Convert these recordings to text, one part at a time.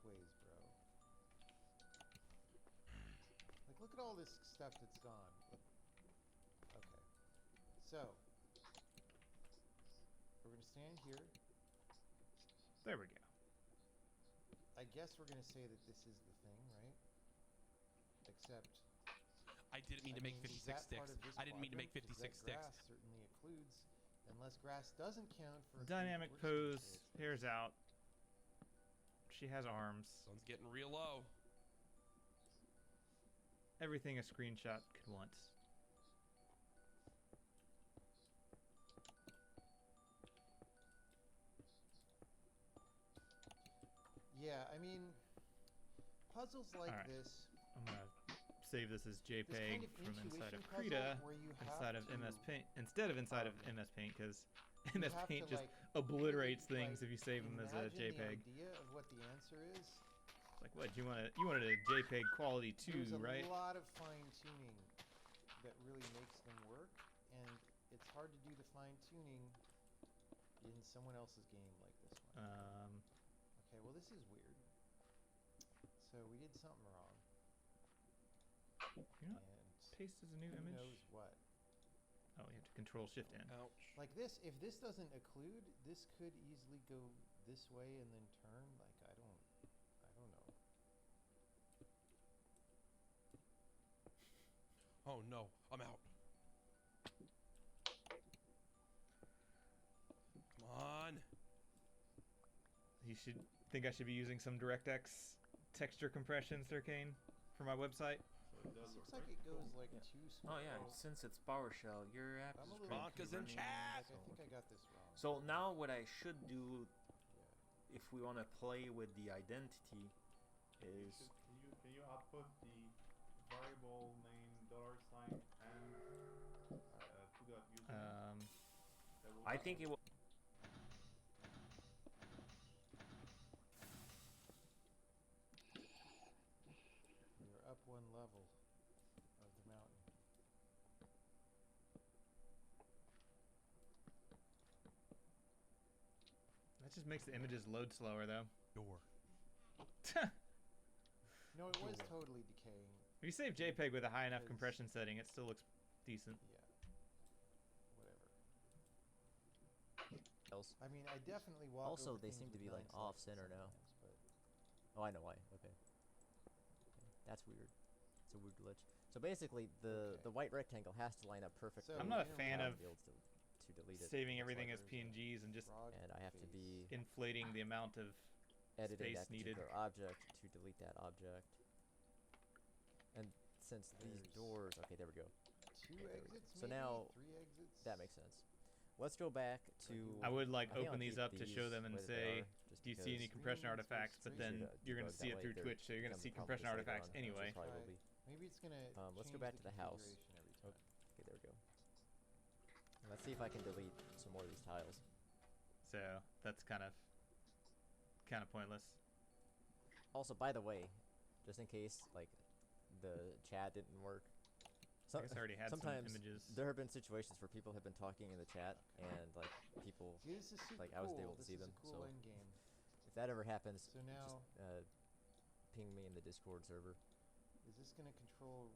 pathways, bro. Like, look at all this stuff that's gone. Look. Okay. So, we're going to stand here. There we go. I guess we're going to say that this is the thing, right? Except... I didn't mean to make 56 sticks. I didn't mean to make 56 sticks. Grass certainly occludes, unless grass doesn't count for a Dynamic pose. Hair's out. She has arms. Sun's getting real low. Everything a screenshot could want. Yeah, I mean, puzzles like this. I'm gonna save this as JPEG kind of from inside of puzzle Krita where you inside of have MS to, Paint instead of inside of MS Paint, because MS have Paint to, just like, obliterates things like, if you save them as a imagine JPEG. The idea of what the answer is. It's like, what you wanted a JPEG quality 2, right? There's a lot of fine tuning that really makes them work, and it's hard to do the fine tuning in someone else's game like this one. Okay, well this is weird. So we did something wrong. You know, paste as a new who image. knows what? Oh, you have to Control Shift N. Ouch. Like this, if this doesn't occlude, this could easily go this way and then turn. Like I don't know. Oh no, I'm out. Come on. You should think I should be using some DirectX texture compression, Sircane, for my website. This looks like it goes like too small. Oh yeah, since it's PowerShell, your app I'm a is little Bonka's in confused. chat. Like, I think I got this wrong. So now what I should do, Yeah. if we want to play with the identity, is Can you output the variable name $sign and to that user? I think it will. We are up one level of the mountain. That just makes the images load slower, though. Door. No, it was totally decaying. If you save JPEG with a high enough Because- compression setting, it still looks decent. Yeah. Whatever. Else. I mean, I definitely walk Also, over they things seem to with be like 9 off seconds center now. sometimes, but Oh, I know why. Okay. That's weird. It's a weird glitch. So basically, the white rectangle has to line up perfectly. So I'm not a you know, fan we of have to be able to delete it. saving Looks everything like as there's a PNGs and just frog And I have to face. be inflating the amount of editing space that needed. particular object to delete that object. And since these There's doors, okay, there we go. 2 there we go. exits, So maybe? now 3 exits? that makes sense. Let's go back to. I would like I think I'll open these keep up to show these them and the way that they say, are, just do you see any because compression Screen artifacts? But space then easier to you're going debug to see that it way. through There Twitch, so you're going to becomes see a problem compression just later artifacts on, which is anyway. probably- Maybe it's gonna let's go change back the to the house. configuration every time. Okay, there we go. And let's see if I can delete some more of these tiles. So that's kind of pointless. Also, by the way, just in case like the chat didn't work, I guess I already had some sometimes images. there have been situations where people have been talking in the chat and like people, See, this is super like, cool. I wasn't able to This see is them, a cool so end game. if that ever happens, So now, just ping me in the Discord server. is this gonna control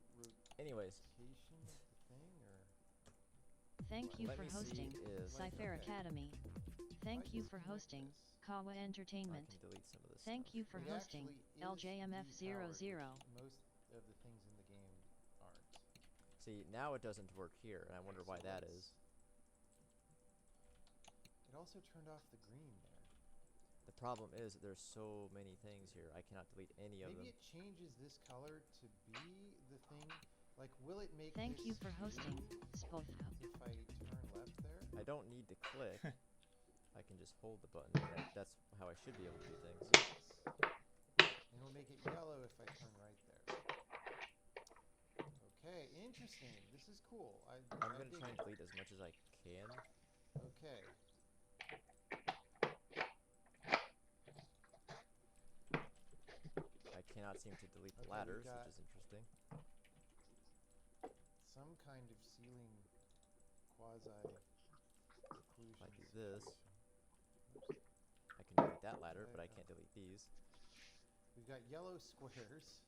Anyways, rotation of the thing, or? Thank you let for me hosting, see if Cypher Okay. Academy. If Thank I you for disconnect hosting, this, Kawa I Entertainment. can delete some of this. Thank stuff. you for it hosting, actually is LJMF00. depowered, which most of the things in the game aren't. See, now it doesn't work here, and I wonder why So that let's- is. It also turned off the green there. The problem is that there's so many things here. I cannot delete any of them. Maybe it changes this color to be the thing. Like, will it make Thank this you for hosting, blue Spov. if I turn left there? I don't need to click. I can just hold the button. That's how I should be able to do things. And it'll make it yellow if I turn right there. Okay, interesting. This is cool. I'm I gonna dig try and it. delete as much as I can. Okay. I cannot seem to delete the Okay, we ladders, got- which is interesting. Some kind of ceiling quasi occlusion. If I do this, I can delete that ladder, but I can't delete these. We've got yellow squares.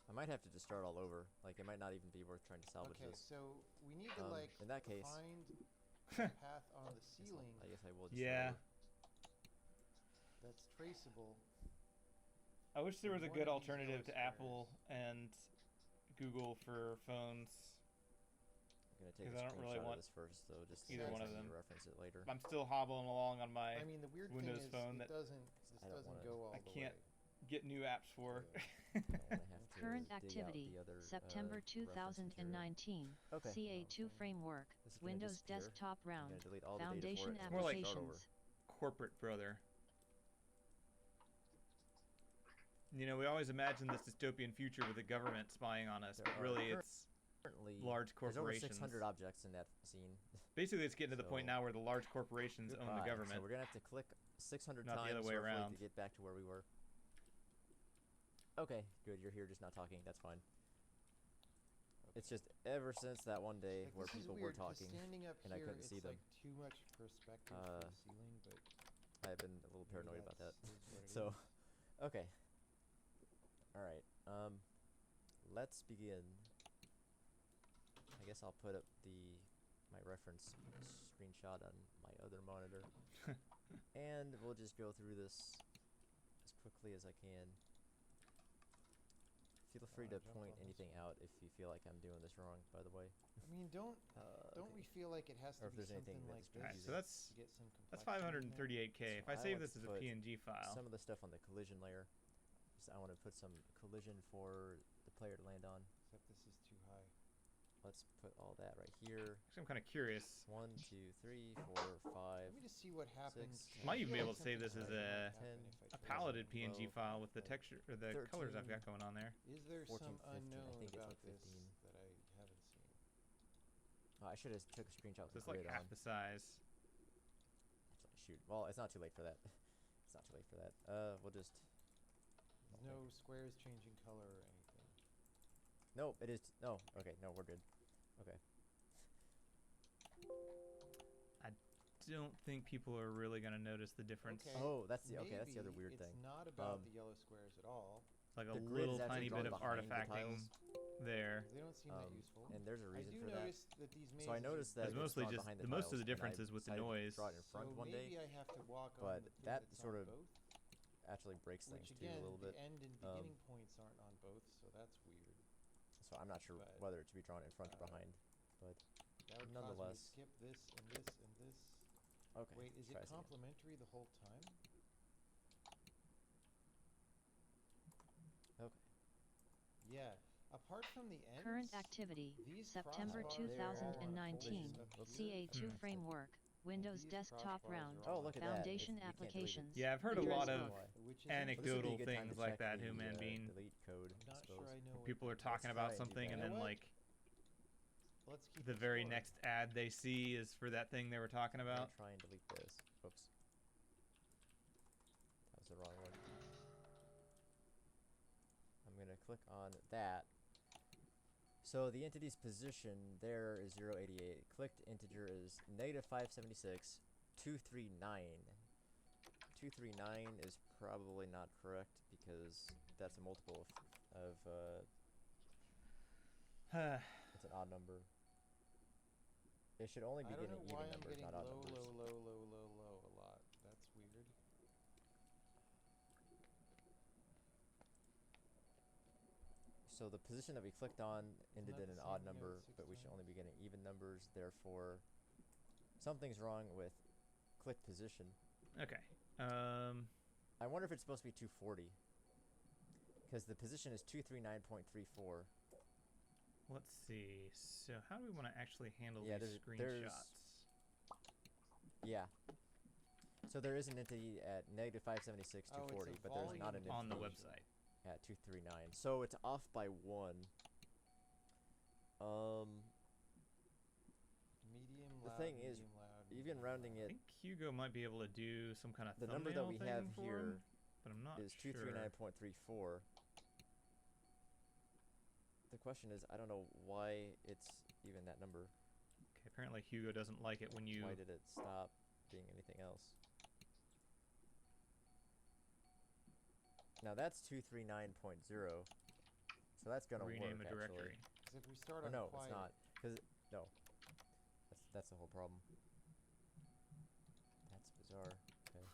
I might have to just start all over. Like, it might not even be worth trying to salvage Okay, this. so we need to like in that case, find a path on the ceiling I guess I will just Yeah. that's traceable. I wish there was a One good of these alternative to yellow Apple and Google for phones. I'm gonna take a 'Cause I don't really screenshot want of this first, though, just either in one case of I need them. to reference it later. I'm still hobbling along on my I mean, the weird Windows thing is phone it that doesn't. This I don't doesn't wanna- go all I the can't way. get new apps for. I don't wanna have to Current dig out activity, the other, September reference material. 2019. Okay. ca2 framework. This is gonna Windows disappear. desktop I'm round. gonna delete all the Foundation data for it, and More we'll like- start over. applications. Corporate brother. You know, we always imagine this dystopian future with the government spying on us, There but are really it's Currently, large there's over corporations. 600 objects in that scene. basically it's getting to the point So- now where the large corporations own the Goodbye. government. So we're gonna have to click 600 Not the times other way hopefully around. to get back to where we were. Okay, good. You're here, just not talking. That's fine. It's just ever since that one day Like, where this is people weird, were 'cause talking, standing up and I here, couldn't it's see them. like too much perspective from the ceiling, but I've been a little maybe paranoid about that. that's- is what it So, is. okay. All right. Let's begin. I guess I'll put up my reference screenshot on my other monitor, and we'll just go through this as quickly as I can. Feel free to jump point on this anything out if you feel like I'm doing this wrong, by the way. I mean, don't Okay. we feel like it has Or to if be there's anything something that's like been this? Alright, so that's to get some that's complexity in there? 538K. If I So I save like this to as a put PNG file, Some of the stuff on the collision layer. I want to put some collision for the player to land on. Except this is too high. Let's put all that right here. actually I'm kind of curious. 1, 2, 3, 4, 5. Let me just see what happens. six, I Might even feel be able like to save this something as might a happen ten, if I a try palleted to- PNG Well, file with the like texture or the colors I've got 13, going on there. Is there 14, some 15, I unknown think it's about like this 15. that I haven't seen? Oh, I should have took a screenshot So with it's the like grid half on. the size. Actually, shoot. Well, it's not too late for that. It's not too late for that. We'll just. There's no squares changing color or anything. Nope, it is. No, okay, no, we're good. Okay. Don't think people are really gonna notice the difference. Okay. Oh, that's the that's the other Maybe weird thing. It's not about Um, the yellow squares at all. It's like a The grid is little actually tiny bit drawn of behind the artifacting tiles. there. They don't seem that useful. And there's a I reason do for that. notice that these mazes So I noticed that It's it's mostly drawn just behind the the most of tiles, the difference and I is with the decided to noise. draw it in front so one maybe day. I have to walk but on the thing that that's sort on of both, Actually breaks things which too again, a little bit. the end and beginning points aren't on both, so that's weird. So I'm not sure but, whether it should be drawn in front or uh, behind. But That would Nonetheless. cause me to skip this and this and this. okay. Wait, is try it this again. complementary the whole time? Okay. Yeah. Apart from the ends, Current activity, these September crossbars are all on a 2019. full list up here. ca2 framework. Windows These desktop crossbars round. are all Oh, look at Foundation that. We can't delete it. applications. Yeah, I've heard a Address lot of book. Which is Well, this would be a anecdotal good time things to like check that, the, Human Bean. delete code. I'm I not suppose. sure I know. what People are the- talking Let's about try and do something that. and You then know what? like Let's keep the very exploring. next ad they see is for that thing they were talking I'm gonna about. try and delete this. Oops. That was the wrong one. I'm gonna click on that. So the entity's position there is 088. Clicked integer is -576, 239. 239 is probably not correct because that's a multiple of it's an odd number. It should only be I don't getting know why even I'm numbers, getting not odd low, numbers. low a lot. That's weird. So the position that we clicked on ended not in the an same odd here number, with but we should 16. only be getting even numbers. Therefore, something's wrong with click position. Okay. I wonder if it's supposed to be 240, because the position is 239.34. Let's see. So how do we want to actually handle Yeah, these there's- screenshots? Yeah. So there is an entity at -576, Oh, it's a 240, but there's not an volume On the entity website. at 239. So it's off by 1. Medium, The loud, thing is, medium, loud, even medium, rounding I it think Hugo might be able to do some kind of The number that we thumbnail have thing for here him, but I'm not is sure. 239.34. The question is, I don't know why it's even that number. Okay, apparently Hugo doesn't like it when you Why did it stop being anything else? Now that's 239.0. So that's gonna Rename work a directory. Because if we start Oh, on no, quiet, it's not. Cause no. That's the whole problem. That's bizarre. Okay.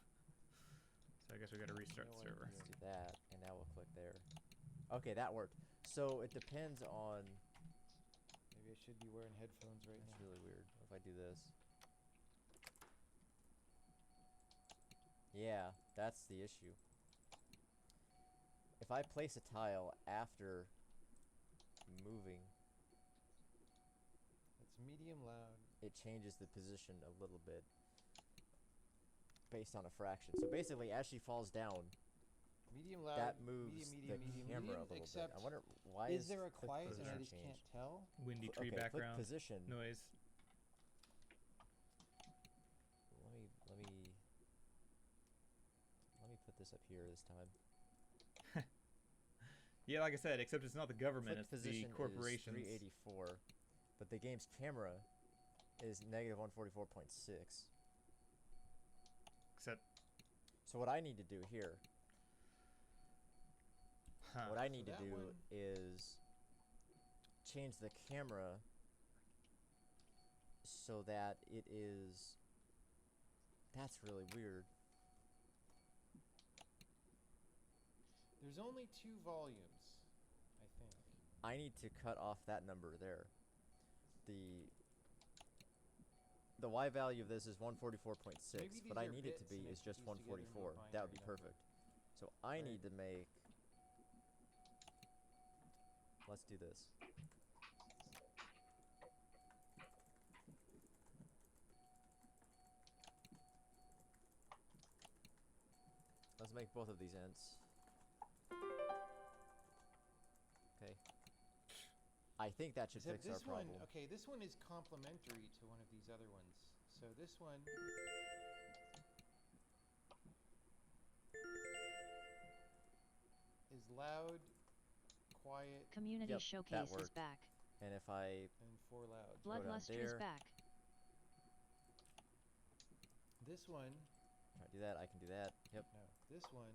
So I guess we gotta restart the server. Let's do that, and now we'll click there. Okay, that worked. So it depends on. Maybe I should be wearing headphones right That's now. really weird. What if I do this? Yeah, that's the issue. If I place a tile after moving, It's medium loud. it changes the position a little bit based on a fraction. So basically, as she falls down, Medium loud. that moves medium, the medium, camera medium, a little except bit. I wonder why is there a click quiet and I position just can't changed? tell? Windy tree Okay, click background position. noise. Let me put this up here this time. Yeah, like I said, except it's not the government, Click it's the position corporations. is 384, but the game's camera is negative 144.6. Except, So what I need to do here, what I need So to that do one- is change the camera so that it is. That's really weird. There's only 2 volumes, I think. I need to cut off that number there. The Y value of this is 144.6, Maybe but these I are need it to bits be and I is put just these together into a 144. That would be binary number. perfect. So I Right. need to make. Let's do this. Let's make both of these ends. Okay. I think that should Except fix our this one, problem. okay, this one is complementary to one of these other ones. So this one is loud, quiet, Community Yep, that Showcase is worked. back. And if I and 4 loud. down Bloodlust is there. back. This one, try to do that, I can do that. Yep. no, this one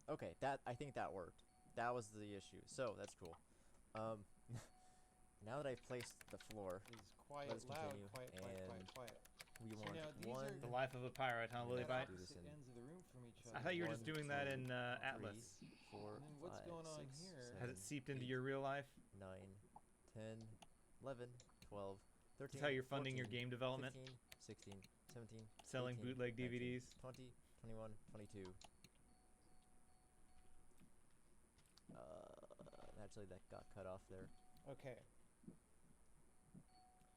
Okay, I think that worked. That was the issue. So that's cool. Now that I've placed the floor, is quiet, Let's loud, continue, quiet, quiet, quiet, and quiet. we So want now these one. are- The life of a pirate, huh, Yeah, Lily At Bite? do this opposite in ends of the room from each I other. thought you were just 1, doing that 2, in 3, Atlas. 4, And then what's 5, going on 6, here? 7, Has it seeped into 8, your real life? 9, 10, 11, 12, 13. That's how you're funding your 14, game development? 15, 16, 17, Selling 18, bootleg 19, DVDs? 20, 21, 22. Actually, that got cut off there. Okay.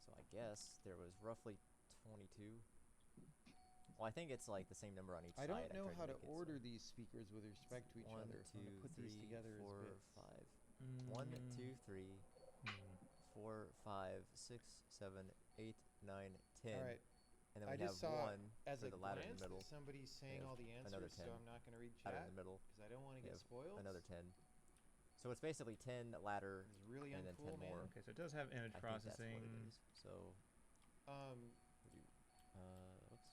So I guess there was roughly 22. Well, I think it's like the same number on each I side. don't know tried how to make it so order these speakers with respect to each 1, other. 2, I'm gonna put 3, these together 4, as bits. 5. 1, 2, 3, 4, 5, 6, 7, 8, 9, 10. All right. And then I we have just saw 1 as for a the ladder in glance the middle. that somebody's saying have all the another answers, so 10. I'm not gonna read Ladder chat in the middle. because I don't want to We get have spoiled. another 10. So it's basically 10 ladder It's really and then uncool, 10 man. more. Okay, so it does have image I think that's processing. what it is. So, Um, oops.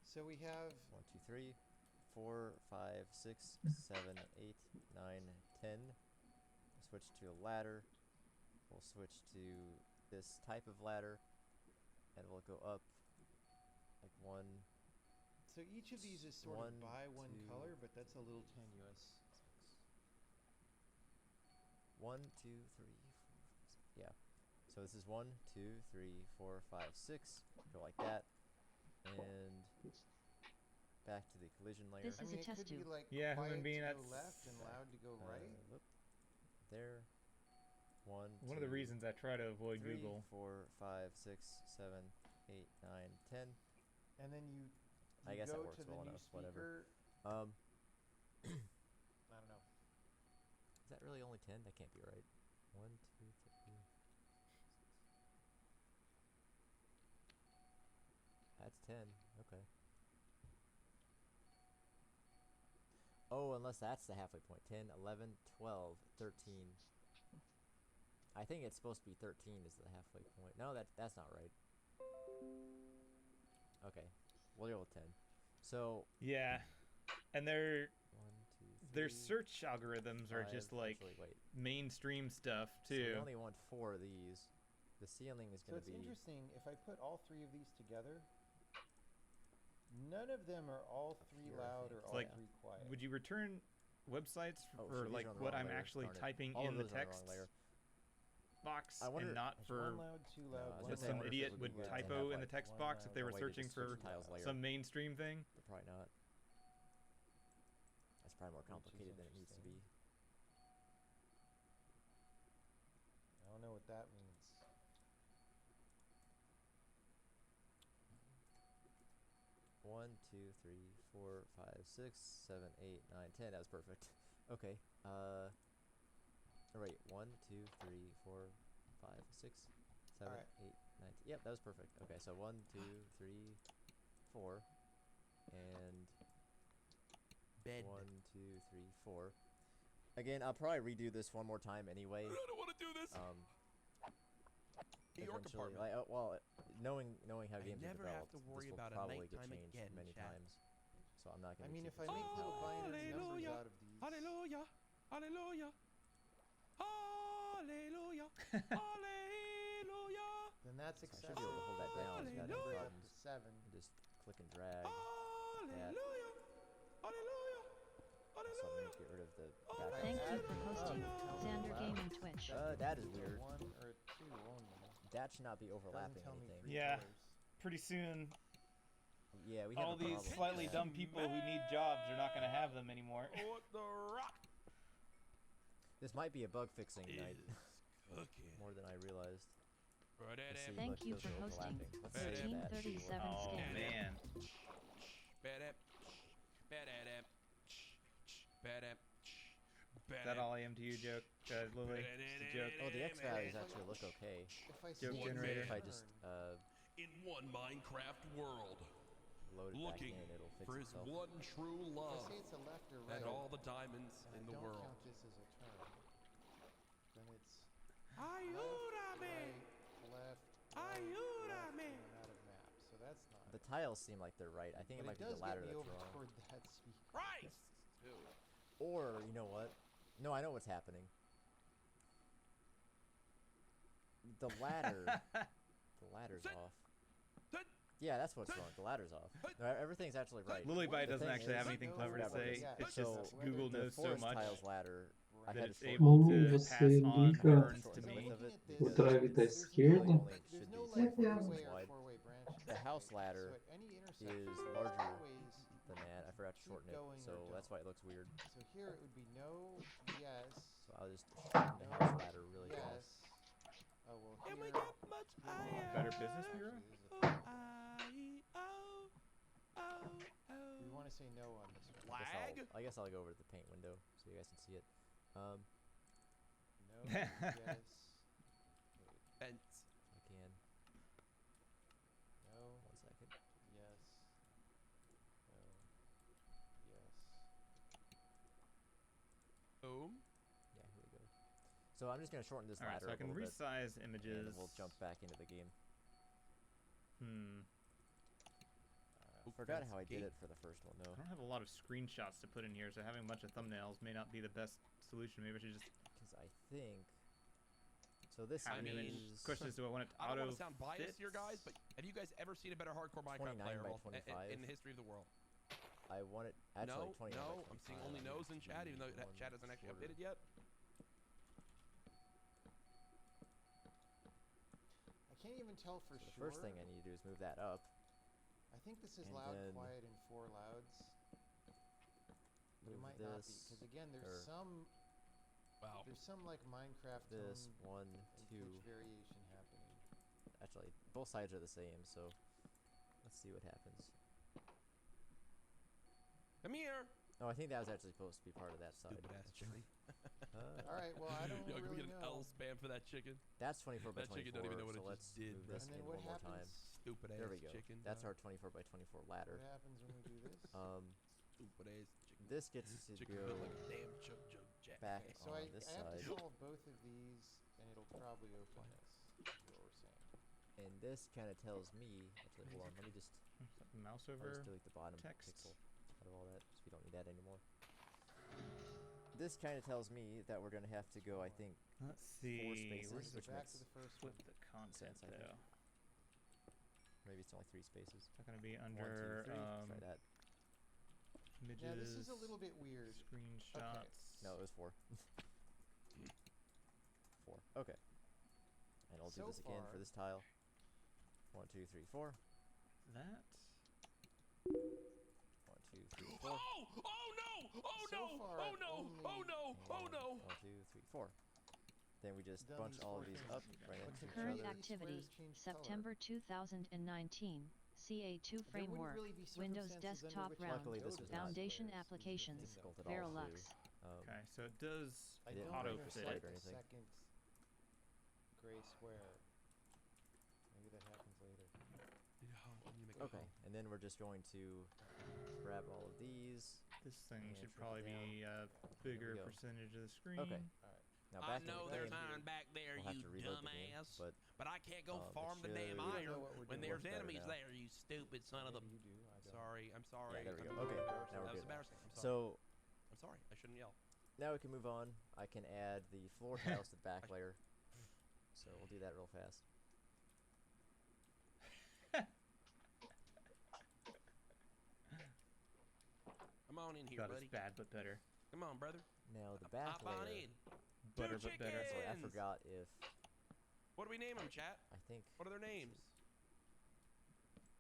so we have 1, 2, 3, 4, 5, 6, 7, 8, 9, 10. We'll switch to a ladder. We'll switch to this type of ladder. And we'll go up like 1. so each of these is sort 1, of by one 2, color, but that's a little tenuous. 1, 2, 3, 4, 5, 6. Yeah. So this is 1, 2, 3, 4, 5, 6. Go like that. And back to the collision layer. This I is mean, a it test could be tube. like Yeah, quiet human being, to go that's- left and loud to go right. Whoop. There. 1, One of the 2, reasons I try to avoid 3, Google. 4, 5, 6, 7, 8, 9, 10. And then you I guess that go works to the well new enough, whatever. speaker. I don't know. Is that really only 10? That can't be right. 1, 2, 3. That's 10. Okay. Oh, unless that's the halfway point. 10, 11, 12, 13. I think it's supposed to be 13 is the halfway point. No, that's not right. Okay. We'll go with 10. So Yeah, and their 1, 2, 3, search algorithms are 5. just like Actually, wait. mainstream stuff So we too. only want 4 of these. The ceiling is So going to it's be. interesting, if I put all 3 of these together, none of them are all 3 Here, I loud think. or It's all like, 3 quiet. would you return websites Oh, for shit, these like are on the what wrong I'm layer. actually Darn it. typing All of in the those are on the text wrong layer. box I wonder- and not There's for 1 loud, 2 No, I loud, was one gonna say, I some wonder if it idiot would would be good to typo have, in the like, text one box if loud- they a were way to searching just switch for the tiles later. some mainstream thing. But probably not. That's probably more Which is complicated than it needs to be. interesting. I don't know what that means. One, 2, 3, 4, 5, 6, 7, 8, 9, 10. That was perfect. Okay. Wait. 1, 2, 3, 4, 5, 6, 7, Alright. 8, 9. Yep, that was perfect. Okay, so 1, 2, 3, 4, and Bed. 1, 2, 3, 4. Again, I'll probably redo this one more time anyway. I don't want to do this. New York Eventually, apartment. knowing how I games are never have developed, to this worry will about a probably get nighttime changed again, many chat. times. So I'm not I gonna. mean, keep if I it make changed little that way. binary numbers Hallelujah. out of these, Hallelujah. Hallelujah. Hallelujah. Hallelujah. then that's So I should acceptable. be able to hold that down If without you any bring it up problems. to 7. And just click and drag. Hallelujah. Hallelujah. So I'm gonna get rid of the If I background. Thank you add for them up, hosting, it tells me Xander loud. Gaming Twitch. That is gives me weird. a 1 or a 2 only. That should not be overlapping Doesn't tell me anything. 3 Yeah. colors. Pretty soon, Yeah, we have all a these problem with slightly that. dumb people who need jobs are not going to have them anymore. What the rock This might be a bug fixing night is cooking. more than I realized. Let's see, Thank look, you those for are hosting. overlapping. Let's save that. 1337 Oh scan. man, is that all I am to you, joke? Lily, just a joke. Oh, the X values actually look okay. If I Joke see generator. If I just In one Minecraft world, load it back looking in, it'll fix for his itself. one true if I love say it's a left or right, and all the diamonds and in I the don't world. count this as a term, then it's Ayúdame. left, Ayúdame. and I'm out of map. So that's not. The tiles seem like they're right. I think it But might be does the ladder get me that's over wrong. toward that speaker. Christ. Or, you know what? No, I know what's happening. The ladder. The ladder's off. Yeah, that's what's wrong. The ladder's off. No, everything's actually right. Lillybite The doesn't thing actually have is- anything clever to Yeah, say. yeah, It's so just Google the knows so forest much tiles ladder, I that had it's to able shorten to Você pass on liga. horns to the me. width of it Looking at because this, drive da it's esquerda. really only There's should no be like 6 Yeah. inches three-way or wide. four-way branches. The house ladder So at any intersection, is there's larger two ways. than that. I forgot to Keep shorten it, going so or that's don't. why it looks weird. So here it would be no, yes, So I'll just shorten the house ladder really yes. close. Oh well, Can here. we get much Better Business Bureau? Actually, this is a thing. We want to say no on this one. Lag? I guess I'll go over to the paint window so you guys can see it. No, yes. Wait, Fence. If I can. no, 1 second. yes. No, yes. Boom. Yeah, here we go. So I'm just gonna shorten this All right, ladder so I a can little bit, resize and images. then we'll jump back into the game. I Forgot how I did it for the first one though. don't have a lot of screenshots to put in here, so having a bunch of thumbnails may not be the best solution. Maybe I should just. Because I think. So this I have an mean, image. is Question is, do I want it to I don't auto want to sound biased here, guys, fit? but have you guys ever seen a better hardcore Minecraft 29 player by of all- in 25. the history of the world? I want it actually No, 29 no, by I'm seeing 25. only no's in chat, even though that One chat hasn't actually quarter. updated yet. I can't even tell for So the sure. first thing I need to do is move that up. I think this is and loud, then quiet, and 4 louds. But it Move might not be, this, because again, or there's some Wow. like Minecraft this, tone 1, and 2. pitch variation happening. Actually, both sides are the same, so let's see what happens. Come here. Oh, I think that was actually supposed to be part of that side. Stupid ass chicken. All right, well I don't Yo, can we really get an L know. spam for that chicken? That's 24 by That 24. chicken don't even know what so it let's just did, move bro. this And then in what one more happens? time. Stupid There ass we go. chicken. That's bro. our 24 by 24 ladder. What happens when we do this? Stupid ass chicken. This gets to Chicken go built like a damn Jojo Jack. back face. So on I this have to side. solve both of these, and it'll probably open this. Is what we're saying. And this kind of tells me, actually, hold on, let me just, Mouse I'll over just delete the bottom text. pixel out of all that, so we don't need that anymore. This kind of tells me that we're going to have to go, I think, Let's 4 see. spaces, Where's which Back makes to the first Flip one. the content sense, I think. though. Maybe it's only 3 spaces. It's not gonna be 1, 2, under 3. Try that. images. Now this is a little bit weird. Screenshots. No, it was 4. 4. Okay. And I'll do So this again far- for this tile. 1, 2, 3, 4. That. 1, 2, 3, 4. Oh! Oh no! Oh So no! far, Oh no! only- Oh no! Oh And no! 1, 2, 3, 4. Then we just Done bunch these all 4 of these things. up But right But into each Current other. activity, Squares change September 2019, ca2 There wouldn't framework, really be Windows circumstances under desktop which I round, would Luckily, go this to was those not foundation squares, is the applications, thing, though. difficult at all to Verilux. do. Okay, so it does I It don't auto intersect fit intersect it. or the anything. second gray square. Maybe that happens later. Okay, and then we're just going to grab all of these. This thing And should shrink it probably down. be a There we bigger go. percentage of the screen. Okay. Alright. Now I back in know the there's game, iron back there, we'll have you to reload the game, dumbass. but I can't go it farm the should- damn We don't know iron what we're when doing. there's Much better enemies now. there, you stupid son of a. Maybe you do. I don't. Sorry, I'm sorry. there we go. I'm Okay, sorry. now we're That was good. embarrassing. I'm sorry. So I'm sorry. I shouldn't yell. now we can move on. I can add the floor tiles to the back layer. So we'll do that real fast. Come on in here, Not buddy. as bad, but better. Come on, brother. Now the back Hop on layer. in. Butter, Two but better. Sorry, I chickens! forgot if What do we name them, chat? I think What are their names?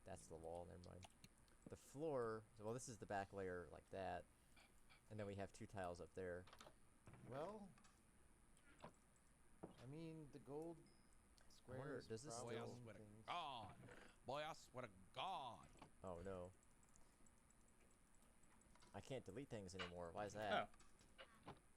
that's the wall. Never mind. The floor. Well, this is the back layer like that, and then we have 2 tiles up there. Well, I mean, the gold wonder, squares does this Boy, I still- swear to things. God. Boy, I swear to God. Oh no. I can't delete things anymore. Why is Oh. that?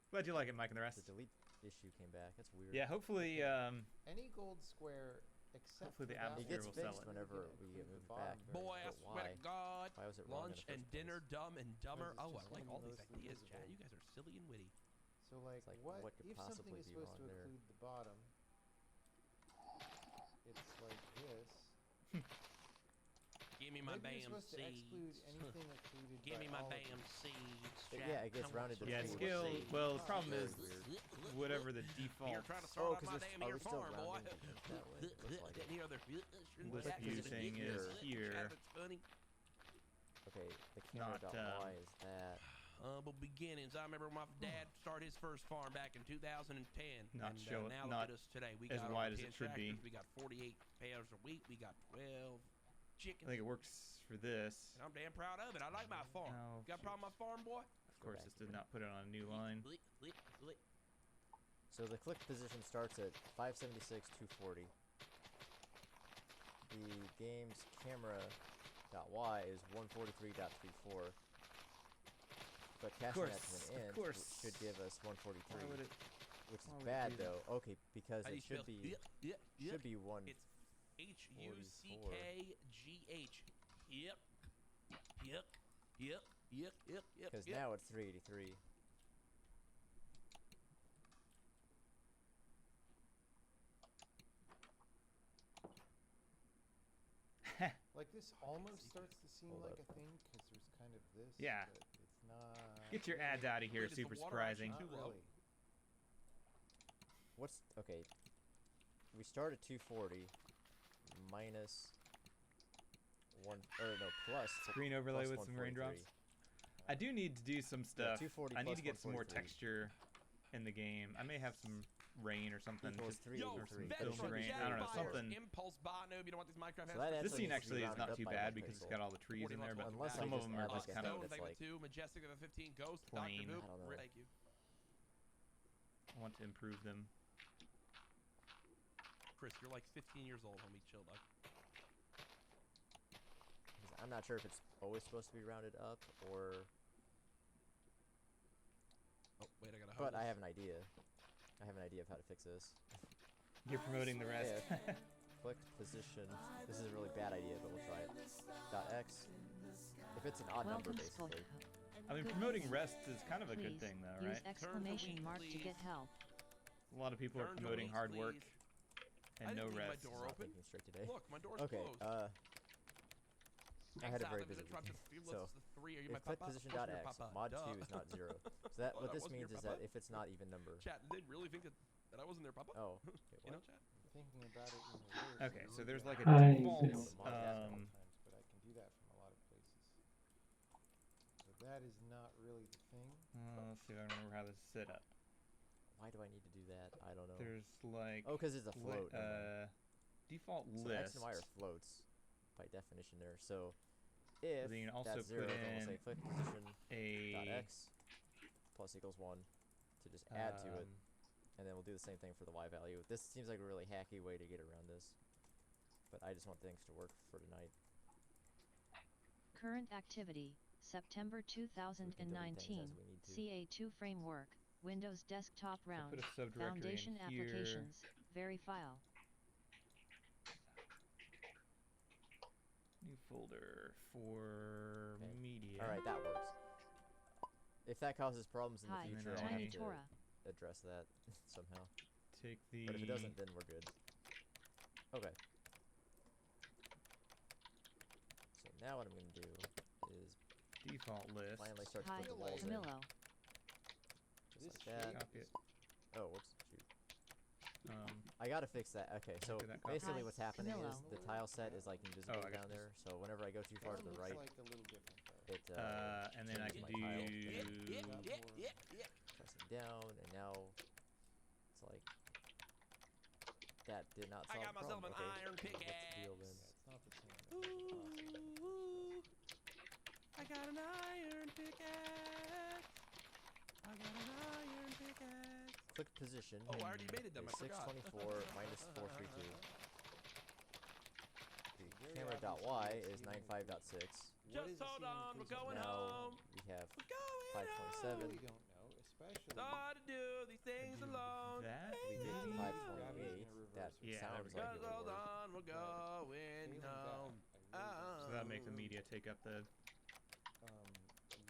Glad you like it, Mike and the rest. The delete issue came back. That's weird. Yeah, hopefully, Any gold square except Hopefully the for that atmosphere It gets one, will sell fixed it. whenever you can we include move the back. bottom Boy, I But swear to why? God. Why was it wrong in Lunch the and first dinner, place? dumb and dumber. it's Oh, I just like gonna all be these mostly ideas, visible. chat. You guys are silly and witty. So like, It's like, what what could if something possibly is be supposed to wrong there? include the bottom? It's like this. Give me my Maybe bam you're supposed to seeds. exclude anything included Give by me my all of bam these. seeds. Yeah, chat. it gets Come on, rounded to some yeah, three. skill. seeds. Well, the Oh, problem very is weird. whatever the default You're trying to start up my 'cause damn are here we still farm, boy. rounding things that way? It looks like it. Any other list Chat view position thing is here. here. That's funny. Okay, the Not, camera.y is that. Humble beginnings. I remember my dad started his first farm back in 2010. Not and, show it- now not look at us today. We as got wide over as 10 it should be. tractors. We got 48 pairs a week. We got 12 I chickens. think it works for this. And I'm damn proud of it. I like my farm. Oh, Got a problem with my farm, boy? Of course, back this did not put it on a new line. Lick. So the click position starts at 576, 240. The game's camera.y is 143.34. But casting that to course, an of int course. should give us 143, Why would it? which why is would it bad do that? though. Okay, because How do it you spell? should be should be one. It's Huckgh. Yep. Because now it's 383. Like this almost starts to seem Hold like up. a thing because there's kind of this. Yeah. But it's not. Get your ads out of here. Wait, is the Super water surprising. actually Not too low? really. What's okay? We start at 240 minus one or no plus Screen overlay plus with some 143. raindrops. I do need to do some stuff. 240 I need plus to get some more 143. texture in the game. I may have some rain or something. Equals Just 383. Yo, or some Veteran film rain. I don't know, Jack Fires, something. Impulse Bot Noob. You don't want these Minecraft So that heads? This scene needs to be actually is rounded not up too by bad one because it's pixel. got all the trees in there, but Unless I some of just them are add just like a kind thing of that's Stone, like Two, Majestic of the 15, Ghost, plain. Dr. Boop. I don't know. Thank you. I want to improve them. Chris, you're like 15 years old, homie. Chill, dog. 'cause I'm not sure if it's always supposed to be rounded up or. Oh, wait, I gotta But hold I this. have an idea. I have an idea of how to fix this. You're promoting the rest. If click position. This is a really bad idea, but we'll try it. Dot X. If it's an odd number, Welcome, basically. I mean, Good promoting news. rest is kind of a good Please thing, though, use right? exclamation wheat, mark to please. get help. A lot of people are Turn to promoting wheat, hard work. please. and no didn't leave my rest. door Not open. thinking straight today. Look, my door's Okay, closed. I had a very Exile, busy interrupt week. the few So, looks, the 3. Are you my if click papa? position Of course dot you're x, papa. mod Duh. 2 is not 0. So that Oh, what that this wasn't means your is that papa? if it's not even number. Chat, did they really think that I wasn't their papa? Oh, wait, You know, what? chat? Thinking about it in reverse. Okay, so there's like a I default. see. Sometimes, but I can do that from a lot of places. So that is not really the thing. Let's see if I remember how this is set up. Why do I need to do that? I don't know. There's like Oh, because it's a float. default So list. X and Y are floats by definition there. So if Then you can also that's 0, put then we'll say in click position dot a x plus equals 1 to just add to it. And then we'll do the same thing for the Y value. This seems like a really hacky way to get around this. But I just want things to work for tonight. Current activity, September So we can delete things 2019, as we need to. ca2 framework, Windows desktop I'll round, put a subdirectory foundation in here. applications, vary file. New folder for Okay. media. Alright, that works. If that causes problems in the Hi, future, then I'll I- have to Torah. address that somehow. Take the. But if it doesn't, then we're good. Okay. So now what I'm going to do is default list. finally start to Hi, put the walls in. Camillo. Just This like that. Copy it. Oh, whoops. Shoot. Um, I gotta fix that. Okay, so Copy that copy. basically Hi, what's happening Camillo. is the tile set is like invisible I got down this. there. So whenever I go too far to That the looks right, like a little different though. it and then I changes can my tile. Yeah. Pressing down, and now it's like that did not I solve got the myself problem. an Okay, iron what's the deal pickaxe. then? Yeah, it's not the same. Though. It's possible. Ooh, I got an iron pickaxe. I got an iron pickaxe. Click position. Oh, I already made it them. I is forgot. 624 minus 432. The Very camera dot obviously y it's is even 95.6. What Just is the hold seeming on, we're prism? going Now home. we have We're going 527. We don't know, especially. So hard to do these things do alone. that? We did Ain't 528. That Yeah, there sounds we go. like Just it would hold work. on, we're going Scaling home. back, I really So that'll make the media take up the.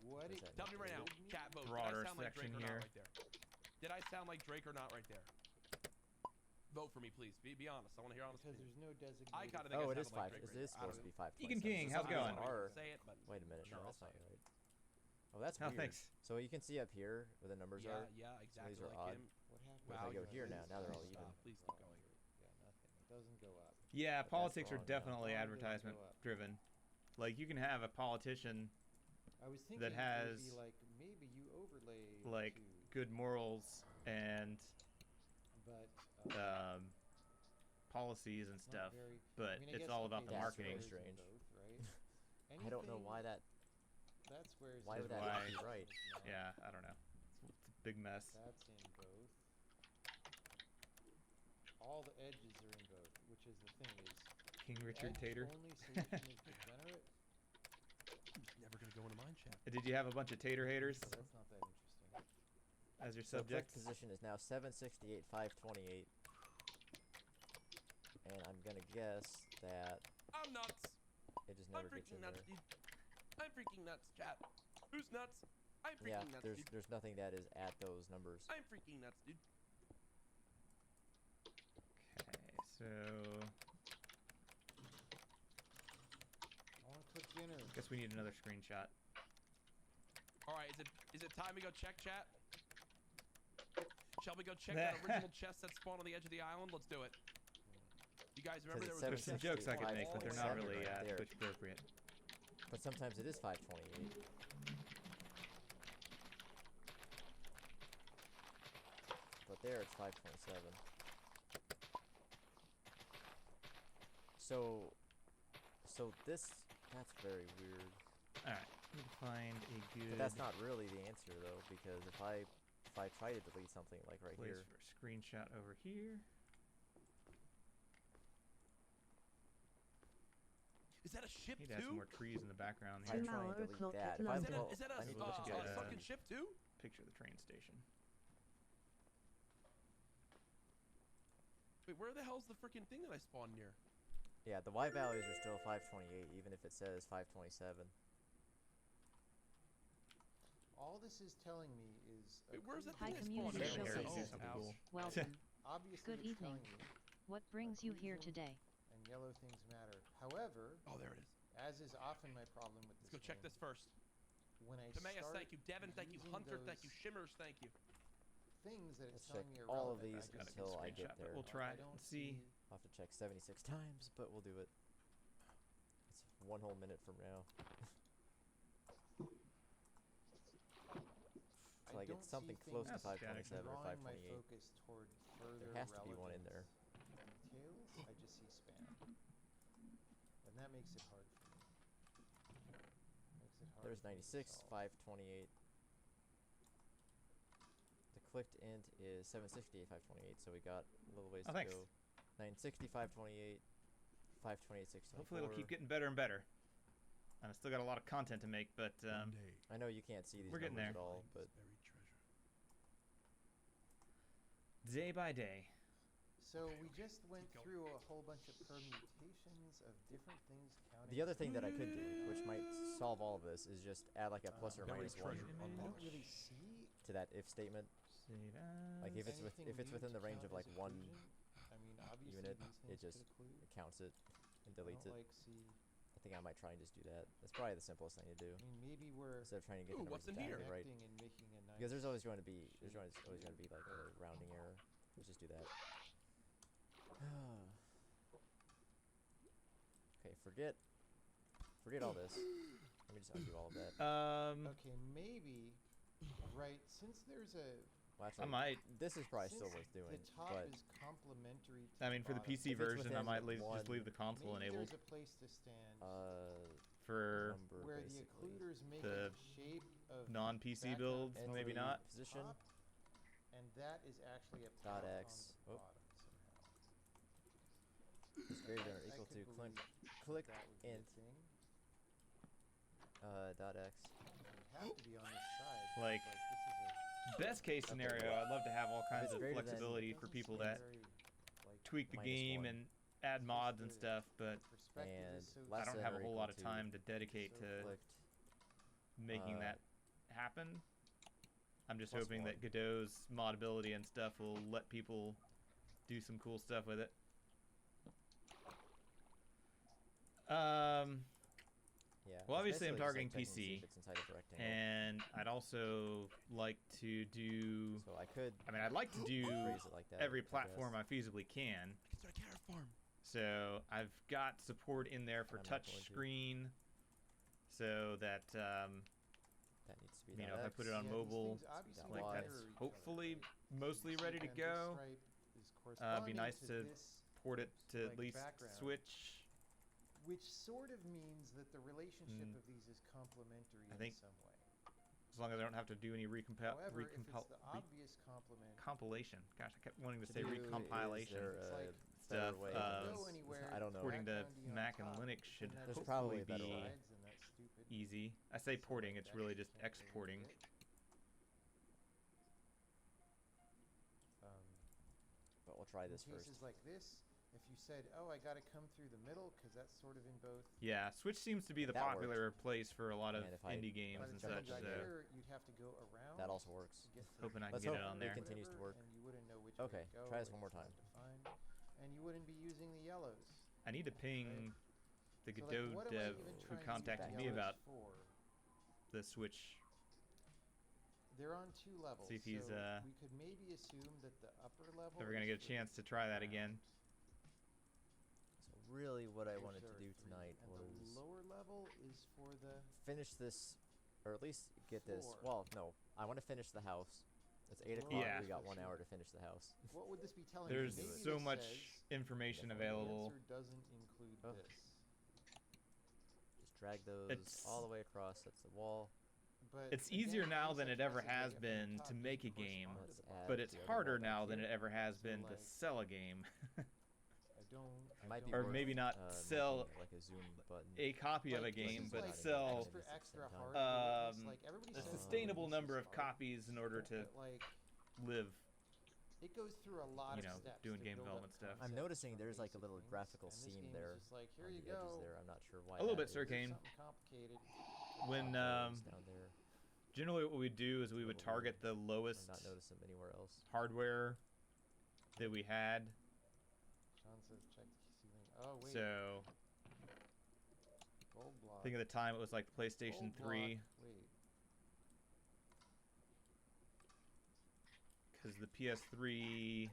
what Is it that Tell me right now, would mean- chat vote. Broader Did I sound like Drake section or here. not right there? Did I sound like Drake or not right there? Vote for me, please. Be honest. I want to hear honest Because opinion. there's no designated. I kind of think Oh, I it is sounded like 5. Drake It right is there. supposed to be 5. Egan King, how's it I going? don't R. say it, but Wait a minute. Sure, No, I'll that's not say it. right. Oh, that's Oh, weird. thanks. So you can see up here where the numbers yeah, are. yeah, exactly are like odd. him. What happened? If I go here now they're all even. Stop. Please keep going. Yeah, nothing. It doesn't go up. Yeah, But that's politics are wrong now. definitely Volume doesn't advertisement go up. driven. Like you can have a politician I was thinking that it has would be like maybe you overlay like two, good morals and but policies and it's not stuff, very, but I mean, I it's guess, all about okay, the that's marketing. very squares in strange. both, right? I don't know why Anything- that. That squares Why in would that both be right? is not. Yeah, I don't know. It's a big mess. That's in both. All the edges are in both, which is the thing is. King the Richard edge Tater. Only solution is degenerate. I'm just never gonna go into mine chat. Did you have a bunch of tater haters So that's not that interesting. as your So click subjects? position is now 768, 528. And I'm gonna guess that I'm nuts. it just I'm never gets in freaking nuts, there. dude. I'm freaking nuts, chat. Who's nuts? I'm Yeah, freaking nuts, there's dude. there's nothing that is at those numbers. I'm freaking nuts, dude. Okay, so I want to cook dinner. guess we need another screenshot. All right, is it time we go check chat? Shall we go check that original chest that spawned on the edge of the island? Let's do it. You guys remember there it's was There's some jokes I could make, but they're not 768, really right there. Twitch appropriate. But sometimes it is 528. But there it's 527. So that's very weird. All right, let me find a good But that's not really the answer though, because if I try to delete something like right place here, for a screenshot over here. Is that a ship Need to have some too? more trees in the background if I here. try and delete that, if I Is that a I need to look at at sunken ship too? Picture of the train station. Wait, where the hell's the freaking thing that I spawned near? Yeah, the Y values are still 528, even if it says 527. All this is telling me is. Wait, where's that Hi, thing I spawned community near? show Oh, page. house. Welcome. Obviously, Good it's evening. telling me What brings you here green today? and yellow things matter. However, Oh, there it is. as is often my problem with Let's this go check game, this first. when I Timaeus, start thank you. Devin, thank you. using Hunter, thank you. those Shimmers, thank you. things that it's Let's check telling me are all of relevant, these I just until I screenshot, get but there. we'll try I it don't and see. I'll have to check 76 times, but we'll do it. It's 1 whole minute from now. Till I get don't something see close to things 527 or drawing my 528. focus toward further There has to be one in there. details. I just see spam, and that makes it hard for me. Makes it hard There's for me to 96, solve. 528. The clicked int is 768, 528, so we got a little ways Oh, to thanks. go. 960, 528, 528, 624. Hopefully it'll keep getting better and better. And I still got a lot of content to make, but One day, I know you can't see these We're getting numbers there. at all, find but this buried treasure. day by day. So Okay, we okay, just went keep going. through a whole bunch of permutations of different things counting. the other thing that I could do, which might solve all of this, is just add like a plus or Buried minus 1 treasure I don't unlocked. really see to that if statement. Save Like if as. it's anything if it's new within to the range count of like as 1 occlusion. I mean, obviously unit, these it things just could occlude. counts it and I deletes don't it. see. I think I might try and just do that. That's probably the simplest thing to do I mean, maybe we're instead of trying to get Ooh, the what's numbers in here? exactly right. connecting and making a nice. Because there's always going to be shape always going to be like a rounding error. Let's just do that. Okay, forget all this. Let me just undo all of that. Okay, maybe. Right, since there's a. Well, I actually, might. this is probably still since worth doing, The top but is complementary to I mean, for the bottom, PC If it's version, I within might one- just leave the console maybe enabled there's a place to stand for number where the basically. occluders make the a shape of non-PC background builds. color Maybe Entity not. at the position. top, and that is actually a Dot path X. on the Oh. bottom somehow. Is greater than or I equal could to believe click that would be a int thing. dot X. It would have to be on this side. Like, this is best case Okay. scenario, I'd love to have all kinds it's of greater than- flexibility it for doesn't people seem that very, like, tweak the minus game 1. and add Just mods and the stuff, but perspective And is so I less don't than have or a whole equal lot of to time to dedicate so to clicked. making uh, that happen. I'm just plus hoping that 1. Godot's modability and stuff will let people do some cool stuff with it. Yeah. Well, it's obviously I'm basically targeting just, like, checking to see PC, if it's inside of a rectangle. and I'd also like to do. So I could I mean, I'd like to do phrase it like that. every I platform guess. I feasibly can. I can start a carrot farm. So I've got support in there for I'm not going touch to. screen, so that That needs to be you know, dot if I put it X. on yeah, mobile, these things obviously like mirror that's each hopefully other, right? mostly So ready to again, this go. stripe is Be corresponding nice to to this, port it to like, at least background. switch. which sort of means that the relationship Mm. of these is complementary I in think some way. As long as I don't have to do any However, if it's the obvious complement, compilation. Gosh, I kept wanting to To say do, is recompilation. there It's a like better stuff, way if you of go this? anywhere, I don't know. Porting to background be on Mac and top, Linux then should that's There's hopefully probably a be better way. sides, and that's stupid. easy. I say So, porting, like, it's that really just can't really exporting. be it. But we'll try In this first. cases like this, if you said, "Oh, I got to come through the middle," because that's sort of in both. Yeah, Switch seems to be the That worked. popular place for a lot of And if I- indie By games the and time such. you got So here, you'd have to go around. That also works. to get to hoping I can Let's get hope it on it there. continues to work. And you wouldn't know which Okay, way to go. try this or one more it's time. hard to find. And you wouldn't be using the yellows. I need to ping the So, like, Godot what am I dev even who trying to contacted use me yellows about for? the Switch. They're on 2 levels. See if he's, so we could maybe assume that the upper level. If we're gonna is get a for chance to try that round, again. So really what I which wanted there to are do 3, tonight and was the lower level is for the. finish this, or at least get this. Floor. Well, no, I want to finish the house. It's 8 Floor o'clock. Yeah. We got for 1 hour to sure. finish the house. What would this be telling There's me? Maybe so this much says information Definitely. the available. answer doesn't include Oh. this. Just drag those It's- all the way across. That's the wall. But It's easier again, now any than such it ever message I has get from the been top to doesn't make a game, correspond to Let's the bottom. add but it's the other harder wall back now than here. it ever has So, been to like, sell a game. I don't. It might be don't Or worth, maybe not making sell it like a zoom button. a copy of a Like, this game, is, but like, sell extra Maybe extra 6 hard. times. um, Like everybody a says sustainable this number is of hard, copies in order to but, like, live. it goes through a lot You of know, steps doing to game build development up stuff. I'm concepts noticing from there's like a basic little things, graphical and this seam game is there just like, here on you the edges go. there. I'm not sure why. A little that bit, is. Sir Kane. Something complicated. When There's down there. generally what we do is we would Little weird. target the lowest I'm not notice them anywhere else. hardware that we had John says check the ceiling. Oh wait. So Gold block. I think at the time it was like the PlayStation Gold 3. block. Wait. Because the PS3, I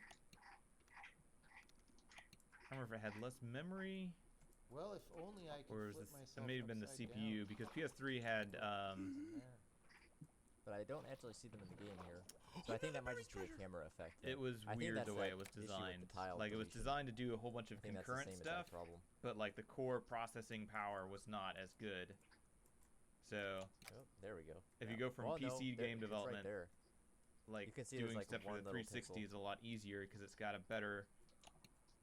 don't remember if it had less memory, Well, if only I could or flip it myself may have been the upside CPU, down. because PS3 had, In there. But I don't actually see them in the game here. So I think that might just be a camera effect. it was I think weird that's the way that it was issue with the designed. tile Like, it was deletion. designed to do a whole bunch of I think that's the concurrent same stuff, exact problem. but like the core processing power was not as good. So Oh, there we go. if Yeah. you go from Well, no, PC there- game it's development, right there. like You can see there's doing like stuff for one the little 360 pixel. is a lot easier because it's got a better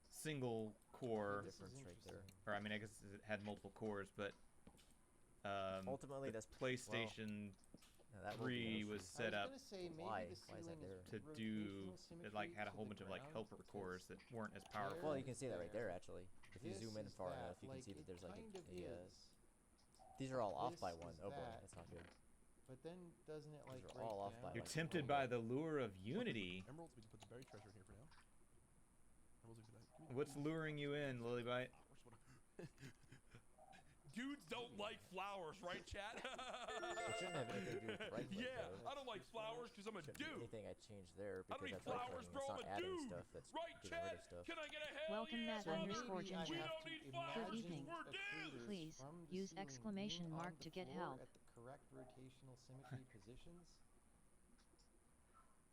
single core, This is difference right there. interesting. or I mean, I guess it had multiple cores, but Ultimately, the that's PlayStation no, that will be an 3 issue. was I set was up gonna say maybe Why? the Why is that ceiling there? is to do rotational it. Like had a symmetry whole to bunch the of like ground helper because cores that weren't as there- powerful. Well, you can see that right there there. actually. If you This zoom in is far that. enough, you can Like, see that it there's like kind of a is, these are all off This by one. is Oh boy, that. that's not good. but then doesn't it like are break all off down? by You're like tempted one. by the lure of Unity. Emeralds, we can put the buried treasure in here for now. Emeralds, we can put that. What's luring you in, Lilybite? Dudes don't like flowers, right, chat? It shouldn't have anything to do with right click, Yeah, though. I don't like flowers because I'm a Shouldn't be dude. anything I changed there I don't because need that's right flowers, clicking. bro. It's I'm not a adding dude. stuff. That's Right, getting rid chat? of stuff. Can I get a hell Welcome, yeah, Matt So brother? underscore maybe I Ginger. We have don't to need Good flowers. evening. We're occluders dudes. Please, from the use ceiling exclamation being mark on the to get floor help. at the correct rotational symmetry positions.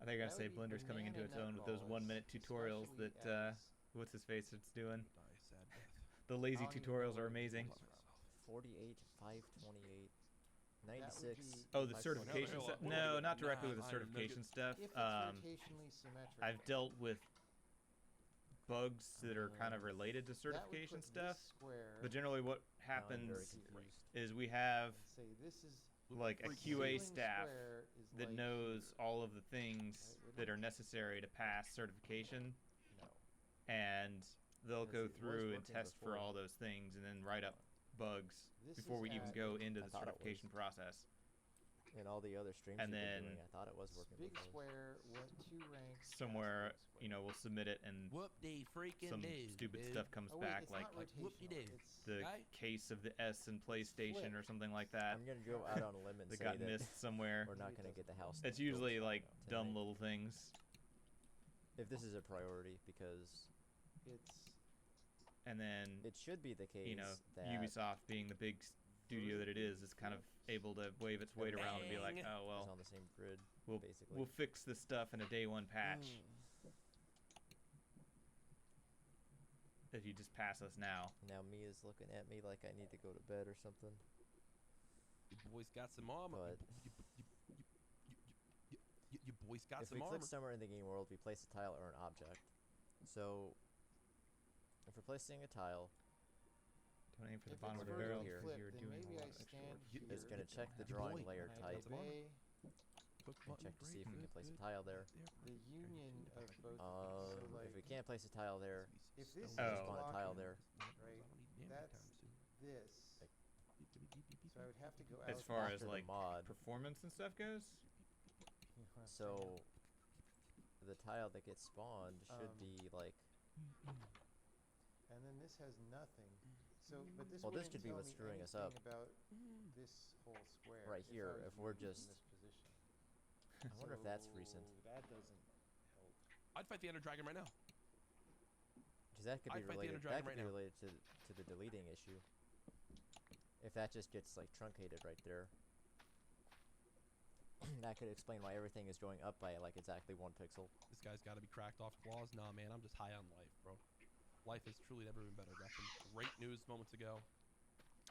I think I That say would be Blender's coming into banana its own with those nutballs, 1-minute tutorials especially that as what's his face it's doing. Die, sad death. The lazy I don't even tutorials know are where to amazing. pull this from. 48, 528, would 96. be- Oh, the 528. certification hell stuff? up. We're gonna No, get not directly with the 9 iron certification nuggets. stuff. If it's rotationally symmetric, I've dealt with bugs that are kind of Uh, related to that would certification put stuff. this square But generally, what Now I'm happens very see. confused. is we have and say this is like a Freaking QA ceiling staff square is that like knows here. all of the things Right, that are necessary to pass certification, No. and they'll Because go it was through and working test for before. all those things and then write up bugs This before is we even at go into I the thought it was. certification process. In all the other streams And you've been then doing, I thought it was working big before. square, what 2 ranks? past Somewhere, big square. you know, we'll submit it and Whoop de freaking some do, stupid dude. stuff comes Oh, wait, back it's like not like whoop-de-doo. rotational. It's the Right? case of the S in PlayStation or flipped. something like that I'm gonna go out on a limb and that say got that missed somewhere. we're not Maybe it gonna get the house. It's built usually like dumb tonight. little things. If this is a priority, because it's And then, it should be the case you know, that Ubisoft being the big studio that it is kind of able to wave its weight around and be like, Bang. oh, it's well, on the same grid, we'll, basically. we'll fix this stuff in a day 1 patch if you just pass us now. Now Mia's looking at me like I need to go to bed or something. Your boy's got some armor. But Your boy's got if some we armor. click somewhere in the game world, we place a tile or an object. So if we're placing a tile, Don't aim for the if bottom it's of the barrel vertically because flipped, you're then doing maybe a I lot of extra stand work. here. it's gonna check the Your drawing boy. layer and I type That's armor. obey Click and button, check to see if we great, can place a good, tile good, there. the union of both. So like If we can't place a tile there, if this is Oh. just spawn a tile blocking, there. right, that's this. So I would have to go out. As far as after the like mod. performance and stuff goes, You know what I'm So the tile that gets spawned should Um, be like, saying? And then this has nothing. So, but this Well, this wouldn't could be tell what's me screwing us anything up. about this whole square. Right if here, I was if we're moving just- in this position. I wonder if that's recent. So that doesn't help. I'd fight the Ender Dragon right now. Because that could be I'd fight the related. Ender Dragon That could right be now. related to the deleting issue. If that just gets like truncated right there, that could explain why everything is going up by like exactly 1 pixel. This guy's got to be cracked off claws. Nah, man, I'm just high on life, bro. Life has truly never been better. Got some great news moments ago.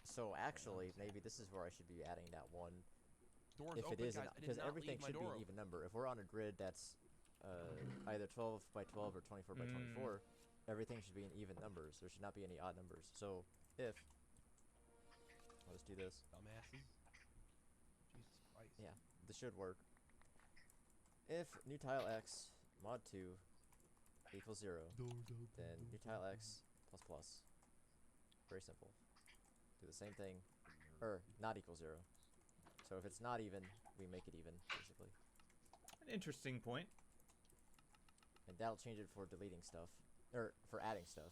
So actually, maybe this is where I should be adding that one. Doors If open, it is, guys. I did because not everything leave my should be door an open. even number. If we're on a grid that's either 12 by 12 or 24 by 24, everything should be in even numbers. There should not be any odd numbers. So if let's do this. Dumbasses. Jesus Christ. Yeah, this should work. If new tile x mod 2 equals 0, Doors open. then new tile x plus plus. Very simple. Do the same thing, or not equal 0. So if it's not even, we make it even, basically. an interesting point. And that'll change it for deleting stuff, or for adding stuff.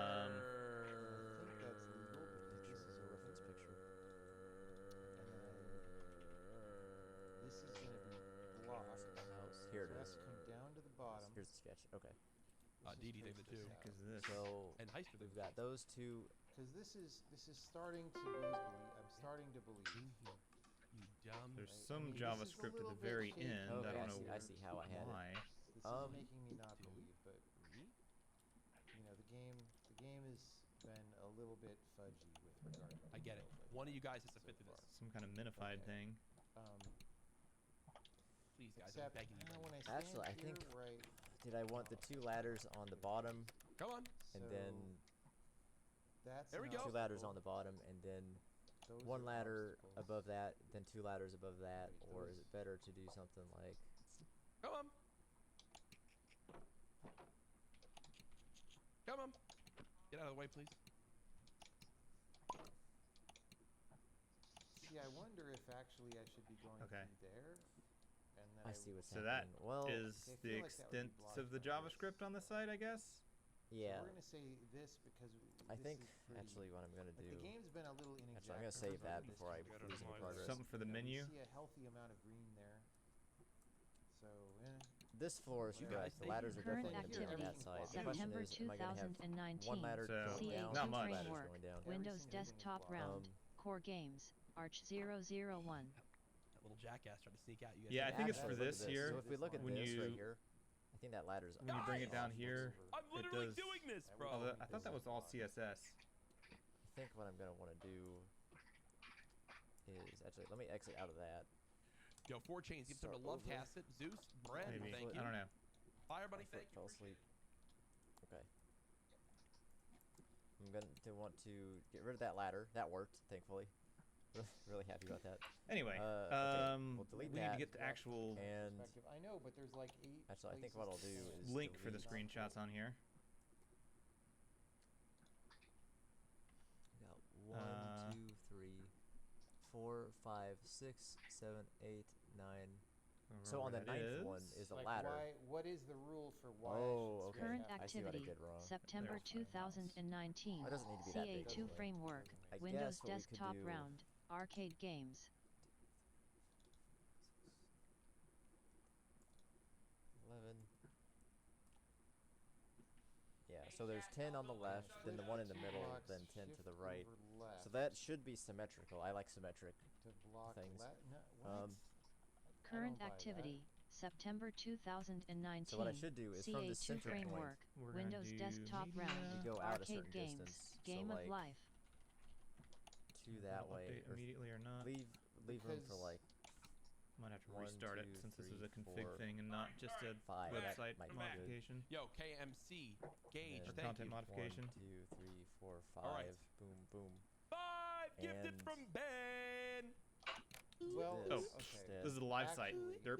I think that's legal because this is a reference picture. And then this Okay. DD This did is the two. Heck is this? So And Heister did we've got those two. Because this is starting to I'm starting to believe. in here. You dumb. There's Right, I some mean, this is a JavaScript at little the bit very shaky. end. Okay, I don't I know see. I see how I had it. why. This is making me not believe, but Me? you know the game has been a little bit fudgy with regard to. I get it. One of you guys has to fit through this. Some kind of minified Okay. thing. Please, guys, I'm Except begging you. when I stand Actually, I here, think- right. Did I want the two ladders on the bottom, Come on. and So then that's There we an go. two ladders on obstacle. the bottom, and then Those one are ladder obstacles. above that, then two ladders above that, Wait, or is those- it better to do something like? Come on. Come on. Get out of the way, please. See, I wonder if actually I should be going Okay. through there, and then I see what's So that happening. Well, is I the feel like that would be extent blocked of the by this. JavaScript on the site, I guess. yeah. So we're gonna say this because I this think is pretty, actually what I'm gonna like, do. the game's been a little inexact. Actually, I'm gonna save that this before I time. lose any Or progress. Something for the You know, menu. We see a healthy amount of green there. So, This floor is You correct. guys The think- ladders are Current definitely going to be on that activity, side. The question September is, am I going to have 2019. one ladder So, going CA2 down, not two much. ladders framework. going down? Windows single thing is desktop blocked. round. Core games. Arch 001. That little jackass tried to sneak out. You guys Yeah, I didn't think do it's that. for Actually, look this at here. So if we look at when this you- right here, I think that ladder's When you bring it down off here, I'm it literally does. doing this, That bro. would- Although I thought that was all CSS. I think what I'm going to want to do is actually let me exit out of that. Yo, 4 chains. Give some Start to love over. cast it. Zeus, Brad, Maybe. thank you. I don't know. Fire buddy, My foot thank you. fell asleep. Okay. I'm going to want to get rid of that ladder. That worked, thankfully. Really happy about that. Anyway, okay, we'll delete we need to that. get the actual And perspective. I know, but there's like 8 actually, I think places what I'll to do go. is link for the delete- screenshots on here. We got 1, 2, 3, 4, 5, 6, 7, 8, 9. So on the Wherever that ninth one is the Like ladder. what is the rule for why? Oh, I should okay. Current switch I see what I activity. did wrong. September There's my mouse. 2019. It doesn't need to be that big, CA2 doesn't it? framework. I Windows guess what we could desktop do- round. Arcade games. 11. Yeah, so there's 10 on the left, then the one in the Two middle, blocks, then 10 to the shift right. over left So that should be symmetrical. I like symmetric. to block things. No, what? Current buy that. activity. September 2019. So what I should do is from the CA2 center point, framework. We're gonna Windows do desktop round. we go out a Arcade certain games. distance. Game so of like life. two that I'll way, update or immediately or not. leave room for Because- like Might have to 1, restart it 2, since this is 3, a config 4, thing and not just a 5. That website might be good. modification. Yo, KMC, Gauge, And Or thank content you. modification. 1, 2, 3, 4, 5. Alright. Boom, boom. 5 gifted And- from Ben. Well, This Oh. okay. This is the live site. Actually, Derp.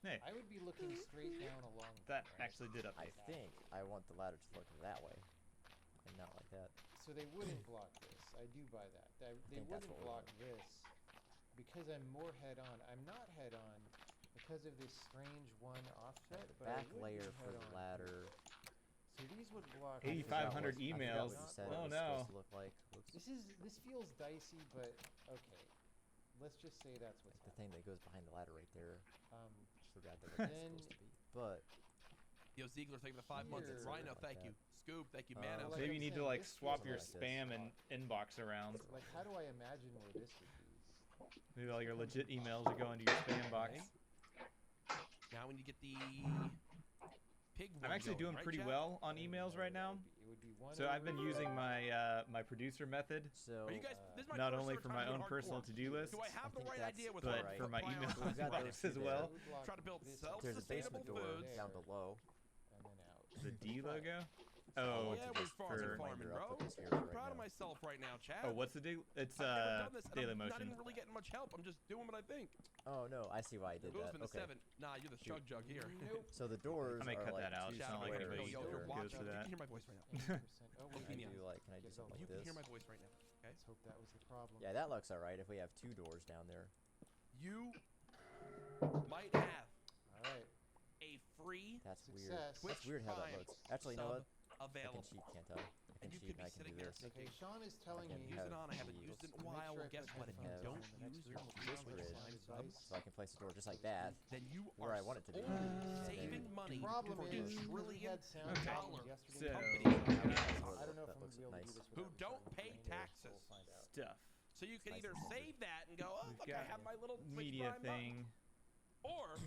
Hey, I would be looking straight down along. that right? actually did I update. think I want the ladder to look that way, and not like that. So they wouldn't block this. I do buy that. They think that's wouldn't what we're block this because I'm more head on. I'm not head on because of this strange one offset. But I Back would be layer for head the on ladder. here. So these would block. I forgot 8,500 what- I forgot emails. what you said Oh, it was no. supposed to look like. Whoops. This feels dicey, but okay. Let's just say that's what's Like the happening. thing that goes behind the ladder right there. Um, Forgot that was Then- supposed to be. But Yo, Ziegler, thank you for the 5 months. Here. Rhino, Like thank that. you. Scoop, thank you. Uh, Man, Well, else. like Maybe you I'm need to saying, like this swap feels your like this. spam and inbox around. like how do I imagine where this would be? Maybe all your legit emails are going to your spam box. Okay. Now we need to get the pig one I'm actually going, doing right, pretty Jack? well on I don't emails know, right now. It would be one So I've been over, using my my producer method, so Are you guys? This is my not first only ever for time my doing own personal hardcore. to-do list, Do I have the think right that's idea with but right. for my email We've got those box two as there. well. Try to build there's a self-sustainable basement door foods. down below. and then out. The D logo. I Oh, want yeah, to we're just farming, as a for- farming, reminder, I'll bro. put this here I'm for proud right of now. myself right now, Chad. oh, what's the D? It's I've never done this, and Daily I'm not Motion. even really getting much help. I'm just doing what I think. Oh no, I see why I did that. Boozman the Okay. 7. Nah, you're the chug jug here. Nope. So the doors I may are cut like that out. two It's not like squares anybody yo, that you're are- goes watching. for You that. can hear my voice right now. 80%. Oh, You wait, can I hear do like, can I do Get something going. You like can hear this? my voice right now. Okay. Let's hope that was the problem. Yeah, that looks alright if we have two doors down there. You might have All right. a free That's weird. Success. That's weird how that Prime looks. Actually, you know what? sub I can available. cheat, can't I? hint you sheet could and be I can do sitting there this. Okay, thinking, Sean is telling can me. use it have on, I haven't the- used it in a Make while. sure I Well, guess put what? If you headphones don't on, the next use your room will be free on Twitch this Prime sub, device. So I can place the door just like So to that, speak. then you where are I want it to be. only And saving then money Problem for is, because we trillion had sound Okay. problems dollar yesterday. So- companies like Yeah. Amazon I don't know if That I'm gonna looks be able to do nice. this who without don't restarting pay the manual, so taxes. we'll find out. Stuff. So you can Nice either and easy. save that and go, oh We've look, I got have my little Twitch Media Prime button. thing. Or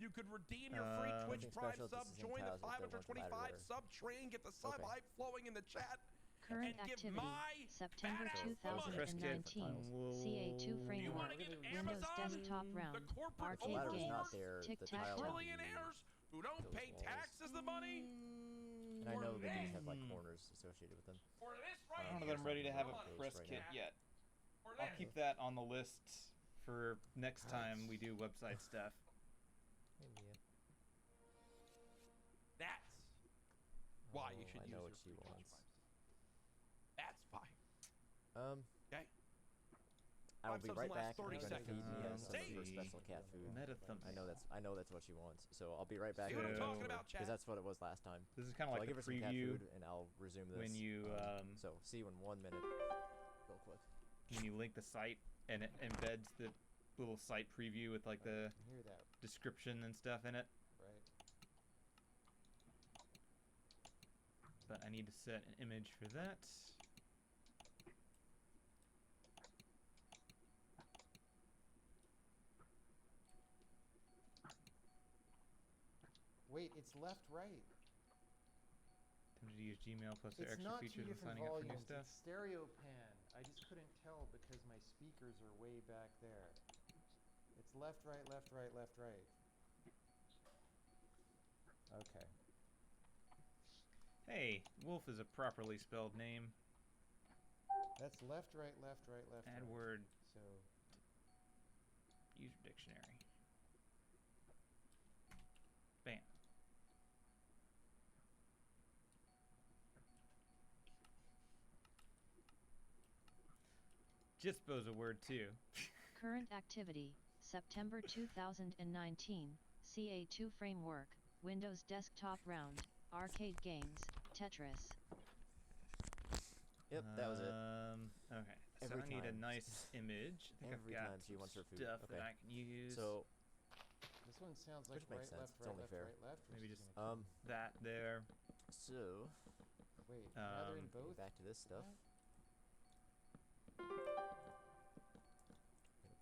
you could redeem your free Twitch Nothing Prime special, sub, this is in join the tiles if they want the 525 ladder. sub train, get the sub Okay. hype flowing in the chat. Current And give activity, my September badass money. Press kit 2019, will- CA2 You want framework, to give Windows Amazon, desktop the round, corporate arcade ladder's games, not there, the tic-tac-toe. tile would be trillionaires who don't those pay walls. taxes the money And I know that these have like Hmm. corners associated with them. for this I right don't know here. that I'm ready to have a Those press right kit now. yet. Or I'll this. keep that on the list for next time we do website stuff. Hey, Mia. That's why you Oh, should I use know your what she free Twitch wants. Prime. That's why. Okay. I will Five be subs right in the last back. You're 30 gonna feed seconds. me Let's some of her see. special cat food. Meta thumbnail. I know that's what she wants. So I'll be right back. See what I'm So- talking about, Because chat? that's what it was last time. This is kind So of I'll like give the her some cat preview food and I'll resume this. when you So see you in 1 minute. Real quick. link the site and it embeds the little site preview with like the I can hear that, description and stuff in it. right? But I need to set an image for that. Wait, it's left, right. Tempted to use Gmail plus their It's extra not two features when different signing up for new volumes. stuff. It's stereo pan. I just couldn't tell because my speakers are way back there. It's left, right, left, right, left, right. Okay. Hey, Wolf is a properly spelled name. That's left, right, left, right, left, Add right. word So, user dictionary. Bam. Jitspo's a word too. Current activity, September 2019, CA2 framework, Windows desktop round, arcade games, Tetris. Yep, that was it. Okay. Every so I need a time. nice image. I think Every I've got time she wants her food. stuff Okay. that I can use. So this one sounds like Which makes right, sense. left, It's right, only left, fair. right, left. which Maybe is just gonna that there. so wait, now they're in um, both. back to this stuff. Gonna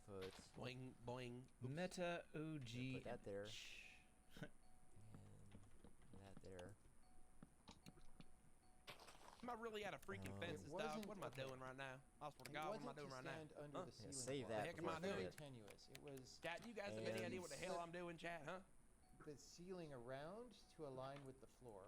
put Boing, boing. Meta OG. put that there. image. and that there. Am I really out of freaking It fences, dog? wasn't- What am I okay. doing right now? I swear to It God, what am I wasn't doing to right now? stand under Huh? the Yeah, ceiling save cloth. that The heck It am I was very doing? tenuous. It was Chat, you guys have any idea what the And- hell I'm doing, chat, huh? the ceiling around to align with the floor.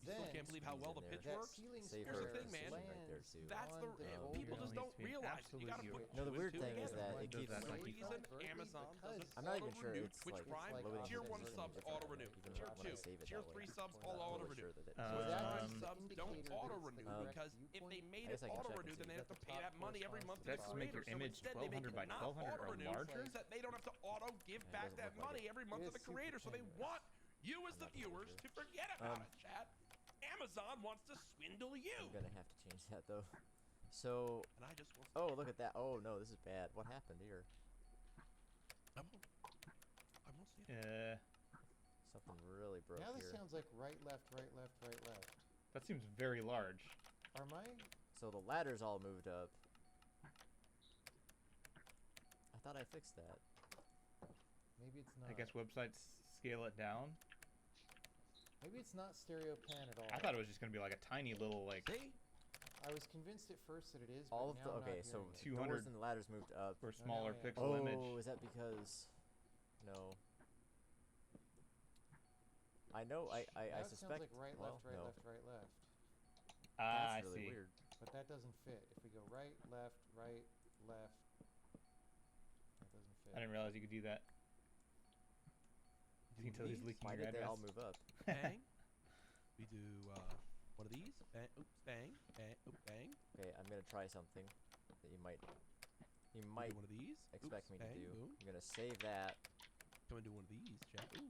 You still Then can't believe how These well in the there. pitch that works? ceiling Save Here's the square thing, man. right there, lands too. That's on the the Yeah, people just needs don't to be an realize it. You absolute gotta viewer. put No, the two weird and two thing is together. that Why it does keeps that The like reason Vertically, Amazon because does I'm not even auto sure renew it's Twitch like Prime, loading tier up 1 anything subs different auto when I- renew, even tier when I 2, save it tier that way. 3 subs I'm all not auto totally renew. sure that it So Tier that 3 is the subs don't indicator that auto it's the renew correct because if viewpoint. they made I guess it I can auto check renew, and then see. they have to That the pay that top money every month to Does the that make your creator. So image instead they make 1200 it by not 1200 auto or renew larger? so that they don't have to auto give Yeah, it back doesn't that look like money it. every month It to the is super creator. So they tenuous. want you as I'm the not gonna viewers do to it. forget about it, chat. Amazon wants to swindle you. I'm gonna have to change that though. So And I just want oh, look at that. Oh no, this is bad. What happened here? I won't see it. Something really broke Now this here. sounds like right, left, right, left, right, left. That seems very large. Are my So the ladder's all moved up. I thought I fixed that. maybe it's not. I guess websites scale it down. Maybe it's not stereo pan at all. I thought it was just gonna be like a tiny little like See? I was convinced at first that it is, All but of now the I'm not okay, so hearing it. doors 200 and the ladders moved up. or No, smaller yeah. pixel Oh, image. is that because? No. I know. I Now it suspect. sounds like right, well, left, right, no. left, right, left. Ah, I That's really see. weird. But that doesn't fit. If we go right, left, that doesn't fit. I didn't realize you could do that. You can tell he's these? leaking Why your did they all address. move up? Bang. We do one of these. Bang. Oops. Bang. Bang. Oops. Bang. Okay, I'm gonna try something that you might We do might one of these. expect Oops, me to bang, do. boom. I'm gonna save that. Come and do one of these, chat. Ooh.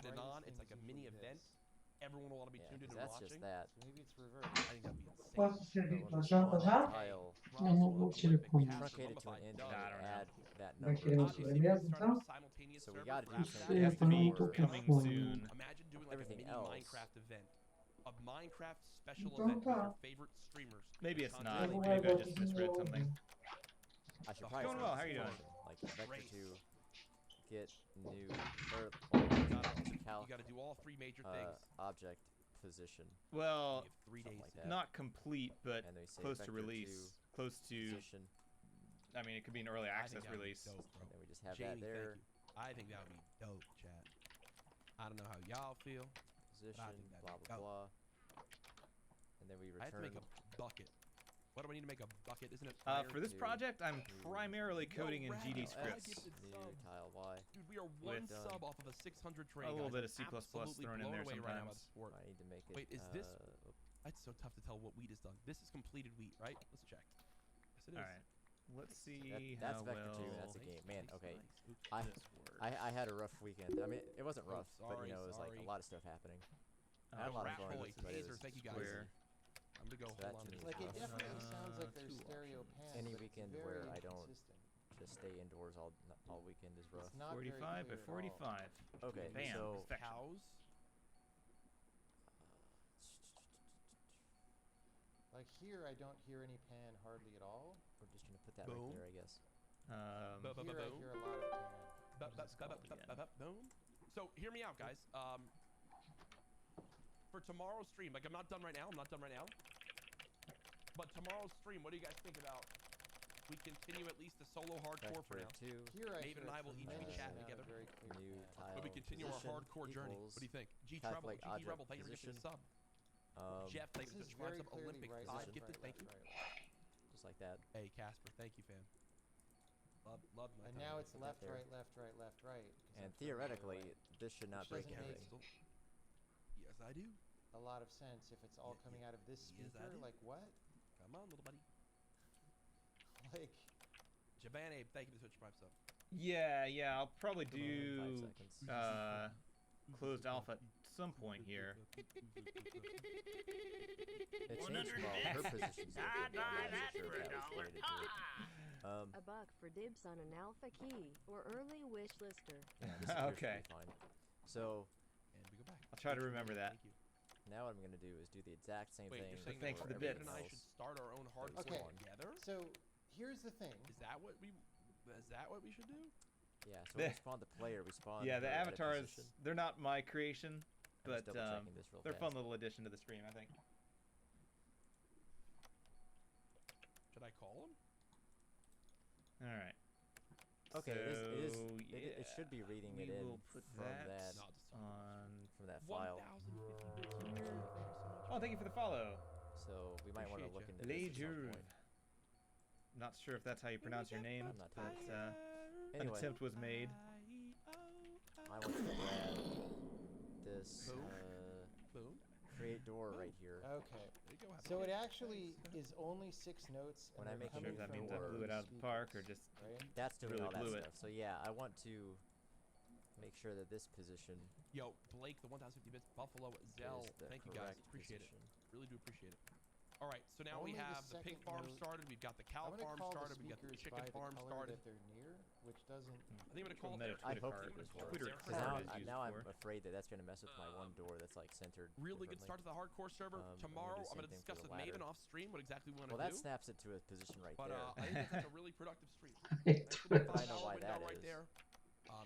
turn it brightest on. thing It's like is a mini usually event. this. everyone will want to be Yeah, tuned in 'cause and that's watching. just that. So maybe it's reversed. I think that'd be insane. Posso ser But when we janta spawn já? a tile, Eu não vou te Olympic, we responder. have to truncate it to an mummify int, Doug. and I we don't add that Vai number. querer um Obviously, we sobremesa, can start up a então? simultaneous So we server gotta for do after some that. It has to também be tô com coming fome. soon. Imagine doing like Everything a mini else. Minecraft event. A Minecraft special Então event with tá. your favorite streamers. Maybe it's Content not. Eu vou Maybe I agora just de misread novo. something. I should It's probably going change well, this how are you doing? function, like vector Race. to get new or cal You got to do all three major things. object position. Well, You have 3 something days. like that. not complete, but And then we say close to vector release. Close to. position, I mean, it could be an early I access think that'd be release. dope, bro. and then we just have Jamie, that there. thank you. I think that would be dope, chat. I don't know how y'all feel. Position, think that'd blah be blah dope. blah. And then we I have to return make a bucket. What do I need to make a bucket? Isn't it? For this to project, I'm new- primarily coding in Rad, GD I scripts. gifted new subs. tile Y. Dude, we are one With, sub off of a 600 train. a little guys. bit of C++ Absolutely thrown in blown there away right now by the sometimes. sport. I need to make it. Wait, is this- oop, It's so tough to tell what wheat is done. This is completed wheat, right? Let's check. Yes, it is. All right. Let's see that's how vector well two, that's a Nice, game. Man, nice, okay. nice. Oops. I this works. I had a rough weekend. I mean, it wasn't Oh, rough, but sorry, you know, it was like a sorry. lot of stuff happening. I Oh, had a lot of Rat fun, Boy, but it Taser, was thank you guys. square. I'm gonna go So that hold on to to me this. Like, it Awesome. definitely sounds like there's Two stereo options. pans. Any but it's weekend very where I don't inconsistent. Just stay indoors all weekend is rough. It's not very 45 by clear at all. 45. Okay, Bam. so Perfection. Cows. Like here, I don't hear any pan hardly at all. we're just gonna put that Boom. right there, I guess. Here, I hear a lot of pan. Boom. So hear me out, guys. For tomorrow's stream, like I'm not done right now. But tomorrow's stream, what do you guys think about? We continue at least the solo hardcore for Vector now. two, Here, I Maven hear and I a will each be tremendous chatting amount of together. very clear new pan. tile. But we continue our position hardcore journey. equals What do you think? G Treble, calculate GT object Rebel, thank you for gifting position. sub. Jeff, thank This you is for the very sub. clearly Olympic right, 5 left, gifted, right, thank you. left, right. just like that. Hey Casper, thank you, fam. Love my And time. now it's Put that left, there. right, left, right, left, right. 'cause And I'm turning the other theoretically, way. this should not Which break doesn't anything. Yes, I do. A lot of sense if it's all coming out of this Yes, I speaker. do. Like what? Come on, little buddy. Like Javan Abe, thank you for the Twitch Prime sub. Yeah, I'll probably Come on, 5 do seconds. closed alpha at some point here. It changed well, her position's not good, but I'm not sure if that was related to it. A buck for dibs on an alpha key or early wish lister. Yeah, this appears to Okay. be fine. So And we go back. I'll try to remember that. Thank you. now what I'm gonna do is do the exact same Wait, thing. you're saying Thanks that for the David bits. and I should start our own hardcore Okay. together? so. Here's the thing. Is that what we should do? Yeah, so when we spawn the player, we spawn. Yeah, the her at a avatars, position. they're not my creation, I'm but just double-checking this real they're a fast. fun little addition to the stream, I think. Should I call him? All right. Okay, it So, should be reading we it in will put from that that No, just on. from that file. 1,050 bits here. Thank you so much. Oh, thank you for the follow. So we might want to Appreciate look ya. into this at some Lejuve. point. Not sure if that's how you pronounce your name, I'm not but totally an Anyway, attempt was made. I want to grab this Boom. Boom. create door right here. Okay. There you go. Have a So good it day. actually is only 6 notes. When and I they're make Not coming sure if that from means I one blew it these out of the park or speakers, just. right? That's doing really all that blew it. stuff. So yeah, I want to make sure that this position Yo, Blake, the 1,050 bits, Buffalo, Zell, is the thank you guys. correct Appreciate position. it. Really do appreciate it. All right, so now we Only the have the pig second farm note- started. We've got the cow I'm gonna farm call started. the We got the speakers chicken by the farm color started. that they're near, which doesn't. I think I'm gonna call it Meta there. I Twitter hope card. it does Twitter work. Twitter card Because card now, is used now I'm for. afraid that that's going to mess with my one door that's like centered. Really good differently. start to the hardcore server. I'm gonna do Tomorrow, the I'm same gonna thing for discuss the with Maven ladder. off stream what exactly we want to Well, that do. snaps it to a position right But there. I think that's a really productive stream. It Nice little I know $5 why window that right is. there.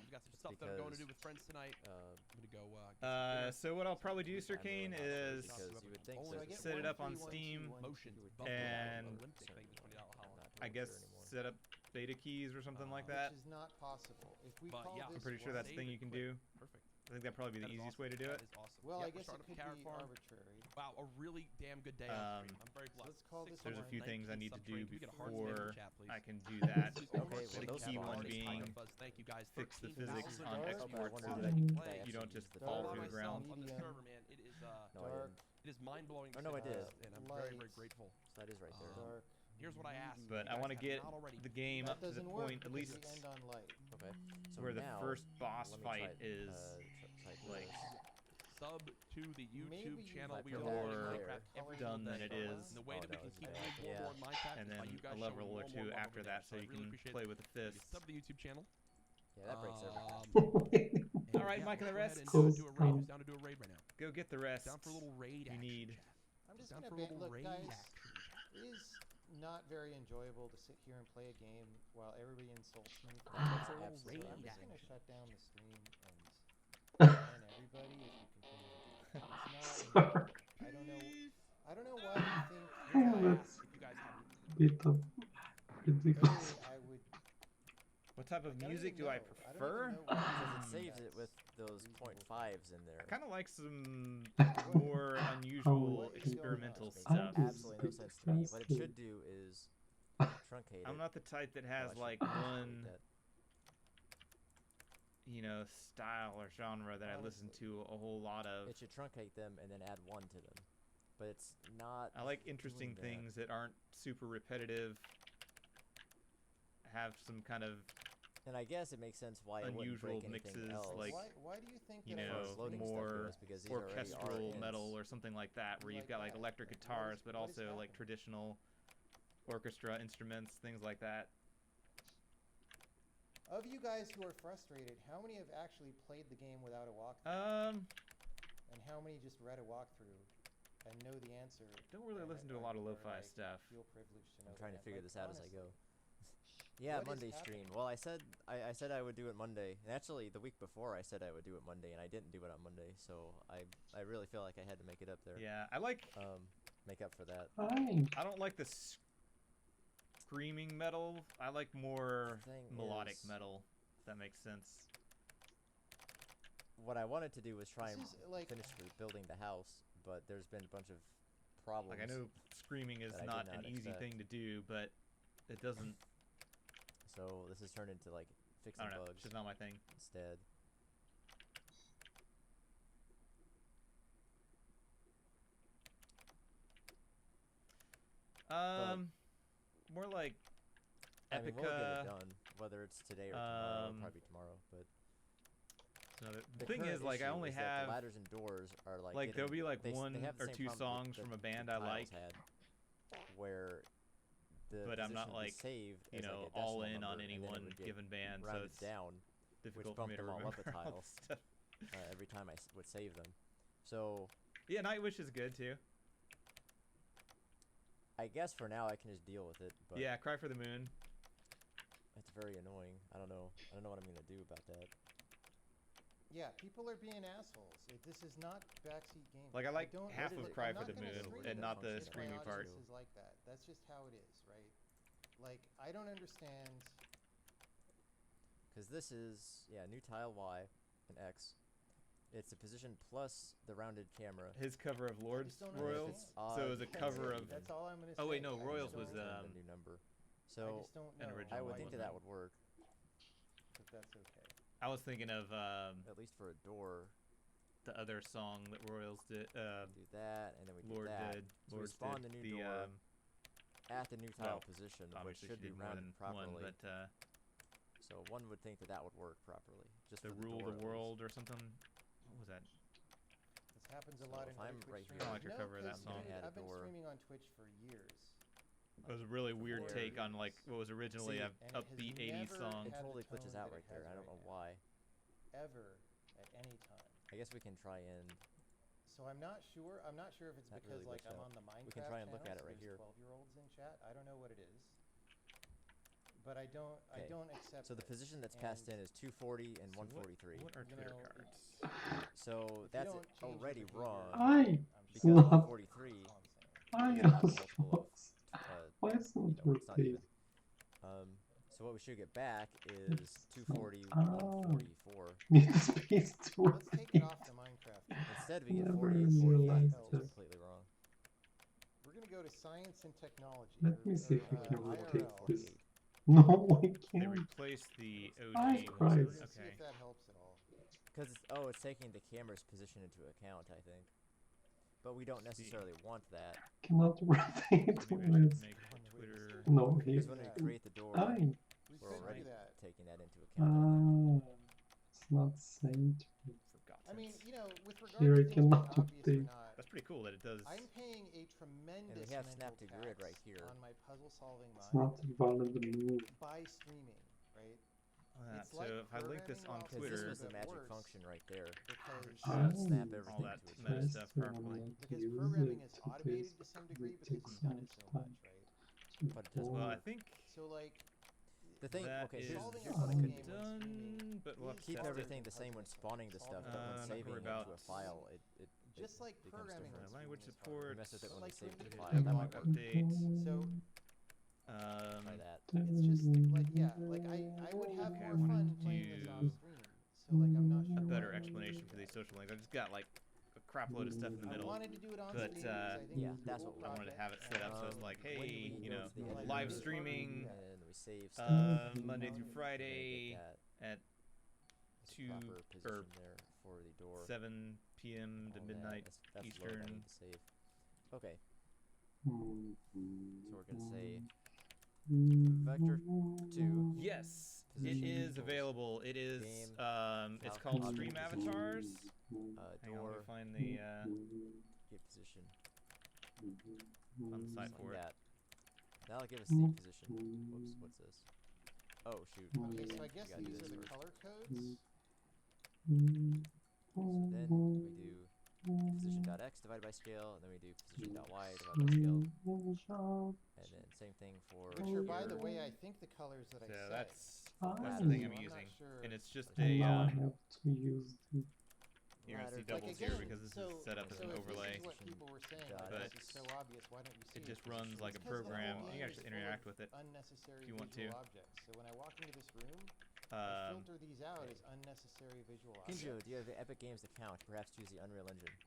We got some It's stuff that I'm going to because, do with friends tonight. uh, I'm gonna go. Get some dinner. So what I'll probably do, Sir I'm really Kane, not sure is because you would think Only so. I get set it up 1, on 3, 1, 2, Steam, 1, Motion. 2. would Buffalo, and- Olympic, thank you for $20 I'm holla. not I totally guess sure anymore. set up beta keys or something like that. Which is not possible. If we But call yeah, this I'm pretty sure one- that's the thing you can do. Perfect. I think that'd probably be the That is easiest awesome. way to do That it. is awesome. Well, Yep, I we're guess it starting up could Carrot be Farm. arbitrary. Wow, a really damn good day on stream. I'm very blessed. let's call this 619 There's a few things I need to do Can we get a heart spam in the before chat, please? I can do that. Okay, well, the those key spawn one is being fine. Buzz, thank you guys. fix the 13,000 physics on dark. Oh, but I exports wonder so if that I can play. actually you don't use just the fall All by through the myself ground. on the Medium. server, man. It is No, I Dark. didn't. it is mind blowing. Oh, no, I did. And I'm very very Light. grateful. So that is right there. Um, Dark. Here's what I asked. medium. But You I guys want to have get not already. the game That up to the doesn't work point, at because least we end on light. Okay. So where the now, first boss let me fight try, is try like this. sub to the YouTube Maybe channel. We are more playing Minecraft every done single than day. it is. And the way that we can keep doing more and Yeah. more in Minecraft And is by then you guys a level showing or more and two more love after over that, there. so you I really can appreciate play with the that you fists. sub to the YouTube channel. Yeah, that breaks everything. And All right, yeah, Mike and the let's rest. go ahead and do a raid. Who's down to do a raid right now? Go get the rest. Down for a little raid You action, need. chat. I'm just Down gonna for a little look, raid guys. action, chat. It is not very enjoyable to sit here and play a game while everybody insults me. For Down no for a little reason. raid I'm just action. gonna shut down the stream and ban everybody if you continue to do that. It's not enjoyable. I don't know why you think Here's what I that ask if you guys have Bit of ridiculous. I would. What type of Like, I don't music even do I know. I don't prefer? even know what Because it music saves it that's with those reasonable. 0.5s in there. I kind of like some What- more unusual what is going experimental on? Makes stuff. absolutely no sense to me. What it should do is truncate it. I'm not the type that Well, has I should like truncate one, that. style or genre that I listen Honestly. to a whole lot of. It should truncate them and then add 1 to them. But it's not. I like interesting doing that. things that aren't super repetitive. Have some kind of And I guess it makes sense why it wouldn't unusual break anything mixes, else. like, why do you think you that as far know, as loading stuff more goes, because these already are orchestral hints. metal or something like that, where you've Like got like that. electric Like, what guitars, is- but what is also like happening? traditional orchestra instruments, things like that. Of you guys who are frustrated, how many have actually played the game without a walkthrough? And how many just read a walkthrough and know the answer? Don't really and listen to a are- lot of are, lo-fi like, stuff. Feel privileged to know I'm trying to that. figure Like, this out as I go. honestly. Yeah, What is Monday happening? stream. Well, I said I would do it Monday, and actually the week before I said I would do it Monday, and I didn't do it on Monday, so I really feel like I had to make it up there. Yeah, I like. Make up for that. Fine. I don't like the screaming metal. I like more Thing melodic is- metal. If that makes sense. What I wanted to do was try and This is, like- finish building the house, but there's been a bunch of problems. Like I know screaming is that I not did an not easy expect. thing to do, but it doesn't. So this has turned into like I fixing don't know. It's bugs just not my thing. instead. More like I mean, we'll get Epica. it done, whether it's today or tomorrow. Um, Probably tomorrow, but The thing is, like, I only that have the ladders and doors are like there'll be like they one have the or same two problem songs that from a the band I Tiles like, had, where the but I'm not position would be like saved you as, like, know a all decimal in on number, any and then it one would get given band, so rounded it's down difficult for me bumped to them all up remember a all tile. the stuff. Every time I would save them. So Yeah, Nightwish is good too. I guess for now I can just deal with it. But Yeah, Cry for the Moon. it's very annoying. I don't know what I'm gonna do about that. Yeah, people are being assholes. This is not backseat gaming. Like, I like don't half really- of Cry I'm for not the gonna Moon scream and it not the if my screaming part. audience is like that. That's just how it is, right? Like, I don't understand. Because this is new tile Y and X. It's a position plus the rounded camera. His cover of I Lord's just don't Royals. understand. So it was a That's cover it. of. That's all I'm gonna say. Oh wait, no, I just Royals don't was understand. the new number. I So just don't an know original I would one, think wasn't that it? would work, But that's okay. I was thinking of at least for a door. the other song that Royals did. Do that, and then we do Lord that. did. So we Lord spawn did the new the, door at the new tile well, position, which obviously should she be did more rounded than properly. one, but So one would think that would work properly. Just the for Rule door the at least. World or something. What was that? This happens a So lot in if other I'm Twitch right streams. here- I like your No, cover of that 'cause, song. dude, Add a I've been door. streaming on Twitch for years. It was a really weird Before- take on like what was originally See, a and it has upbeat 80s never song. It had the totally glitches tone out that right it there. has I don't right know now. why. Ever, at any time. I guess we can try and. So I'm not sure. I'm not sure if it's Not because really like glitched I'm out. on the Minecraft We can try and look channel, at it so right there's here. 12-year-olds in chat. I don't know what it is. But I don't. I Okay. don't accept. So the it. position that's passed in And is 240 and So what- 143. What are You Twitter know, cards? So If you that's don't change your already behavior, wrong. I I'm Because sure What? 143 that's all I'm saying. I is not a am multiple lost. of, Why is you not know, it's not rotate? even. So what we should get back is It's 240, not- 144. Need the space to Let's take it rotate. off the Minecraft. Instead we get Never 48 and 48, realized which is this. completely wrong. We're gonna go to science and technology. Let or- me see or, if we can rotate IRL. this. No, I They can't. replaced the OG Hi, one. Christ. We're gonna see Okay. if that helps at all. Because it's taking the camera's position into account, I think. But we don't See. necessarily want that. Cannot rotate Maybe I when should it's make Twitter. no We could here. Because do when we that. create the door, I We we're could already do that. taking that into account. I think. it's not centered. Forgot I I mean, you know, with regard Here to I things being cannot obvious or update. not, That's pretty cool that it does. I'm paying a tremendous And we have mental snap to grid tax right here. on my puzzle-solving It's mind not valid move. by streaming, right? It's So like if I link this on programming while Because this Twitter, was the but magic worse, function right there. because Should snap Oh, everything all that to its meta base. stuff Test properly. one because use programming it is to automated taste to some because degree it because takes you've done it much so time much, right? to But it does Well, I form. think So like, The thing, that okay, is here's solving a what I puzzle could game do. when streaming done, but we'll have is to Keep test harder it. everything than the same when puzzling spawning the something. stuff, but when Not saving sure it about to a file, it Just like becomes programming different. when language streaming is harder. You mess with it But when like you save for it to me, a I file. That dynamic might work. update. So Um, Try that. it's just like, yeah, like I would have Okay, I more wanna fun playing this off do stream. So like I'm not a sure better why I explanation wouldn't for do these that. social links. I just got like a crap load of stuff in the I middle. wanted to do it on But, stream because I think yeah, it's a that's cool what we I wanted to project, have it set up so it's and like, when hey, we you go know, to the like, editor live it's streaming fun, and we save stuff, Monday through we're gonna Friday get at that 2 proper or position there for the door. 7 p.m. to All that. midnight That's load I Eastern. need to save. Okay, so we're gonna say vector 2. Yes, it Position is equals available. It is game it's calc called object Stream position. Avatars. Hang on, let me Door find the get position. on the site Like for it. that. That'll give us the position. Whoops, what's this? Oh shoot. Okay, so I We guess gotta do these this are the first. color codes. So then we do position.x divided by scale, and then we do position.y divided by scale, and then same thing for Which are, by here. the way, I think the colors that I So set. that's That's the thing so I'm I'm not using, sure. and it's just And a now I have to use the you're gonna see ladder doubles Like here again, because this so, is set up as so an if overlay. This is what people were saying. Dot Like, X. this is so obvious. Why don't you see It just position? runs like a It's 'cause the whole program. game You can is actually full of interact with it. Unnecessary if you want visual to. objects. So when I walk into this room, I filter these out as unnecessary visual objects. Kinjo, do you have the Epic Games account? Perhaps use the Unreal Engine.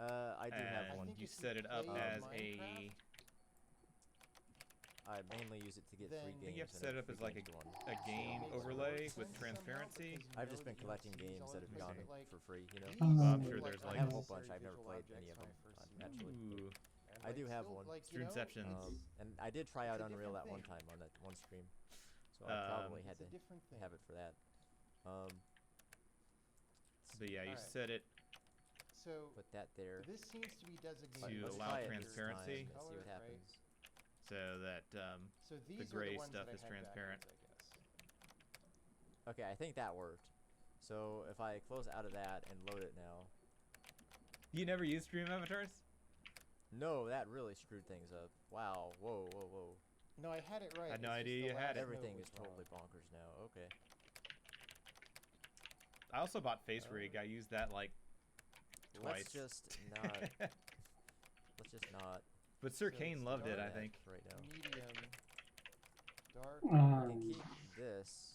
I do have And one. think you if you set it up play as Minecraft, I mainly use it to get Then free I games. think you have to and set a it up as free like games one. a game makes overlay more with sense somehow transparency. because you I've know just been that you collecting don't see these games all that the have gone time. Like, for free, you know? these Well, I'm seem sure like there's, I like- have a whole unnecessary bunch. I've never visual played objects any of when them, I first see them. naturally. Ooh. And, I do have still, one. Like, you know, Streamception. it's- And I did try out It's a Unreal that different one thing. time on that one stream, so I probably had it's to a different thing. have it for that. But yeah, you Alright. set it So Put that there. this seems to be designated To Let's as allow try it color, this transparency. time and see what right? happens. so that So these are gray the ones stuff that I is had transparent. backwards, I guess. Okay, I think that worked. So if I close out of that and load it now, you never use Stream Avatars. no, that really screwed things up. Wow, whoa, whoa, whoa. No, I had it right. had no it's just idea the you had last it. Everything note is was totally wrong. bonkers now. Okay. I also bought Face Rig. I used that like twice. Let's just not. Let's just not. But Sir So Kane it's loved it, do I that think. right now. Medium, dark, We can keep this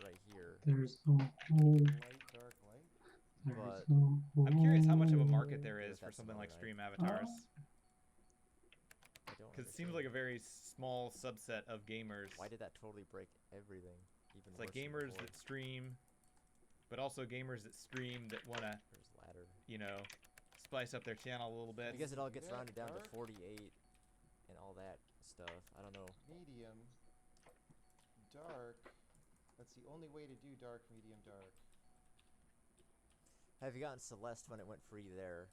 right here. there's no hole. light, dark, light. There's But- no I'm curious how much of a hole. market there What is if for that's something another like night? Stream Avatars. I don't Because it seems understand. like a very small subset of gamers. Why did that totally break everything? Even It's like worse than gamers before. that stream, but also gamers that stream that want to, There's ladder. you know, spice up their channel a little bit. Because it all gets Yeah, rounded down to dark. 48 and all that stuff. I don't know. Medium, dark. That's the only way to do dark, medium, dark. Have you gotten Celeste when it went free there?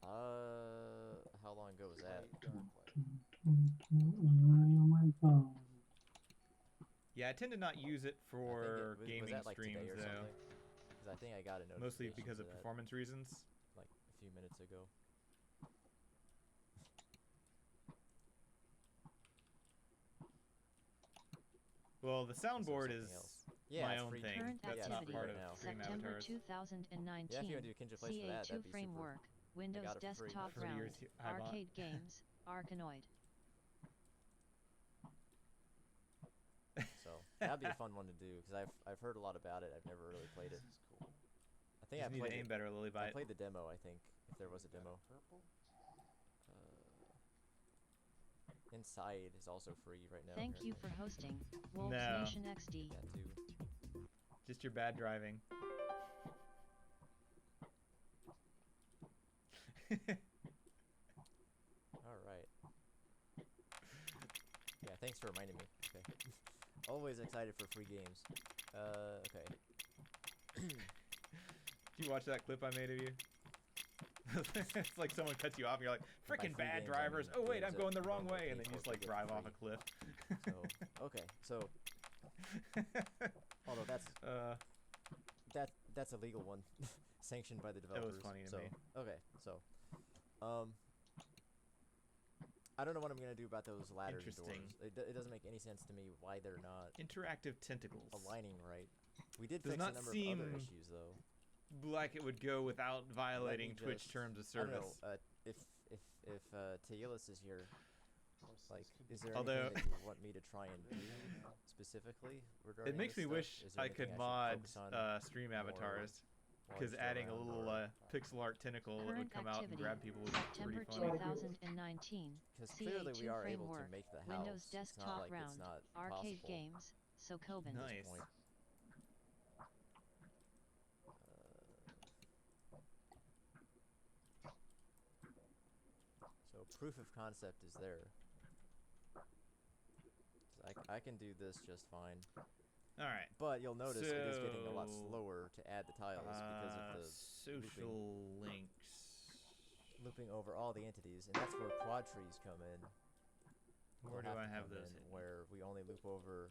How long ago was that? Light, dark, light. Oh my god. Yeah, I tend to not use it for was gaming that like streams today or though, something? Because I think I got a notification mostly because for of that, performance reasons. like a few minutes ago. Well, the Unless it was soundboard something is else. Yeah, my it's own free. thing. Current That's Yeah, not free part right of now. Stream September Avatars. 2019. Yeah, if you wanna do a Kindred Place for that, ca2 that'd be super. framework. Windows got it for free. desktop For round. years, I bought. Arcade games. Arkanoid. So that'd be a fun one to do because I've heard a lot about it. I've never really played it. This is cool. I think You I just need to played aim it. better, Lily. I played the demo. I think if there was a demo. Purple. Inside is also free right now. Thank you for hosting. Wolves No. Nation XD. That too. Just your bad driving. All right. Yeah, thanks for reminding me. Okay. Always excited for free games. Okay. Do You watch that clip I made of you? It's like someone cuts you off and you're like, By frickin' free bad games, I drivers. mean Oh wait, games I'm that going the you wrong normally way, and pay then you for just like but get drive off free. a cliff. So okay, so although that's a legal one, sanctioned by the developers. funny to so, me. Okay, so I don't know what I'm gonna do about those ladders and Interesting. doors. It doesn't make any sense to me why they're not Interactive tentacles. aligning right. We did Does fix not a number seem of other issues though. like it would go without violating Twitch just- terms of I don't service. know. If Taelis is here, Of course, like, this could be is there Although- anything that you want me to try and do specifically regarding It makes this me stuff? wish Is there I anything could should mod focus on stream more avatars, while I because still adding a around, little or- pixel art tentacle that would Current come out and activity, grab people would be September pretty funny. 2019. Because clearly we CA2 are able to framework, make the house. Windows It's not desktop like round, it's not arcade possible games, Sokoban. at this Nice. point. So proof of concept is there. I can do this just fine. Alright. But you'll notice it is getting a lot So, slower to add the tiles because of the social links. looping over all the entities, and that's where quad trees come in. Where They'll do I to have come those in hidden? where we only loop over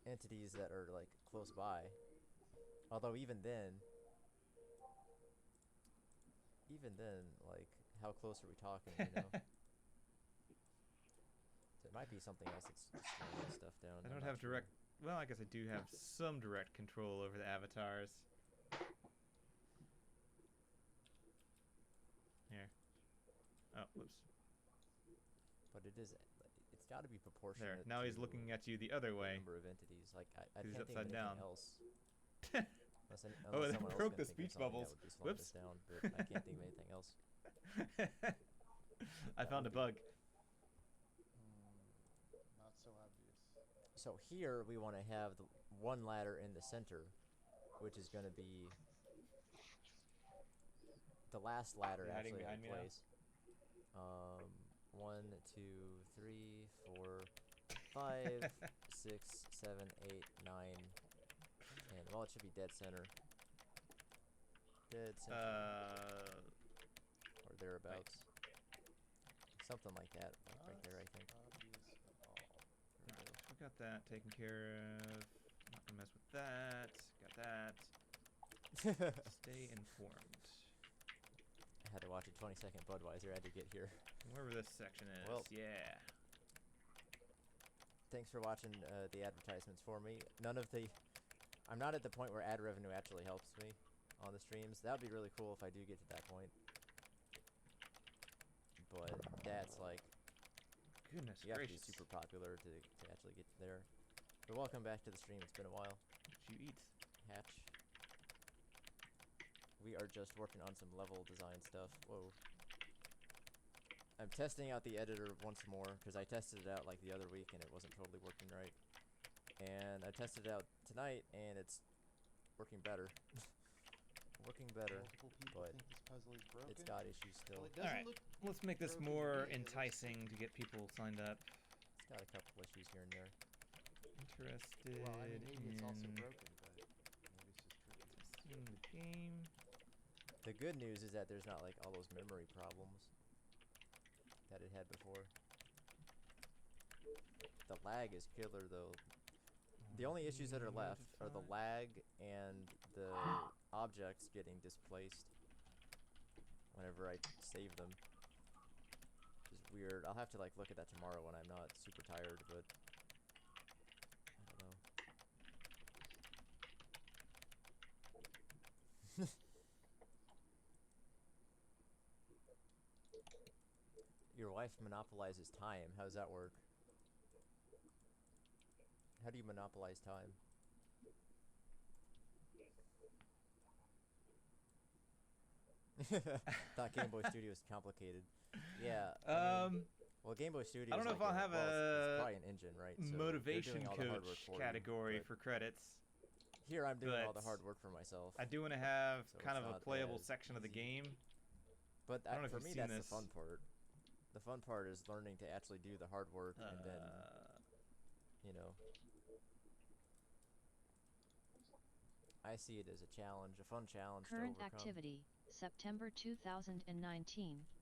entities that are like close by. Although even then, like, how close are we talking, you know? So it might be something else that's slowing stuff down. I I'm don't not have sure. direct... Well, I guess I do have some direct control over the avatars. Here. Oh, whoops. But it's got to be There. proportionate. Now he's to looking at you the other the way. number of entities. Like I He's can't think upside of anything down. else. Oh, Unless that someone else broke can the think of speech something bubbles. That would be slowing Whoops. this down, but I can't think of anything else. I found a bug. Not so obvious. So here we want to have the one ladder in the center, which is going to be the last ladder You hiding actually behind in me now? place. 1, 2, 3, 4, 5, 6, 7, 8, 9, 10. Well, it should be dead center. Dead center. Or thereabouts. Something like that. Like right there, I think. Obvious at all. Alright, we got that taken care of. Not gonna mess with that. Got that. Stay informed. I had to watch a 20-second Budweiser. I had to get here. Wherever this section is. Well, yeah. Thanks for watching the advertisements for me. I'm not at the point where ad revenue actually helps me on the streams. That would be really cool if I do get to that point. But that's like, Goodness you have to be gracious. super popular to actually get there. But welcome back to the stream. It's been a while. What you eat? Hatch. We are just working on some level design stuff. Whoa. I'm testing out the editor once more, because I tested it out like the other week and it wasn't totally working right. And I tested it out tonight and it's working better. Working better, Multiple people but think this puzzle is broken. it's got issues still. Well, it doesn't Alright. look Let's make this broken to more me. It looks- enticing to get people signed up. It's got a couple issues here and there. Interested Well, I mean, maybe it's also in broken, but maybe it's just tricky. testing the game. The good news is that there's not like all those memory problems that it had before. The lag is killer though. The only issues that are left are the lag and the objects getting displaced whenever I save them. Which is weird. I'll have to like look at that tomorrow when I'm not super tired, but I don't know. Your wife monopolizes time. How does that work? How do you monopolize time? Thought Game Boy Studio was complicated. Yeah. I mean, well, Game Boy Studio. I don't know like if I'll have it's probably an engine, right? So they're motivation doing all the hard work coach for you, category but for credits. here I'm doing all the but hard work for myself. I do want to have So kind it's of a not playable as section of the easy. game. But I don't know if for you've me, seen that's this. the fun part. The fun part is learning to actually do the hard work and then, you know. I see it as a challenge, a fun challenge Current to overcome. activity, September 2019,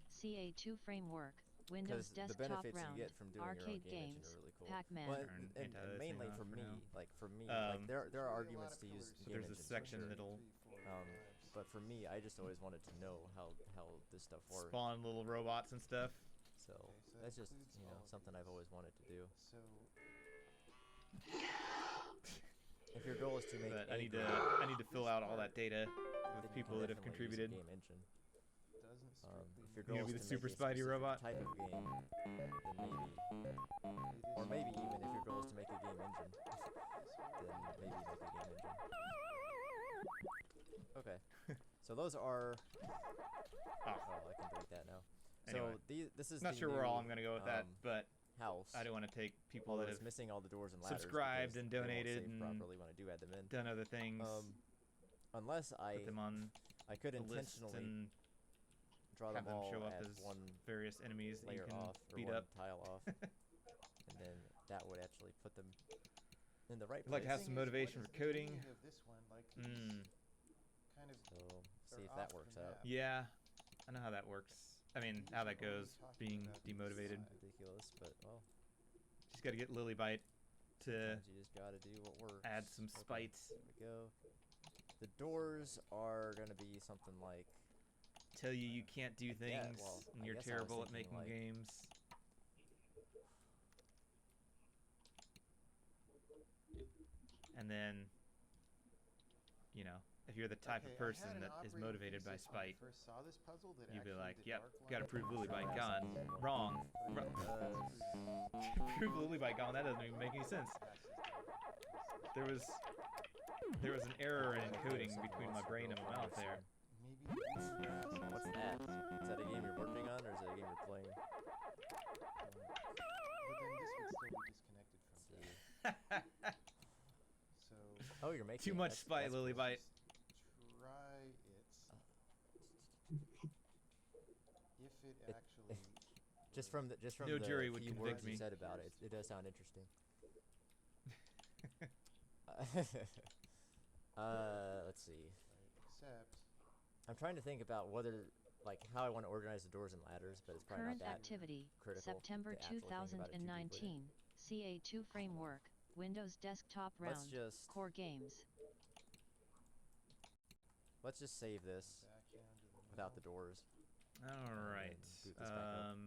ca2 framework, Windows Because the desktop benefits round, you get from doing your own arcade game engine games, are really cool. Pac-Man. Well, Turn and anti-aliasing mainly off for for me, now. like there There's are really a lot arguments of to use colors. So game there's a engines for section sure. that'll But for me, I just always wanted to know how this stuff works. spawn little robots and stuff. So that that's just includes all of something I've always wanted to do. So If your goal is to make But a I need game, to fill out all that data then with you can people that have definitely use a contributed. game engine. doesn't If your You're goal gonna be is the to Super make a Spidey specific robot? type of game, then maybe, or maybe even if your goal is to make a game engine, then maybe make a game engine. Okay, so those are. Oh, Oh, I can delete that now. Anyway. So this is not the sure where all new, I'm gonna go with that, but house. I don't want to take people Although that it's have missing all the doors and ladders. subscribed because and they won't donated save and properly when I do add them in. done other things. Unless I Put them on could the list intentionally and draw have them them all show up as as one various enemies that you layer can off or beat one up. tile off, and then that would actually put them in the right I'd like place. to have some motivation for coding. Of this one, like these kind of So see are if that off works the out. map. Yeah, I know how that works. I mean, These how are that only goes, talking being about this demotivated. side. Ridiculous, but well, Just got to get Lilybite to sometimes you just gotta do what works. add some Okay, spite. There we go. The doors are gonna be something like. Tell you can't do things, well, and I you're guess I was terrible at thinking, making like- games. And then, you know, if you're the type Okay, of I had person an that is operating motivated by thesis when I spite, first saw this puzzle that you'd be actually like, the yep, dark gotta line prove was Lilybite Try gone. something. Wrong. but I didn't Prove Lilybite gone, that doesn't even make any sense. There was an error in encoding between my brain and my mouth there. Maybe the reason you're asking What's is that? Is that a game you're working on, or is it a game you're playing? But then this would still be disconnected from that. So Oh, you're making Too it. much That's spite, cool. Lilybite. try it. If it It- actually Just from the No jury would few convict words you me. said about it, it does sound interesting. Let's see. except I'm trying to think about whether, like, how I want to organize the doors and ladders, but it's probably Current not that activity, critical. September to actually think about it too deeply. 2019, ca2 framework, Windows desktop Let's round, just core games. save this back down to the without the middle. doors. All right. boot this back up.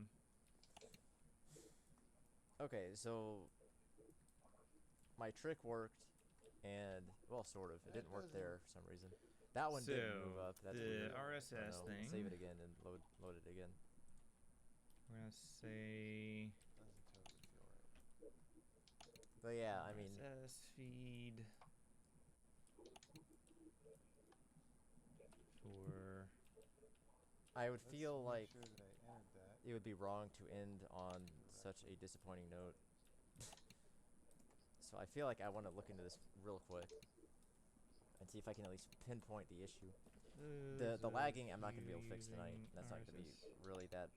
Okay, so my trick worked, and well, sort of. It That didn't work doesn't- there for some reason. That one didn't move So, up. That's the weird. RSS Oh, no. thing. Save it again and load it again. We're gonna say Doesn't totally feel right. But yeah, I mean, RSS feed for I would Let's feel make like sure that I entered that. it would be wrong to end on such a disappointing note. So I feel like I want to look into this real quick and see if I can at least pinpoint the issue. The lagging I'm not going to be able to fix tonight. That's not going to be really that.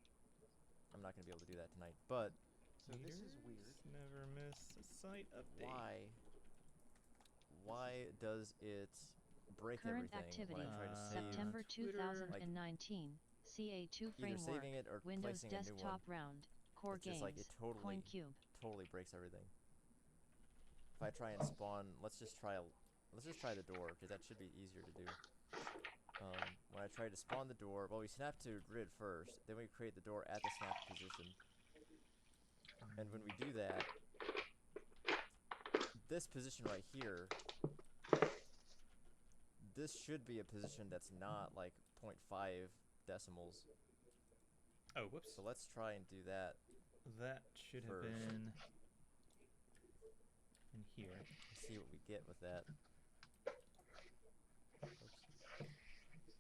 I'm not going to be able to do that tonight. But So this is weird. Never miss a site update. why does it break Current everything activity, when I try to save? September Twitter. 2019, ca2 Either framework, saving it or Windows placing a new one. desktop round, core It's just games, like it totally CoinCube. breaks everything. If I try and spawn, let's just try the door, because that should be easier to do. When I try to spawn the door, well, we snap to grid first, then we create the door at the snap position. And when we do that, this position right here, this should be a position that's not like 0.5 decimals. Oh, whoops. So let's try and do that. That should have First. been in here. See what we get with that. Oops.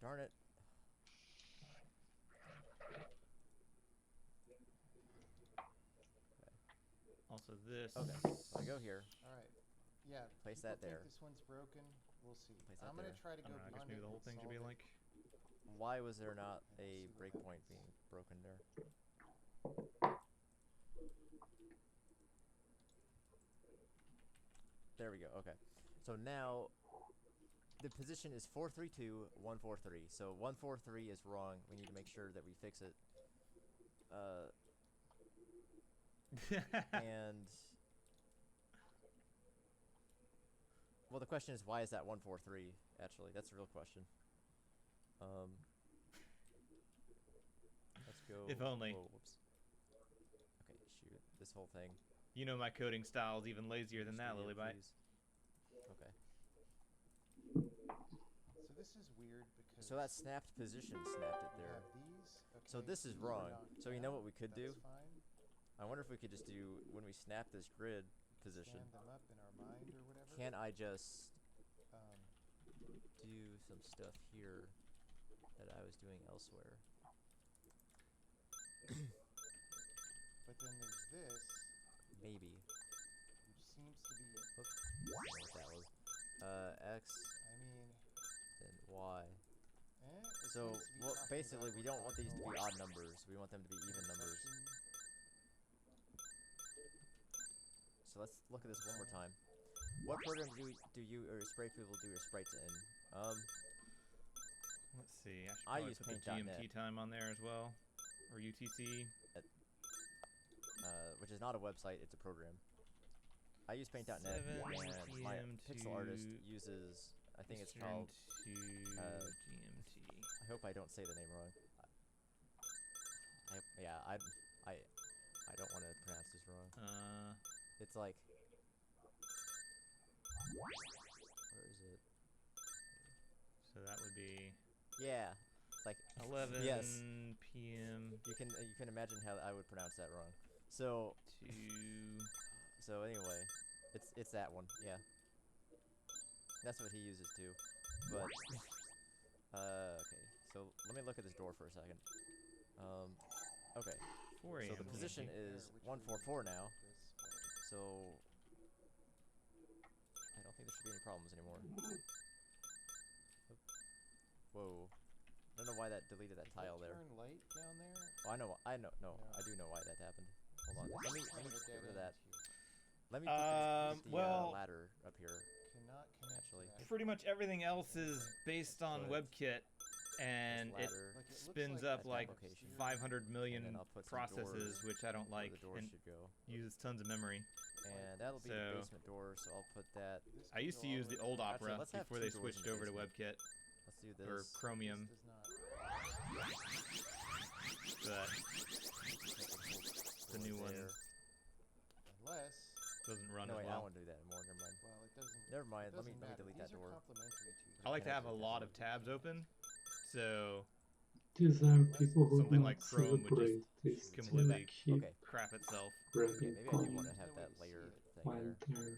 Darn it. Also this. Okay, so I go here, All right. Yeah. place people that think there. This one's broken. We'll see. Place that I'm gonna there. try to I go don't know, I guess beyond maybe it the whole and thing should be solve like. Why was there not Yeah, a see what breakpoint happens. being broken there? There we go, okay. So now, the position is 432 143. So 143 is wrong. We need to make sure that we fix it. And well, the question is, why is that 143? Actually, that's a real question. Let's go. If only. Whoa, whoops. Okay, shoot. This whole thing. You know my coding style is even lazier than that, Lillybite. Okay. So this is weird because. So that snapped position snapped it there. These. Okay, So this is these are wrong. knocked So you know down. what we could do? That's fine. I wonder if we could just do, when we snap this grid position, Stand them up in our mind or whatever. can I just Um, do some stuff here that I was doing elsewhere? but then there's this, Maybe. which seems to be. Oops. I don't know what that was. X, I mean, then Y. it So, seems to be well, talking basically, about we don't want these to be oh, odd numbers. We want them to be even numbers. intersection. So let's look at this one more time. What program do you or sprite people do your sprites in? Let's see. I should I probably use put the paint.net. GMT time on there as well, or UTC. Which is not a website, it's a program. I use paint.net, 7 and my PM pixel artist uses, I think it's called, to GMT. I hope I don't say the name wrong. I don't want to pronounce this wrong. It's like, where is it? So that would be Yeah, it's like 11 Yes. PM you can imagine how I would pronounce that wrong. So anyway, it's that one. Yeah, that's what he uses too. But okay, so let me look at this door for a second. Okay, 4 so AM the position GMT. is 144 now. This, So I don't think there should be any problems anymore. Whoa. I don't know why that deleted that tile there. Turn light down there. Oh, no, I do know why that happened. Hold on. Let me get rid of that. Let me put the well, ladder up here. Cannot connect Actually. to that. Pretty much everything else is based on But WebKit, and it ladder, Like, it looks spins like up that's like application. 500 million and then I'll put some processes, doors which I don't where like, the doors and should go. uses tons of memory. And that'll be So- the basement door, so I'll put that. This I can used go to all use the the way old down. Actually, Opera let's have before two they doors in switched the over to basement. WebKit Let's do this. or Chromium, This does not. but the new one Unless. doesn't run No, as wait, I well. don't want to do that anymore. Never mind. Well, it doesn't. Never mind. It Let me doesn't matter. delete These that door. are complementary to each I like to have a Connect lot with of tabs open, so These are people who Something don't like Chrome would just celebrate this. They completely keep Okay. crap itself. Okay, grabbing maybe I do want coins to have that No way to layer see it. thing while there. they're celebrating.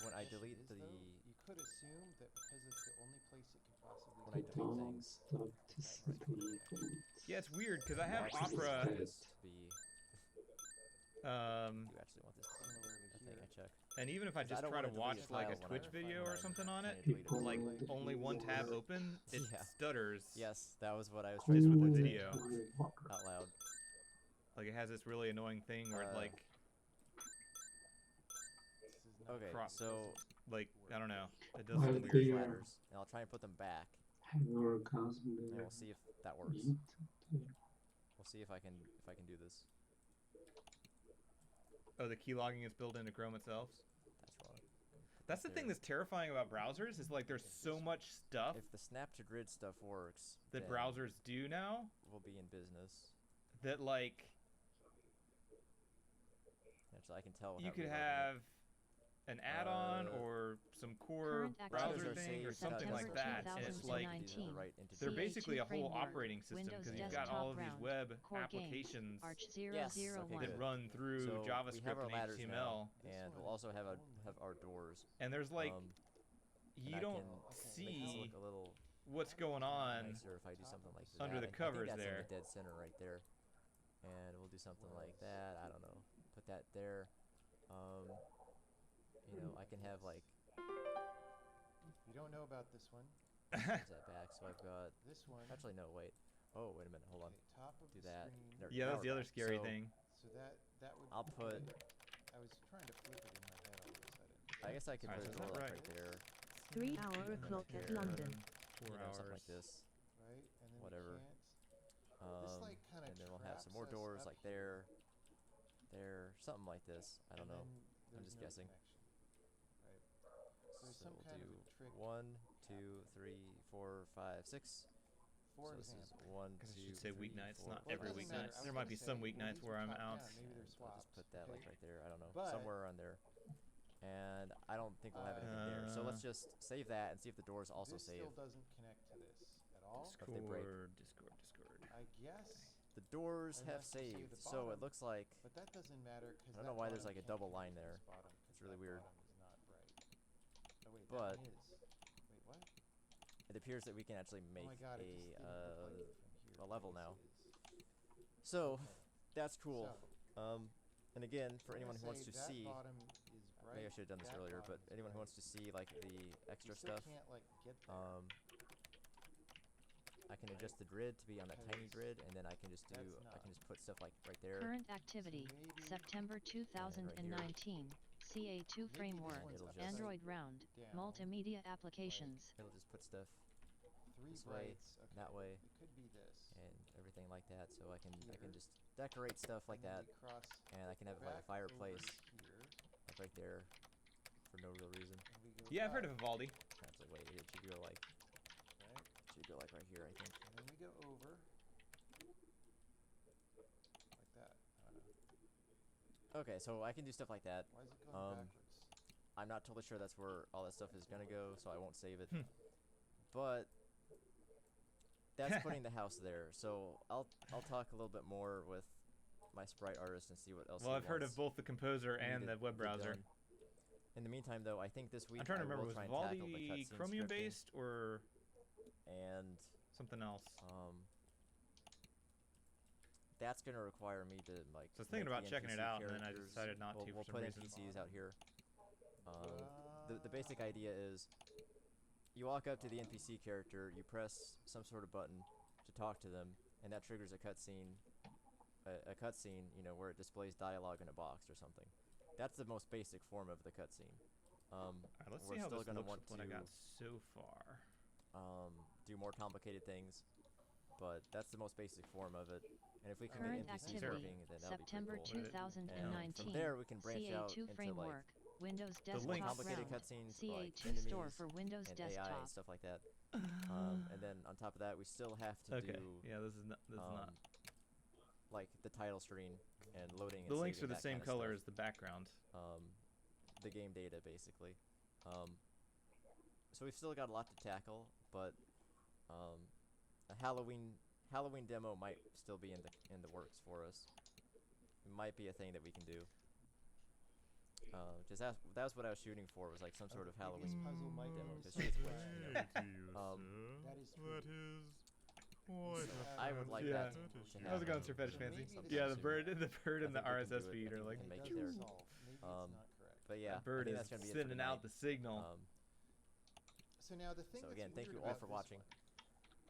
When I Yes, it delete is, the though. You could assume that because it's the only place it could possibly when I go. delete Don't things, stop to celebrate. Yeah, it's weird because I have I actually Opera. want this to be. You actually want this to be Similarly a thing here. I check. And even if I 'Cause I just don't try to wanna watch delete like a files when Twitch I video find or them. something on I it, can't delete People them. like like only one tab open, it Yeah. stutters. Yes, that was what I was trying Just to with the say video. out loud. Like it has this really annoying thing where it Uh, like This is not Okay, Crop. so I don't know. It does Well, some delete weird they these are- ladders, and I'll try and put them back, Have an orgasm and there. we'll see if that works. Eat. We'll see if I can do this. Oh, the keylogging is built into Chrome itself. That's wrong. That's the thing There. that's terrifying about browsers is like there's so much stuff If the snap to grid stuff works, that then browsers do now we'll be in business. that like Actually, I can tell. you without could reloading it. have an add-on or some core Current browser activity, thing or saved something like September that, and it's like 2019. they're CA2 basically a whole framework, operating system Windows because you've got all of these desktop web round, core game, applications Arch Yes, 001. okay, that good. run through So we have JavaScript our and ladders HTML, now, This and one we'll also is have only- our doors. and there's like and you I don't can make this see look a little what's going on. nicer if I do something like that. Under the I think covers that's there. in the dead center right there, and we'll do something like that. I don't know. Put that there. You know, I can have like You don't know about this one. where's that back. So I've got. This one. Actually, no. Wait. Oh, wait a minute. Hold on. Okay, top of Do the that. screen. There, Yeah, now that's the we're other back. scary So thing. So that would. I'll put. I was trying to flip it in my head all of a sudden. I guess I could Alright, put a so is door that like right? right there. 3-hour clock at London. 4 you know, hours. something like this. Right? And then Whatever. we can't. This like kind of And then we'll have some more doors like there, something like this. I don't know. I'm just guessing. Right. So there's So some we'll kind do of a trick. 1, 2, 3, 4, 5, 6. For So this is example. 1, Because I 2, should say 3, weeknights, 4, not Well, it every doesn't weeknight. matter. I There was might gonna be say, some well, weeknights these where were I'm top out. down. Maybe they're I'll swapped. just put that like okay? right there. I don't know. But- Somewhere on there. And I don't think we'll have anything there. So let's just save that and see if the doors also This save. still doesn't connect to this at all. If they break. Discord. I guess. The doors have Unless you save saved, the so it bottom. looks like But that doesn't matter because I don't know why there's like a double line there. It's really weird. Oh wait, But- that one is. Wait, what? it appears that we can actually make Oh my god, it just didn't play it from here. a level Yes, now. it is. So Okay. that's cool. So, And again, for I'm anyone gonna who wants say to that see, bottom is bright, maybe I should have done this that earlier, but bottom is anyone who bright. wants to see like the You extra still stuff, can't like get there. I can adjust the grid to be on that tiny Because grid, and then I can just do that's I not- can just put stuff like right there. Current activity, maybe- September 2019, CA2 Maybe framework, this one's It'll just- Android round, down, multimedia applications. It'll just put stuff 3 this way, brights. Okay. that way, It could be this. and everything like that. So I can Here. just decorate stuff like And then that, we cross and I can have like a back fireplace over here, like right there for no real reason. and we go Yeah, I've heard up, of Vivaldi. Actually, wait, it should go like right? right here, I think. And then we go over like that. I don't know. Okay, so I can do stuff like that. Why is it going Um, backwards? I'm not totally sure that's where all that stuff is gonna go, so I won't save it. Hmm. But that's putting the house there. So I'll talk a little bit more with my sprite artist and see what else. Well, he I've heard of wants both the composer me and to the web get browser. done. In the meantime, though, I think this week I'm trying to I remember, will was try and tackle the Vivaldi cutscene Chromium scripting based or and something else? that's gonna require me to like. So I was thinking make about the checking it NPC out, and then I characters- decided not to for We'll some put reason. NPCs out here. The basic idea is you walk up to the NPC character, you press some sort of button to talk to them, and that triggers a cutscene. A cutscene, you know, where it displays dialogue in a box or something. That's the most basic form of the cutscene. Alright, let's we're see how still this gonna looks want with what I to- got so far. Do more complicated things, but that's the most basic form of it. And if we can Current get NPCs activity, working, then that'll September be pretty cool. And 2019, from there, we can branch out CA2 into framework, like Windows The desktop links. complicated round, cutscenes, like CA2 store enemies for Windows and AI desktop. and stuff like that. And then on top of that, we still have to Okay, do yeah, this is not. like the title screen and loading. The and links are saving, the that same kinda color stuff. as the background. The game data basically. So we've still got a lot to tackle, but a Halloween demo might still be in the works for us. It might be a thing that we can do. Just that's what I was shooting for, was like some sort of Halloween puzzle might demo. be 'cause so she's bad. That is true. I would like Yeah. that to How's it going, happen Sir Fetish So Fancy? maybe this Yeah, is the bird, the bird I and the think we can RSS do it. feed I are think like, we can It make it doesn't there. solve. Maybe it's not correct. But yeah, that bird I think is that's gonna be it for sending out the tonight. signal. So now the thing So that's again, thank weird you all about for this watching.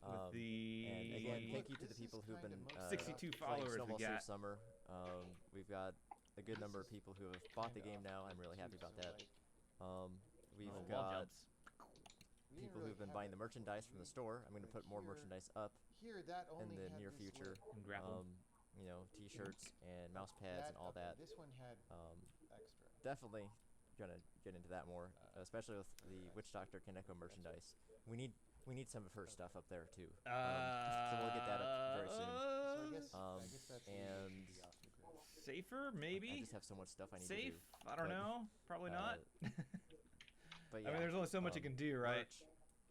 With the And again, Look, thank you to the this people is who've kinda been most 62 playing followers we Snowball through got. summer. We've got a good number of people who have bought the game now. I'm really happy about that. We've wall got jumps. people who've been buying the merchandise from the store. I'm going to put more Here- merchandise up Here, that in only the had near this future. little- And grapple. You know, T-shirts and mouse pads and all okay, that. This one had extra. Definitely gonna get into that more, especially with the Witch Doctor Kaneko merchandise. We need some of her stuff up there too. So we'll get that up very soon. So I guess that's the and easy off the grid. Safer, I maybe? just have so much stuff I need Safe? to do. I don't but, know. Probably not. But I yeah, mean, there's only so much you can do, right?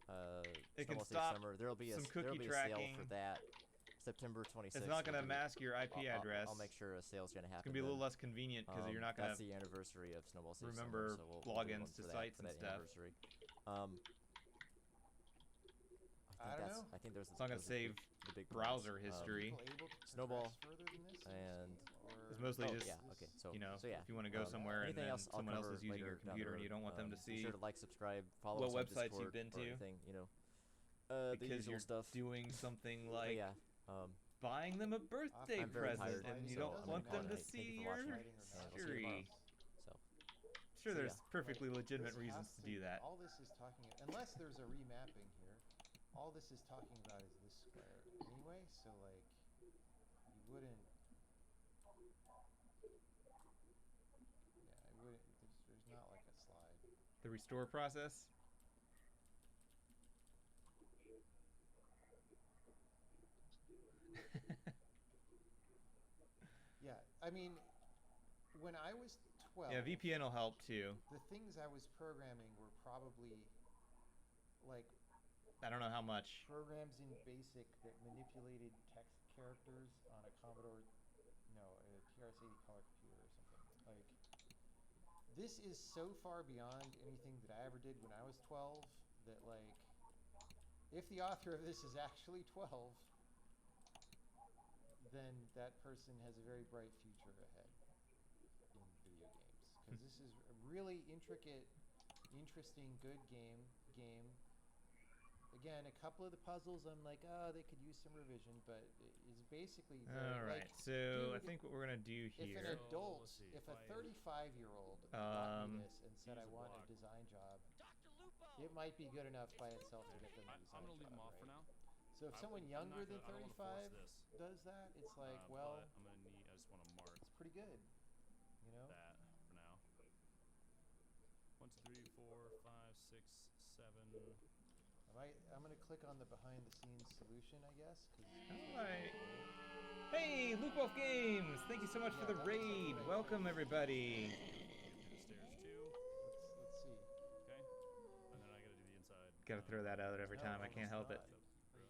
merch, It can Snowball Safe stop Summer. There'll be some there'll cookie be a sale tracking. for that. September 26th. It's not going to will be- mask your IP address. I'll make sure a sale's gonna happen. It's going to be a little then. less convenient because you're not going That's to the anniversary of Snowball Safe remember Summer, so we'll do one logins for to that, sites for and that stuff. anniversary. I don't know. I think there's. It's not going to save the big browser ones. history. People able to Snowball progress further than this, and It's or- mostly oh, just, yeah, okay, so you know, so yeah. if you want to go somewhere and anything then else I'll someone else cover is using your later down the computer and road. you don't want them to Be see sure to like, subscribe, follow what us on websites you've Discord been or to. anything, you know. The because usual you're stuff. doing something But like yeah, buying them a birthday I'm very present tired, and you so don't I'm want gonna them to call it a night. Thank see you for watching, your and we'll see you tomorrow. history. So. sure So, there's yeah. perfectly Like, legitimate this reasons has to do that. All this is talking, unless there's a remapping here, all this is talking about is this square anyway. So like, you wouldn't. Yeah, it wouldn't. There's not like a slide. The restore process. Yeah, I mean, when I was 12, Yeah, VPN will help too. the things I was programming were probably like I don't know how much. programs in BASIC that manipulated text characters on a Commodore, no, a TRS-80 color computer or something. Like, this is so far beyond anything that I ever did when I was 12 that, like, if the author of this is actually 12, then that person has a very bright future ahead in video games. Because this is a really intricate, interesting, good game. Again, a couple of the puzzles I'm like, oh, they could use some revision, but it's basically All right, like, so I dude, think what we're gonna do if here. an adult, if a 35-year-old brought me this and said I want a design job, it might be good enough by itself to get them a design I'm gonna leave job, them off for right? now. So if someone I'm younger not than gonna- I don't wanna 35 force this. does that, it's like, But well, I'm gonna need. I just want to mark it's pretty good, you know? that for now. 1, 2, 3, 4, 5, 6, 7. I'm gonna click on the behind-the-scenes solution, I guess. Alright. Hey, Luke Wolf Games! Thank you so much for the raid. Welcome everybody. Do the stairs too. Let's see. Okay. And then I gotta do the inside. Gotta throw that out every No, time. I it's can't help it. not. Wait.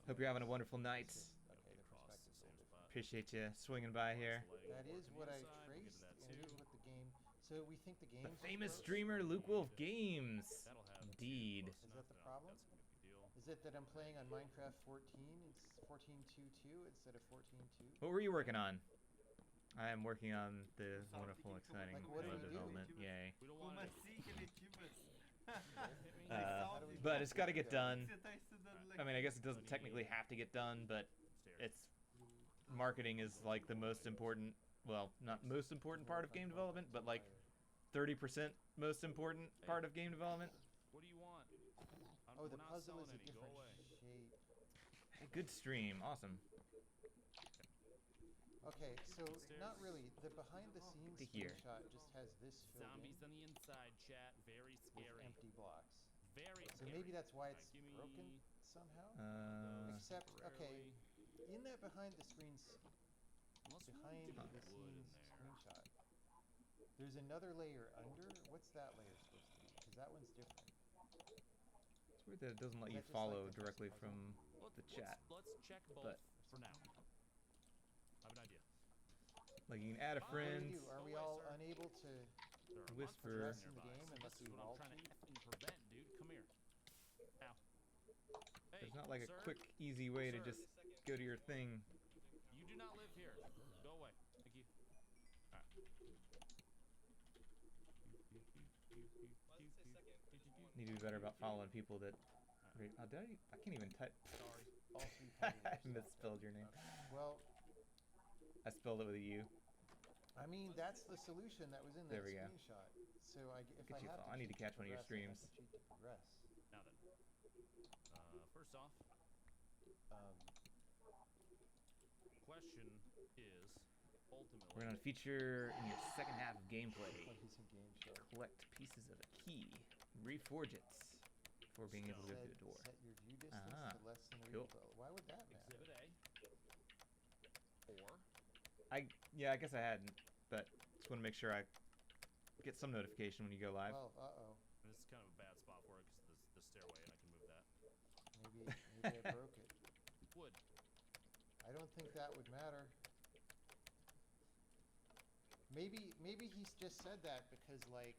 Hope you're having a wonderful night. Okay, the Across the perspective's a same little different. spot. Appreciate you swinging by here. That is what I We'll get traced, to that and it is too. what the game. So we think the game. The famous streamer Luke Wolf Games. That'll have Indeed. Is that the problem? That's gonna be a big deal. Is it that I'm playing on Minecraft 14? It's 14.2.2 instead of 14.2. What were you working on? I am working on the wonderful, exciting Like, what do you do? development. Yay. We don't want it. But it's got to get done. I mean, I guess it doesn't technically have to get done, but it's marketing is like the most important. Well, not most important part of game development, but like 30% most important part of game development. What do you want? Oh, the we're not puzzle selling is a any. Go different away. shape. Hey, good stream, awesome. Okay, so not really. The behind-the-scenes To here. screenshot just has this filled Zombies in on the inside, chat. Very with scary. empty blocks. Very So scary. maybe that's why it's Gimme broken somehow. Except, okay, temporarily. in that behind-the-scenes Unless we behind do the wood in scenes there. screenshot, there's another layer under. What's that layer supposed to be? Because that one's different. It's weird that it doesn't let Is you that just like follow the directly first from puzzle? the chat. Let's check both but- for now. I have an idea. Like you can add a What do What do friend. we do? Are we all unable to? There are Whisper. monsters Progress in the nearby, game so unless this is we what I'm wall trying to cheat? effing prevent, dude. Come here. Ow. Hey, There's not like a sir, quick, easy way to Sir. just go to your thing. You do not live here. Go away. Thank you. Alright. Need to be better about following people that. Oh, I can't even type. Sorry. All three I puzzles are misspelled your name. Well, I spelled it with a U. I mean, that's the solution that was in that There we go. screenshot. So if Look I at you, have Paul. to I need to cheat catch one of your progress, I have streams. to cheat to progress. Now then. First off, Um, question is ultimately. We're gonna feature in your second half of gameplay. play some game show. Collect pieces of a key, reforge it before being able to go through the door. Set your view distance Ah, to less than cool. Why would that matter? Exhibit A. Or Yeah, I guess I hadn't, but just want to make sure I get some notification when you go live. Well, uh-oh. this is kind of a bad spot for it because the stairway, and I can move that. Maybe I broke it. Wood. I don't think that would matter. Maybe he's just said that because, like,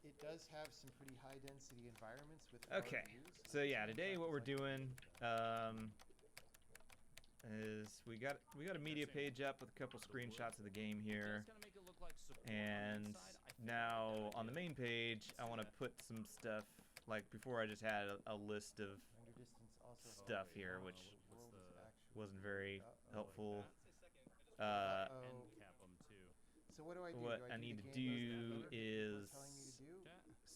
it does have some pretty high density environments with hard Okay, views. so yeah, today what we're It's like- doing is we got a media page up with a couple screenshots of the game here, Just gonna make it look like support on the and inside. I think now that's on the good. main page I want to put some stuff. Like before, I just had a list of Render distance also stuff helps. here, Wow, which what world is wasn't very Uh-oh. helpful. Uh-oh. End cap 'em too. So So what do I do? what do I do need the to game do as people is are telling me to do?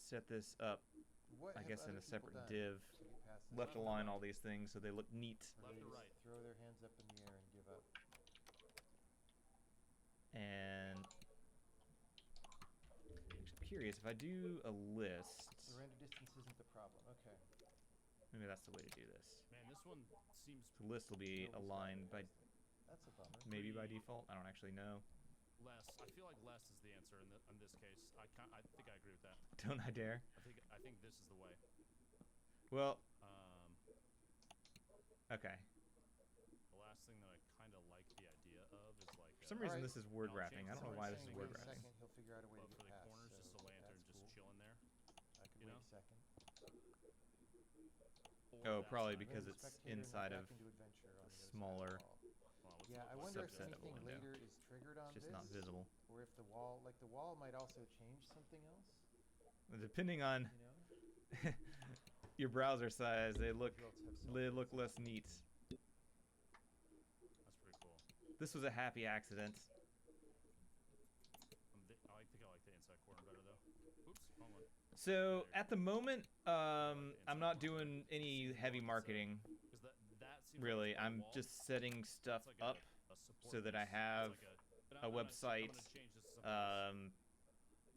set this up, What I have guess, in other a people separate done div. to get past this? Left align all these things so they look neat. Or Left they or just right? throw their hands up in the air and give up. And I'm curious, if I do a list, The render distance isn't the problem. Okay. maybe that's the way to do this. Man, this one seems The list will be Nobody's aligned by gotten past it. That's a bummer. maybe by Pretty- default. I don't actually know. less. I feel like less is the answer in this case. I think I agree with that. Don't I dare? I think this is the way. Well, Um, okay. the last thing that I kind of like the idea of is like. For some reason, Alright. this is word I'll wrapping. I change don't know the why word this is saying word in a wrapping. Second, he'll figure out a way but to for get the past. corners, So just a lantern, that's just cool. chilling there. I could you wait know? a second. Or Oh, that probably side. because Render it's spectator, not inside of back into adventure on the other side of the smaller. wall. Well, Yeah, I what's wonder if subset of a anything window. later is triggered on It's just this, not visible. or if the wall might also change something else. Depending on You know, your browser size, they look Results have self-fixed. less neat. That's pretty cool. This was a happy accident. I think I like the inside corner better though. Oops, wrong one. So at the moment, I'm not doing any heavy marketing. 'Cause that seems Really, like it's I'm wall. just setting stuff It's like up a support so that I piece. have It's like a I'm gonna website, change this to something else.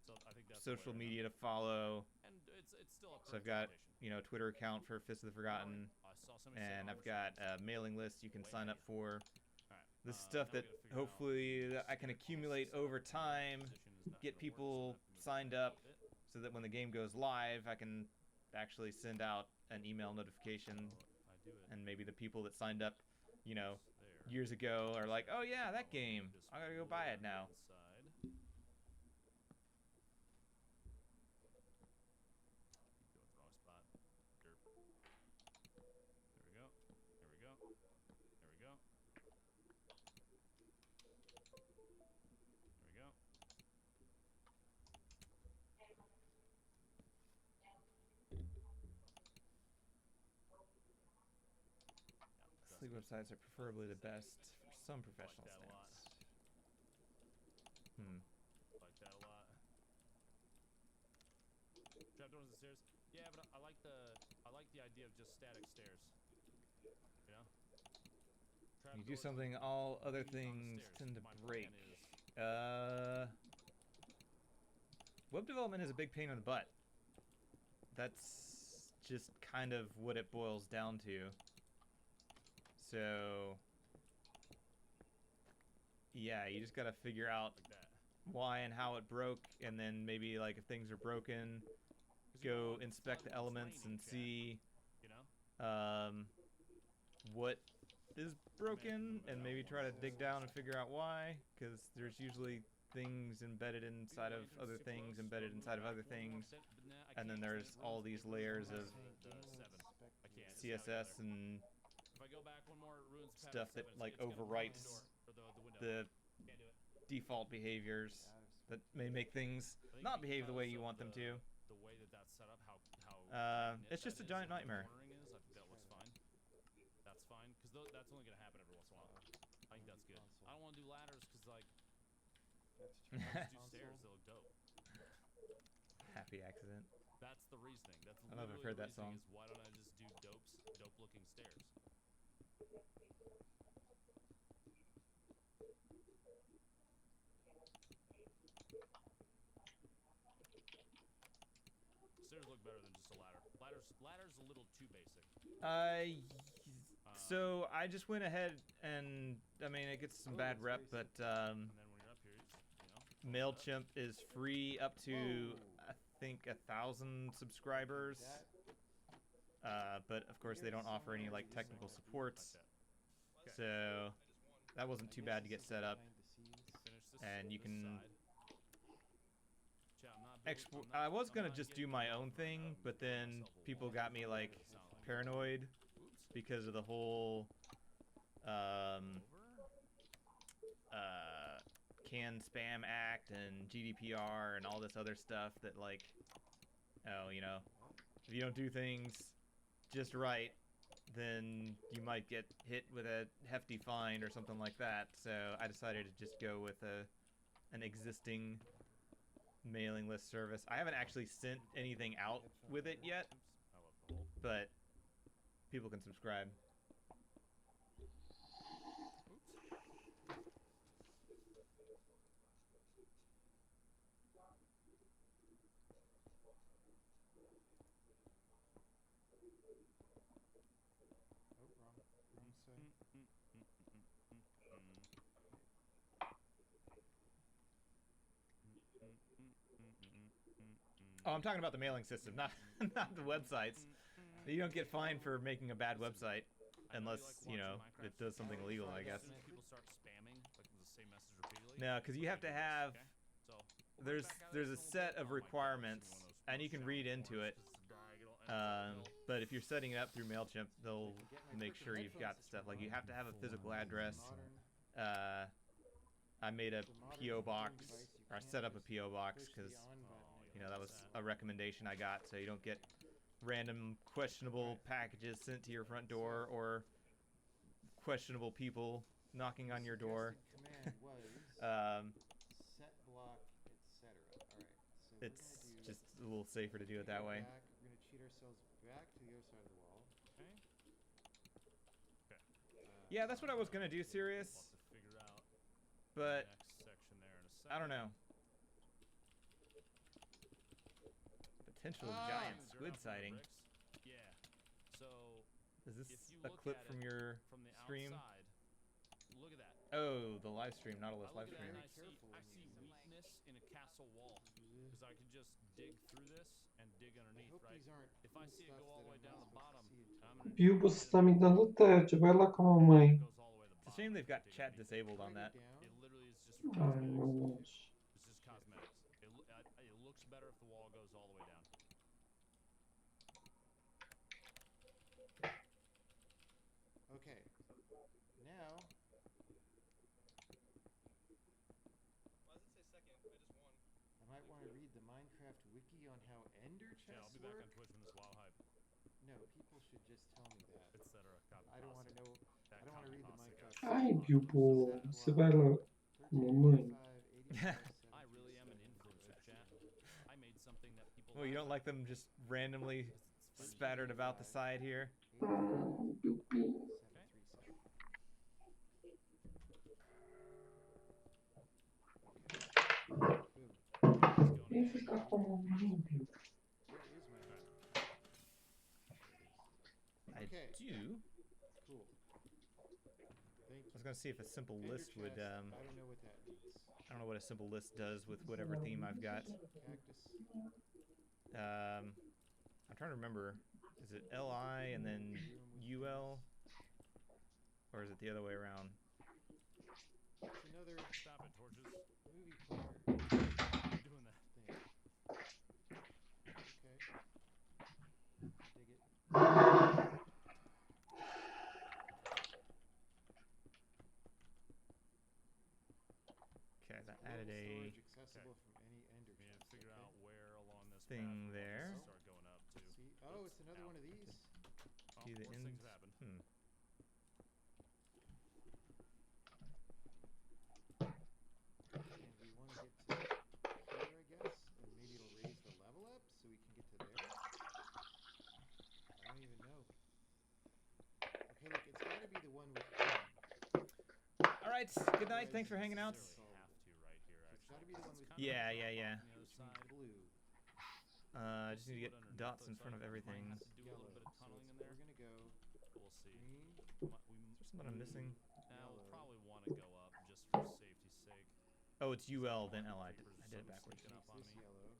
So I think that's the way social right now. media to follow. And it's still up for So I've got, interpretation. Twitter account for Fist of the Forgotten, I saw somebody say and I've Irish got a mailing list you can sign up for. Alright, This now stuff we that gotta figure out hopefully this I can here accumulate closest over time, position is not get gonna work, so people I'm gonna have to move signed it a up, bit. so that when the game goes live, I can actually send out an email notification, So if I do it and maybe the people that signed up, there, years ago are like, oh yeah, that game, this I gotta go buy it now. inside. Go with the wrong spot. Derp. There we go. There we go. There we go. There we go. Yeah, Sleep that's websites are preferably the best for some professional that a lot. stints. like that a lot. Trapdoors and stairs. Yeah, but I like the idea of just static stairs. You know? You do Trapdoors something with all other keys on the things stairs. tend to My plan break. is- Web development is a big pain in the butt. That's just kind of what it boils down to. So, yeah, you just gotta figure out like that. why and how it broke, and then maybe like if things are broken, 'Cause you don't go want it to inspect flood the when it's elements raining, and chat, see You know? what is broken, and maybe try to dig down and figure out why, because there's usually things embedded inside of other things, embedded inside of other things, and then there's all these layers of I can't. It's CSS not together. and If I go back one more, it ruins the stuff pattern that seven, like it's gonna block the overwrites door, or the window. the Can't do it. default behaviors that may make things I think not behave the way because you of want them to. The way that that's set up, how knit It's just that a is giant and the nightmare. cornering is, I think that looks fine. That's fine, because that's only gonna happen every once in a while. I think that's good. I don't want to do ladders because like if I just do stairs, they look dope. Happy accident. That's the reasoning. That's I don't know if I've literally heard the that reasoning song. is why don't I just do dope looking stairs? Stairs look better than just a ladder. Ladder's a little too basic. So I just went ahead and I mean it gets some Oh, bad that's rep, very but And then when you're up here, you know. Mailchimp is free up to Whoa. I think 1,000 subscribers. But of course they don't offer any like technical supports, Like that. so that wasn't too bad to get set up. Finish this. And you this can side. Chat, I'm not built- export. I'm I was I'm gonna not just do getting my it own for, thing, but then myself a people wall. got me like Doesn't sound like it. paranoid Oops. because of the whole Over. CAN Spam Act and GDPR and all this other stuff that like, oh, if you don't do things just right, then you might get hit with a hefty fine or something like that. So I decided to just go with a an existing mailing list service. I haven't actually sent anything out with it yet, but people can subscribe. Oh, I'm talking about the mailing system, not the websites. You don't get fined for making a bad website unless, you know, it does something illegal, I guess. People start spamming like the same message repeatedly. No, because you have to have... There's a set of requirements, and you can read into it. But if you're setting it up through MailChimp, they'll make sure you've got the stuff. Like, you have to have a physical address. I made a P.O. box, or I set up a P.O. box, because, you know, that was a recommendation I got, so you don't get random questionable packages sent to your front door, or questionable people knocking on your door. It's just a little safer to do it that way. We're going to cheat ourselves back to the other side of the wall. Okay. Yeah, that's what I was gonna do, Sirius. But I don't know. Potential giant squid sighting. Yeah. So is this a clip from your stream? Look at that. Oh, the live stream, Nautilus live stream. I see weakness in a castle wall because I can just dig through this and dig underneath, right? If I see it go all the way down the bottom, Più posso mi dando te, cioè bella come It's a shame they've got chat disabled on that. it literally is just mai. it's just cosmetics. It looks better if the wall goes all the way down. Okay. Now. I might want to read the Minecraft wiki on how ender chests Yeah, I'll be back on Twitch when this WoW hype, No, people should just tell me that. etc. I don't want to know. I don't want to read the Minecraft. Ai più può, se bella come. I really am an influencer, chat. I made something that people. Well, you don't like them just randomly spattered about the side here? Più più. E fica come limpio. I do. Cool. Thank you. I was gonna see if a simple list would. I don't know what that means. I don't know what a simple list does with whatever theme I've got. Cactus. I'm trying to remember. Is it LI and then UL? Or is it the other way around? It's another Stop it, torches. movie player I'm doing that. thing. Okay. Dig it. Okay, that added a Accessible from any ender We need to chest. figure out where along this thing path we want there. this to start going up to. See? Oh, it's another one of these. See the Worst ends. things happen. And we want to get to here, I guess, and maybe it'll raise the level up so we can get to there. I don't even know. Okay, look, it's got to be the one with green. All right. Good night. Thanks for hanging out. Have to right here. It's got to be the one with Yeah, green. yeah, yeah. On the other side. Blue. I just need to get dots in front of everything. Might have Is to do a little bit of tunneling in there. We're gonna go We'll see. green. there something I'm missing? We'll probably want to go up just for safety's sake. Oh, it's UL, then LI. I did it backwards. Sneaking up on This me. yellow.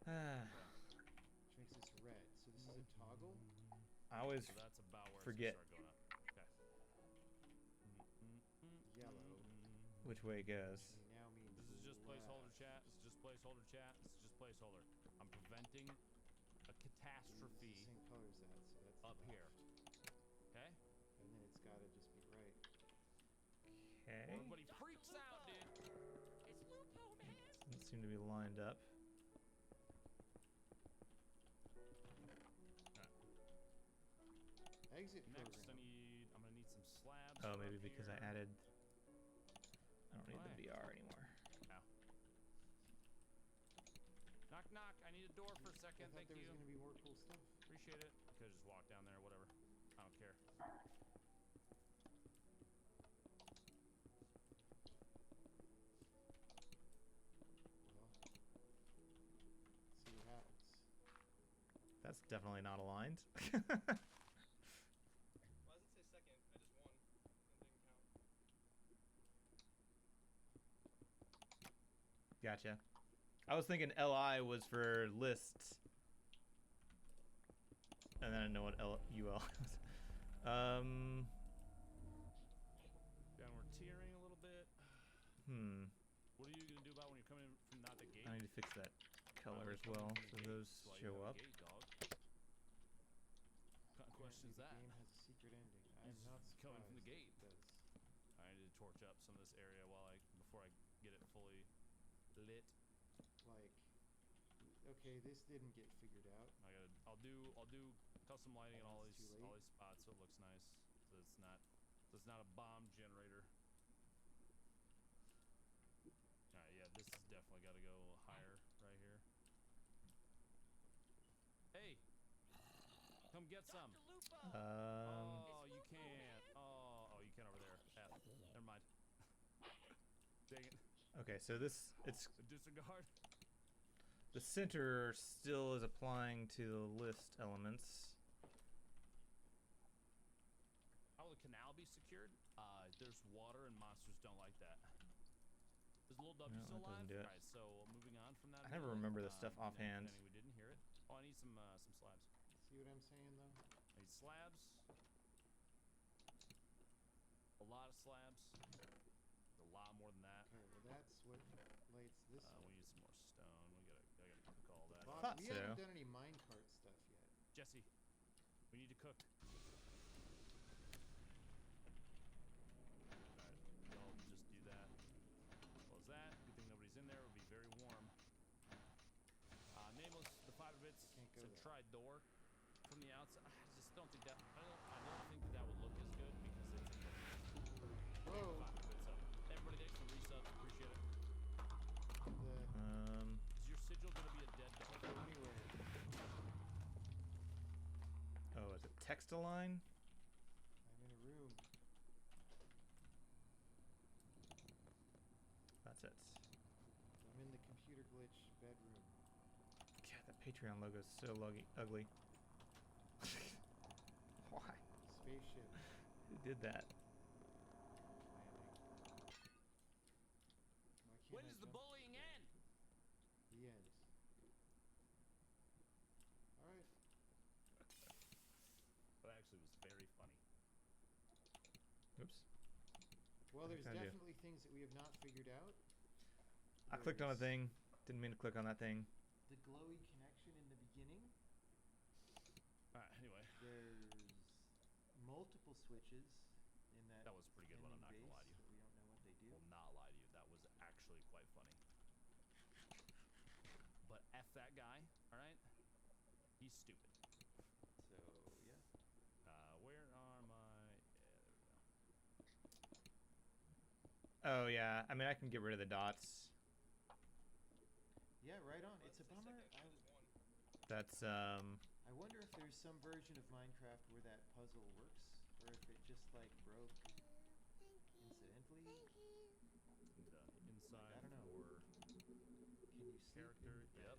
Ah, Which makes this red. So this is a toggle. I always So that's about where forget it's gonna start going up. Okay. Yellow. which way it goes. And now means This is just left. placeholder chat. This is just placeholder chat. This is just placeholder. I'm preventing a catastrophe It's the same color as that, so that's up the here. left. Okay? And then it's got to just be right. Okay. Everybody freaks out, dude. It's Lupo, man. Doesn't seem to be lined up. Exit Next, program. I'm gonna need some slabs. Oh, up maybe because I here. added. I don't need the Why? VR anymore. the door for a I second. thought Thank there you. was gonna be more cool stuff. Appreciate it. Could have just walked down there, whatever. I don't care. Well, see what happens. That's definitely not aligned. Well, it doesn't say second. I just won. It didn't count. Gotcha. I was thinking LI was for lists. And then I know what UL was. Downward tiering a little bit. What are you gonna do about when you're coming in from not the gate? I need to fix that color as well, so those show up. Gate, dog. What kind of question is that? The game has a secret ending. I'm It's not coming surprised from the gate. it does. I need to torch up some of this area before I get it fully lit. Like, okay, this didn't get figured out. I'll do custom lighting in all It's these too late. spots so it looks nice. So it's not a bomb generator. Alright, yeah, this has definitely gotta go higher right here. Hey! Come get some! Oh, you can't. Oh, you can over there. F. Never mind. Dang it. Okay, so it's Disregard. the center still is applying to the list elements. How will the canal be secured? There's water and monsters don't like that. Is Little W No, still that doesn't alive? do it. Alright, so moving on from that. I never remember this stuff and then offhand. pretending we didn't hear it. Oh, I need some slabs. See what I'm saying, though? I need slabs. A lot of slabs. A lot more than that. Okay, well that's what lights this We up. need some more stone. I gotta cook all that. Boss, thought we so. haven't done any minecart stuff yet. Jesse, we need to cook. Alright, I'll just do that. Close that. Good thing nobody's in there. It would be very warm. Nameless, the 5 bits. Can't go It's a there. tri-door from the outside. I just don't think that. I don't think that would look as good because it's a Whoa! 5 bits up. Everybody, thanks for resubs. Appreciate it. Is your sigil gonna be a dead dog? Can't go anywhere. Oh, is it text align? I'm in a room. That's it. I'm in the computer glitch bedroom. God, that Patreon logo is so ugly. Why? Spaceship Who did that? landing. Why When can't I does the jump? bullying end? The end. Alright. That actually was very funny. Oops. Well, there's Kinda do. definitely things that we have not figured out. I clicked on a There's thing. Didn't mean to click on that thing. The glowy connection in the beginning. Alright, anyway. There's multiple switches in that. That was pretty good one, I'm not ending gonna lie base, to you. but we don't know what they do. Will not lie to you. That was actually quite funny. But F that guy, alright? He's stupid. So yeah. Where are my... Yeah, there we go. Oh yeah. I mean, I can get rid of the dots. Yeah, right on. It's a bummer. That's I wonder if there's some version of Minecraft where that puzzle works, or if it just like broke incidentally. The inside I don't know. for Can you sleep character, in bed? yep.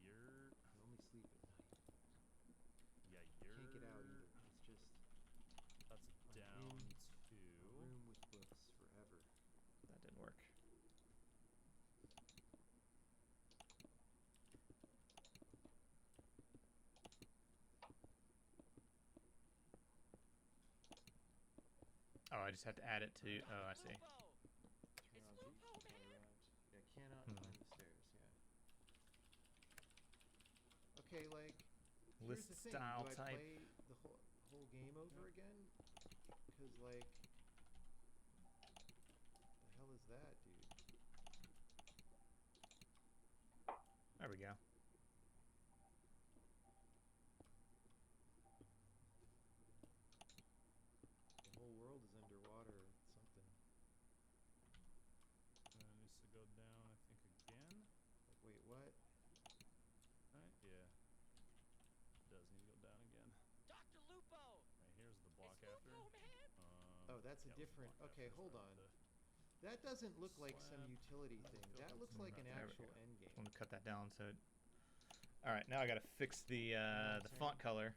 You're... You can only sleep at night. Yeah, you're... Can't get out either. It's just That's I'm down in to... a room with books forever. that didn't work. Oh, I just have to add it to. Oh, I see. Turn on Z to fly around. Yeah, cannot climb the stairs. Yeah. Okay, like here's List the thing. style Do I type. play the whole game over again? Because like, the hell is that, dude? There we go. The whole world is underwater or something. It needs to go down, I think, again. Like, wait, what? that's a Yeah, let's different. block that Okay, first hold round on. to That doesn't look like some slab. utility thing. That looks like an There we actual go. end Just game. want to cut that down. So, all right, now I got to fix the font color,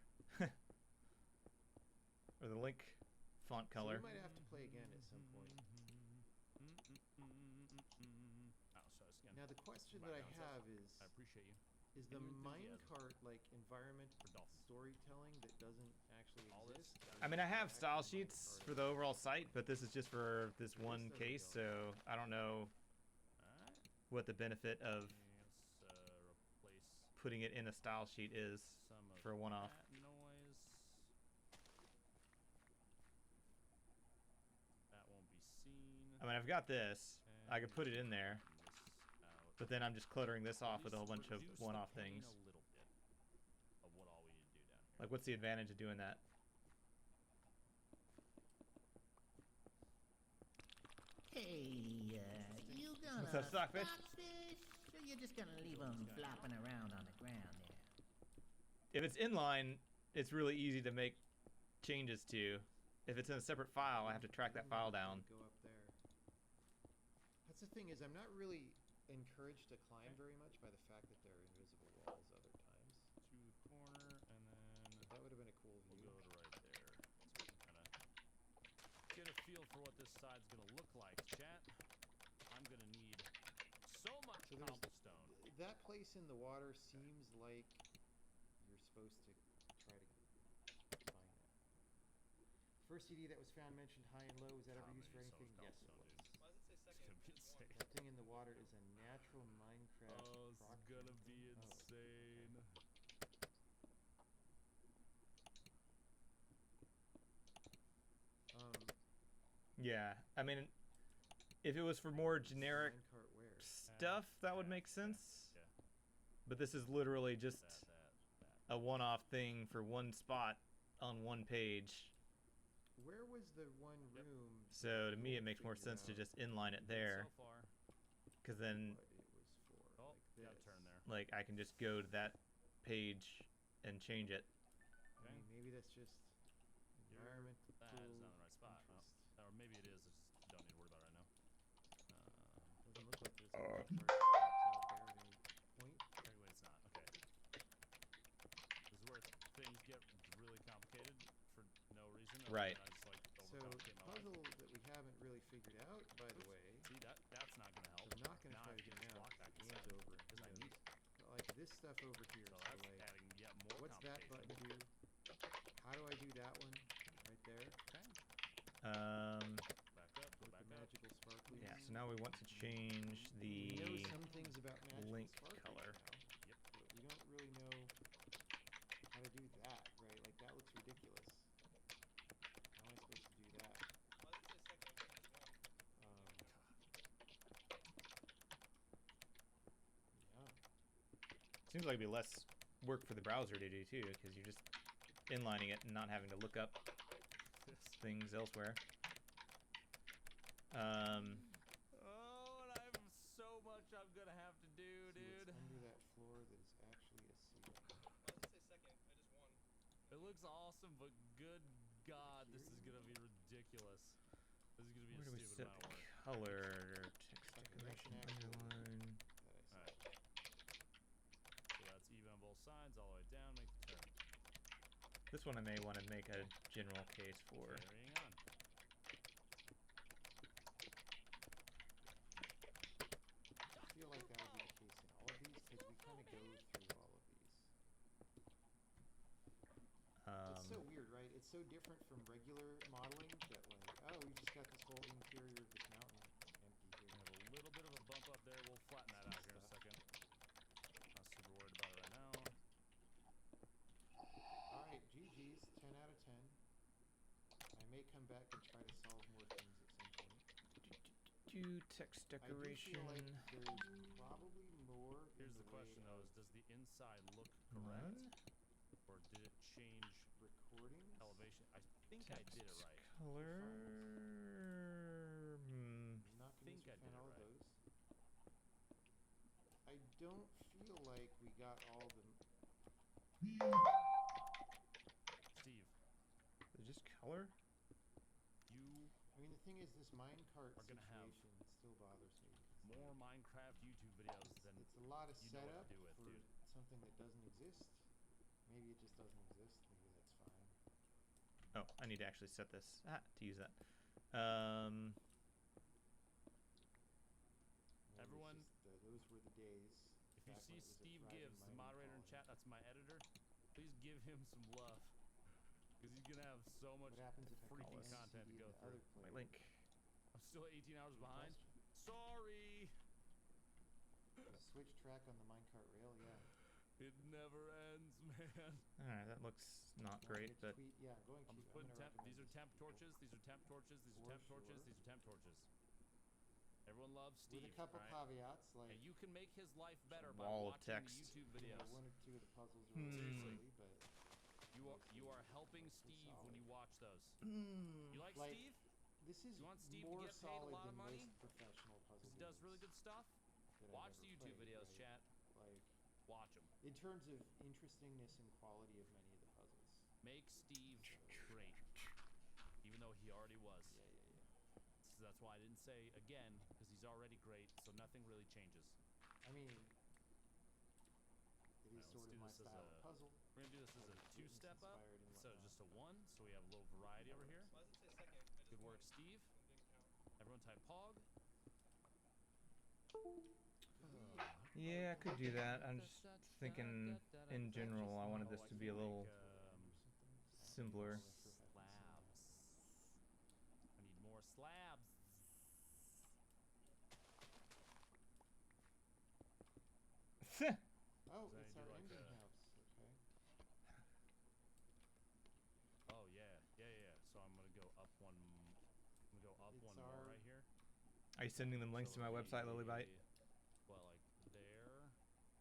or the link font So color. we might have to play again at some point. Oh, so it's again. Now the question Back that I down, Seth. have is I appreciate you. the Enthusiasm. minecart like environment For dolphins. storytelling that doesn't actually All this- exist? I mean, I have Actual style sheets minecart. for the overall site, but this is just for this This one doesn't case, go. so I don't know Alright. what the benefit of Let's replace putting it in a style sheet is some of for a one-off. that noise. That won't be seen. I mean, I've got this. I could put it in there, This out. but then I'm just cluttering this off At with a whole least bunch of reduce the one-off pain things. A little bit of what all we need to do down here. Like, what's the advantage of doing that? Hey, you gonna What's up, Stockfish? stockfish? Or you just gonna leave them flopping around on the ground there? If it's inline, it's really easy to make changes to. If it's in a separate file, I have to track that file down. Go up there. That's the thing is, I'm not really encouraged to climb very much by the fact that there are invisible walls other times. To the corner, and then That would have been a cool we'll view. go to right there. So we can kind of get a feel for what this side's gonna look like. Chat, I'm gonna need so much So there's- cobblestone. That place in the water seems like you're supposed to try to find that. First CD that was found mentioned high and low. Was that ever How used for many so anything? much Yes, it cobblestone, was. dude? It's gonna be insane. That thing in the water is a natural Minecraft. Oh, this is gonna be Oh. insane. Yeah, I mean, if it was for more generic Minecart where? stuff, that would make sense. Yeah. But this is literally just That. a one-off thing for one spot on one page. Where was the one room? So to me, it We'll makes more figure sense to out just inline it there, So far. because then, what it was for. Oh, like got a this. turn there. like, I can just go to that page and change it. I mean, maybe that's just environment. That is not the right spot. Oh, or maybe it is. I just don't need to worry about it right now. Doesn't look like there's a Minecart that pops out there at any point. Anyway, it's not. Okay. This is where things get really complicated for no reason. other Right. than I just like So overcomplicate my life. puzzle that we haven't really figured out, by the way. See that's not gonna help. I'm not gonna now try I to can get just now. block back Hands inside over because I windows. need it. But like this stuff over here. So So that's like, adding yet more what's that button complication. do? How do I do that one? Right there. Back up. Go With back the up. magical sparkly. Yeah, so now we want to change We know the some things about magical link sparkly color. now, Yep. but we don't really know how to do that, right? Like that looks ridiculous. How am I supposed to do that? Yeah. Seems like it'd be less work for the browser to do too, because you're just inlining it and not having to look up things elsewhere. Oh, and I have so much I'm gonna have to do, See dude. what's under that floor that is actually a ceiling. It looks awesome, but good God, this is gonna be ridiculous. This is gonna be Where do a we stupid set amount of the work. color? Text decoration, underline. That I saw. Alright. So that's even on both sides, all the way down, make the turn. This one I may want to make a general case for. Carrying on. I feel like that would be the case in all of these because we kind of go through all of these. It's so weird, right? It's so different from regular modeling that like, oh, we just got this whole interior of this mountain empty We here. have a little bit of a bump up there. We'll flatten that out here in a second. Not super worried about it right now. All right, GG's, 10 out of 10. I may come back and try to solve more things at some point. Do text decoration. I do feel like there's probably more. Here's in the the way question though: of is does the inside look correct, None. or did it change recordings. elevation? I think I Text did it right. color. I'm not think convinced I we did found all it of right. those. I don't feel like we got all the. Steve, Just color. you this minecart are gonna have situation still bothers me. more Minecraft YouTube videos than It's a lot of you know what setup to do with, for dude. something that doesn't exist. Maybe it just doesn't exist. Maybe that's fine. Oh, I need to actually set this to use that. Maybe Everyone, those were the days. if you see Steve Gibbs, the moderator in chat, that's my editor. Please give him some love, because he's gonna have so much What happens if I freaky call content to NCD go the through. other My player? link. I'm still 18 hours Good behind. question. Sorry. The switch track on the minecart rail, yeah. It never ends, man. Alright, that looks not great, but Yeah, going I'm to. putting gonna these are temp torches. These are temp torches. These are For temp torches. sure. These are temp torches. Everyone loves Steve. With a couple right? caveats, like And you can make his life better by wall of watching text. the YouTube you know, videos. one or two of the puzzles are a little Hmm. silly, but You are helping Steve when you watch those. Hmm. You like Like, Steve? this is You want Steve to more get paid a solid lot of than money? most professional puzzle Because he does really good stuff. that I've Watch ever the YouTube played, videos, right? chat. Like, Watch them. in terms of interestingness and quality of many of the puzzles. Make Steve great, even though he already was. Yeah. So that's why I didn't say again, because he's already great, so nothing really changes. I mean, it is Alright, sort of my let's do this style as of a- puzzle. We're gonna do this as a Witness two-step up inspired and instead of whatnot. just a one, so we have a little variety over here. Good work, Steve. Everyone type Pog. Yeah, I could do that. I'm just thinking in general I wanted this to be a little simpler. Slabs. I need more slabs. Oh, Does it's that our do like engine a- house. Okay. Oh yeah. So I'm gonna go up one. I'm gonna go up It's one more our- right here. Are you sending them links to my website, Lilybite? Well, like there,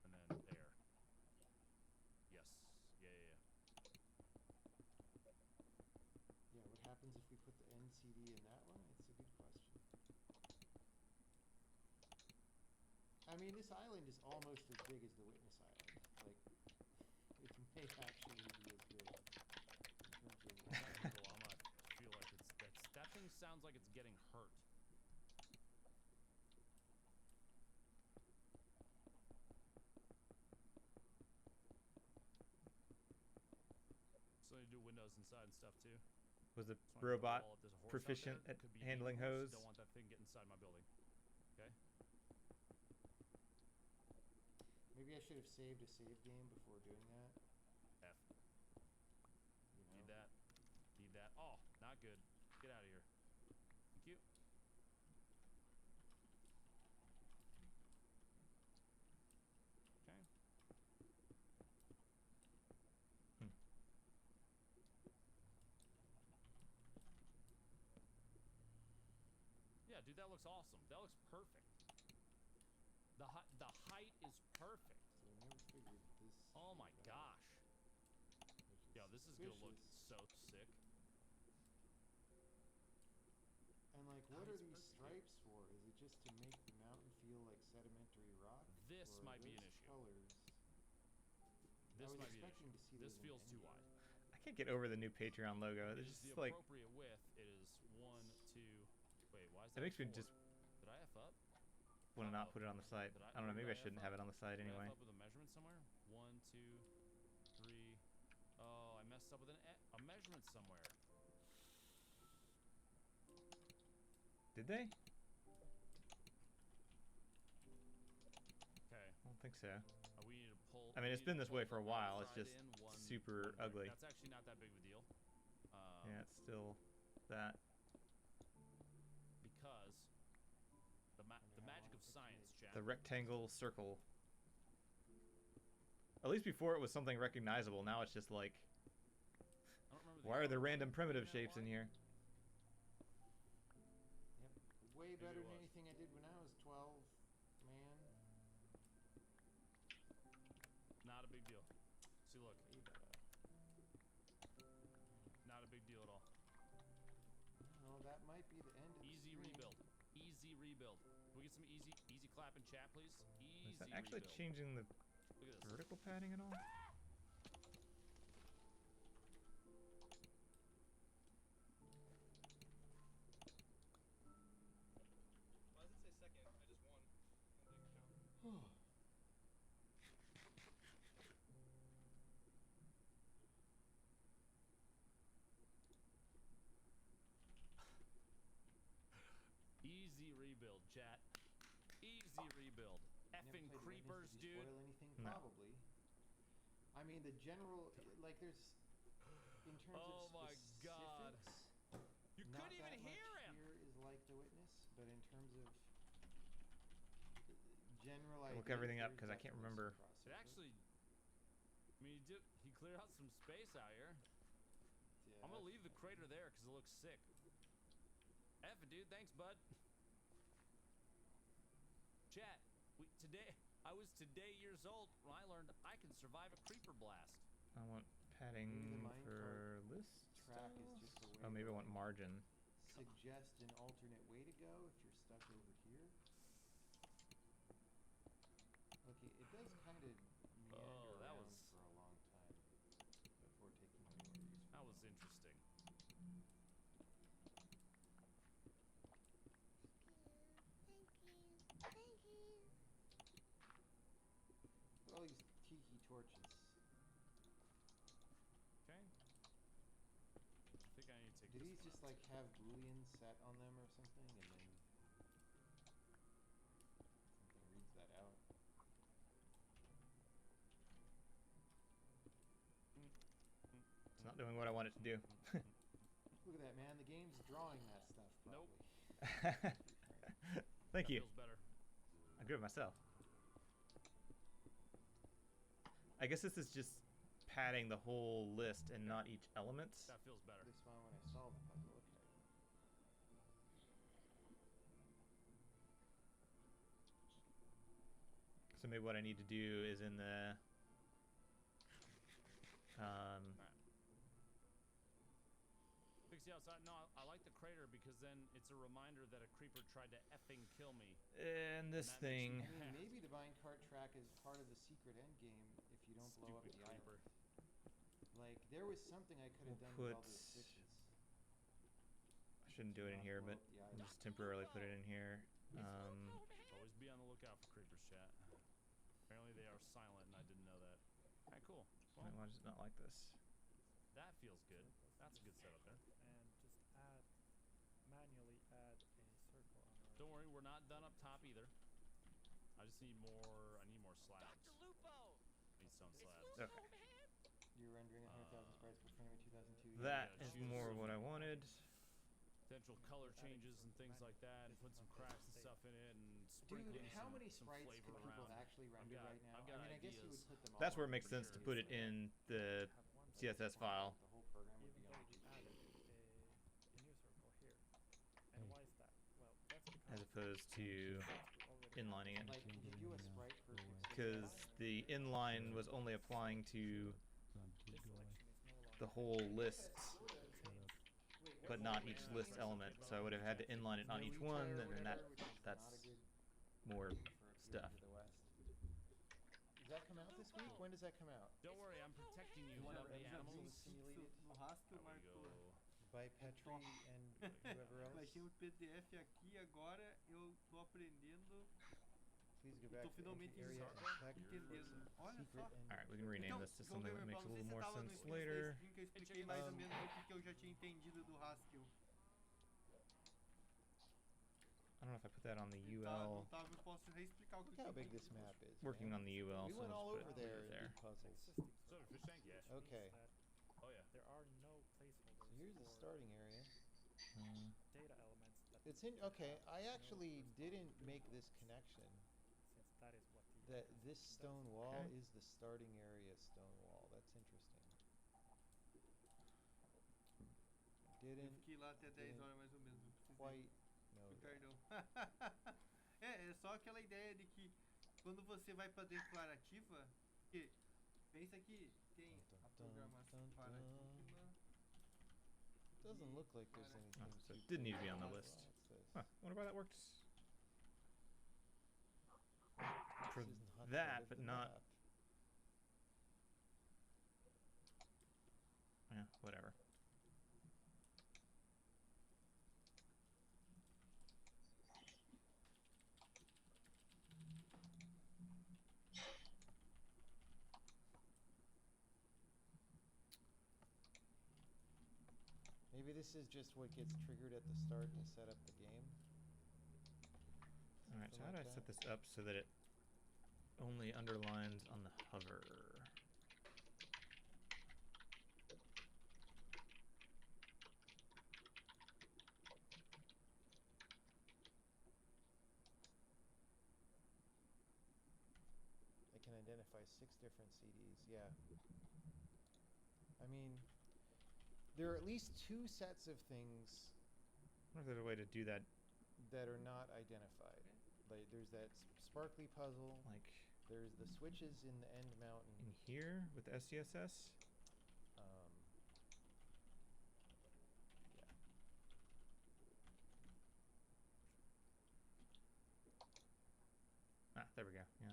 and then there. Yes. Yeah. Yeah, what happens if we put the NCD in that one? It's a good question. I mean, this island is almost as big as the Witness Island. Like, it may actually be as good in terms of Technical, I'm not feel like that thing sounds like it's getting hurt. So you do windows inside and stuff too. Was the Just wanna put a robot wall if there's a horse out proficient there, at could be handling any horse, hose? Don't want that thing getting inside my building. Okay. Maybe I should have saved a save game before doing that. F. You know? Need that. Need that. Oh, not good. Get out of here. Thank you. Okay. Yeah, dude, that looks awesome. That looks perfect. The height is perfect. So I never figured this. Oh my out, gosh. which Yo, this is gonna look suspicious. so sick. And like, what are these stripes for? Is it just to make the mountain feel like sedimentary rock? This Or might be an those issue. Colors. This I was might be an expecting issue. to see This those in feels too India. wide. I can't get over the new Patreon logo. It It's is just the like appropriate width. It is 1, 2. Wait, why is it that? makes me 4? just Did I F up? want to not put it on the site. Did I don't know. Maybe I F shouldn't have it on the site Did I anyway. F up with a measurement somewhere? 1, 2, 3. Oh, I messed up with a measurement somewhere. Did they? Okay. I don't think so. We need to pull. I mean, it's we need been to this way pull for a the while. It's outside just in super one ugly. That's actually not that big of a deal. Yeah, it's still that. Because the magic of science, Jack. The rectangle circle. At least before it was something recognizable. Now it's just like, I don't remember why are there other random one primitive being shapes that in wide. here? Yep. Way Maybe better it than was. anything I did when I was 12, man. Not a big deal. See, look, Way better. not a big deal at all. No, that might be the end of the Easy stream. rebuild. Easy rebuild. Can we get some easy clap in chat, please? Easy Is that actually rebuild. changing the Look at this. vertical padding at all? rebuild, chat. Easy rebuild. Effing Never played creepers, Witness. Did you dude. spoil anything? No. Probably. I mean, the general, like, there's, in terms Oh of my God. specifics, You not couldn't even that hear much him. here is like The Witness, but in terms of general ideas, Look everything up there's because I can't definitely remember. some It crossover. actually, I mean, he cleared out some space out here. Yeah, I'm gonna leave the crater there because it looks sick. F it, dude. Thanks, bud. Chat. I was today years old when I learned I can survive a creeper blast. I want padding Maybe the for minecart list track is styles? just a way Oh, maybe I to, want like, margin. suggest an alternate way to go if you're stuck over here. Okay, it does kind of meander that around was- for a long time before taking you anywhere useful. That was interesting. Look at all these tiki torches. Okay. I think I need to take Do this these one just out. like have booleans set on them or something, and then something reads that out? It's not doing what I want it to do. Look at that, man. The game's drawing that stuff, Nope. probably. Thank That you. feels better. I drew it myself. I guess this is just padding the whole list and not each element. That feels better. This one when I solve the puzzle. Okay. So maybe what I need to do is in the Pixie outside. No, I like the crater because then it's a reminder that a creeper tried to effing kill me. and this And that makes thing. me- I mean, maybe the minecart track is part of the secret end game if you don't blow up Stupid the creeper. island. Like, there was something I could have We'll done with all put- those switches. I shouldn't do it in here, but I'll just temporarily put it in here. Always be on the lookout for creepers, chat. Apparently they are silent, and I didn't know that. Alright, cool. Well, Why is it not like this? that feels good. That's a good setup there. And just manually add a circle on our... Don't worry, we're not done up top either. I just need more. I need more slabs. Need stone slabs. Okay. You're rendering 100,000 sprites per frame in 2002. That Yeah, is choose more some what I wanted. Potential color changes and things like that, and put some cracks and stuff in it, and sprinkle Dude, how some, many some sprites flavor could people around. actually render got- right now? I've got I mean, I guess you ideas. would put them all. That's where it in makes for sense to sure. put it in the CSS file. The whole program would Even be though on we the added a new circle here. And why is that? Well, that's because... As opposed to inlining it. Like, could you do a sprite per pixel? Because the inline was only applying to This selection is no longer... the whole list, but not each list element. So I would have had to inline it on each one, and then that's more stuff. Does that come out this week? When does that come out? Don't worry, I'm protecting you, lovely animals. Simulated No Haskell, There we Marco. go. by Petri and whoever else. Baixei um PDF aqui agora, eu tô aprendendo. Please go back Tô to finalmente entry area and check entendendo. Olha só. secret end. Alright, we can rename Então, this to então, something that Gabriel, makes a não sei little se more tava no sense início da later. stream que eu expliquei mais ou menos o que eu já tinha entendido do Haskell. I don't know if I put that on the Não tá, UL. não tava, eu posso reexplicar o que Look eu how tinha big this entendido. map is. Working man. on the UL, We so went let's all put over it there there. and did puzzles. So did fish tank, yeah. Okay. Oh yeah. There are no placeholders So here's the for starting area. data elements that It's in. Okay, I actually didn't make this connection. since that is what the That this stone wall Okay. is the starting area stone wall. That's interesting. Eu Didn't fiquei lá até 10 horas mais ou menos. Não precisei quite know that. explicar não. É só aquela ideia de que quando você vai para declarativa, que pensa que tem a programação paradigma. Doesn't look like there's anything. Oh, so it too didn't need to big. be on the What's list. this? Huh, wonder why that worked for This isn't hot that, of but the not. map. Yeah, whatever. Maybe this is just what gets triggered at the start to set up the game. Alright, so how Something do I like set that. this up so that it only underlines on the hover? I can identify 6 different CDs. Yeah. I mean, there are at least 2 sets of things I wonder if there's a way to do that. that are not identified. Like there's that sparkly puzzle. Like There's the switches in the end mountain. in here with SCSS? Um, yeah. Ah, there we go. Yeah,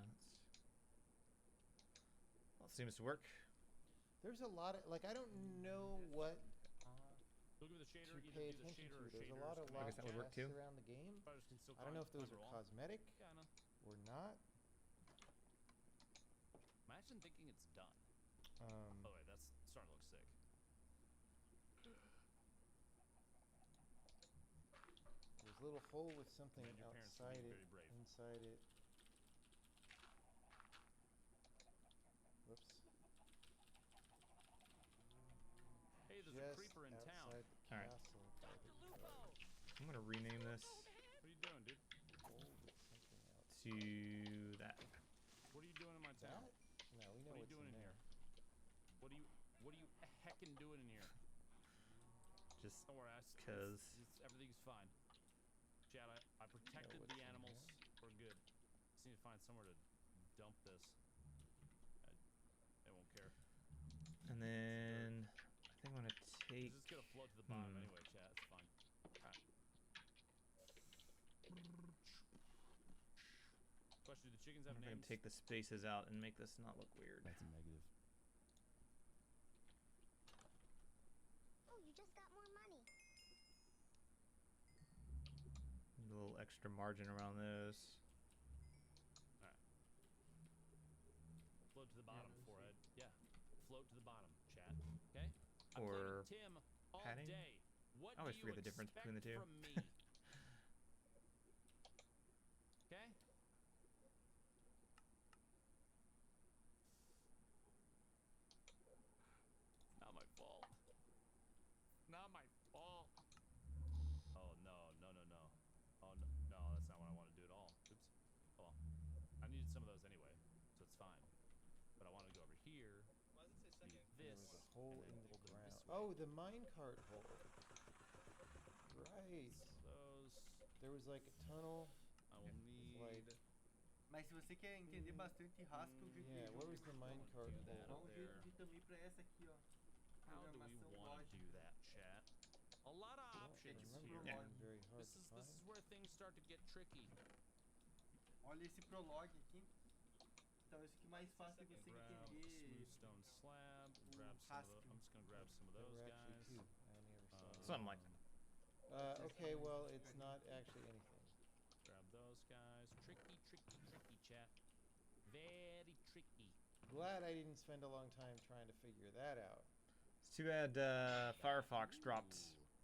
that seems to work. There's a lot of like I don't know what Look at the shader. to Either pay do the attention shader to. or There's a shaders lot of to I make guess that would work tests too. around the game. Fighters can still I don't know if those climb are the wall. cosmetic Yeah, I know. or not. Imagine thinking it's done. Um, Oh wait, that's starting to look sick. There's a little hole with something Command your parents for outside being it, very brave. inside it. Whoops. Hey, there's a Just creeper in town. outside the All right. castle. by the guard. I'm gonna rename this What are you doing, dude? Hole with something outside. to that. What are you doing in my town? That? No, we know What are you what's doing in in there. What are you heckin' doing in here? Just Don't worry, cause. everything's fine. Chad, I protected what's the in animals. We're good. Just need to find somewhere to dump this. They won't care. And then I think I'm gonna take. It's just gonna float to the bottom anyway, Chad. It's fine. Alright. Question: do the chickens have I'm gonna names? take the spaces out and make this not look weird. That's a negative. Oh, you just got more money. A little extra margin around those. Alright. Float to the bottom, forehead. Yeah. Float to the bottom, Chad. Okay? I Or played Tim all padding? day. What I always do you forget the difference between the two. expect from me? Okay? Not my fault. Not my fault. Oh no, no, no, no. Oh no, no, that's not what I want to do at all. Oops. Hold on. I needed some of those anyway, so it's fine. But I want to go over here. Why does it say second? There This. was a hole and in then the hold them ground. this way. Oh, the minecart hole. Right. Some of those. There was like a tunnel. I will need. Like, Mas se você quer entender bastante, rasca o vídeo. yeah, where was the minecart do that hole? up Dá um there. jeito de também pra essa aqui, ó. How do we Programação want to do lógica. that, chat? A lot of Well, I options remember here. it being very hard This to is find. where things start to get tricky. Olha esse prologue aqui. Então isso que é mais fácil de você Grab a entender. smooth stone slab. Grab some of the, I'm just gonna grab some of There those were actually guys. 2. I only ever saw one. Something like Okay, well, it's not actually anything. Grab those guys. Tricky, tricky, tricky, chat. Very tricky. Glad I didn't spend a long time trying to figure that out. It's too bad Firefox dropped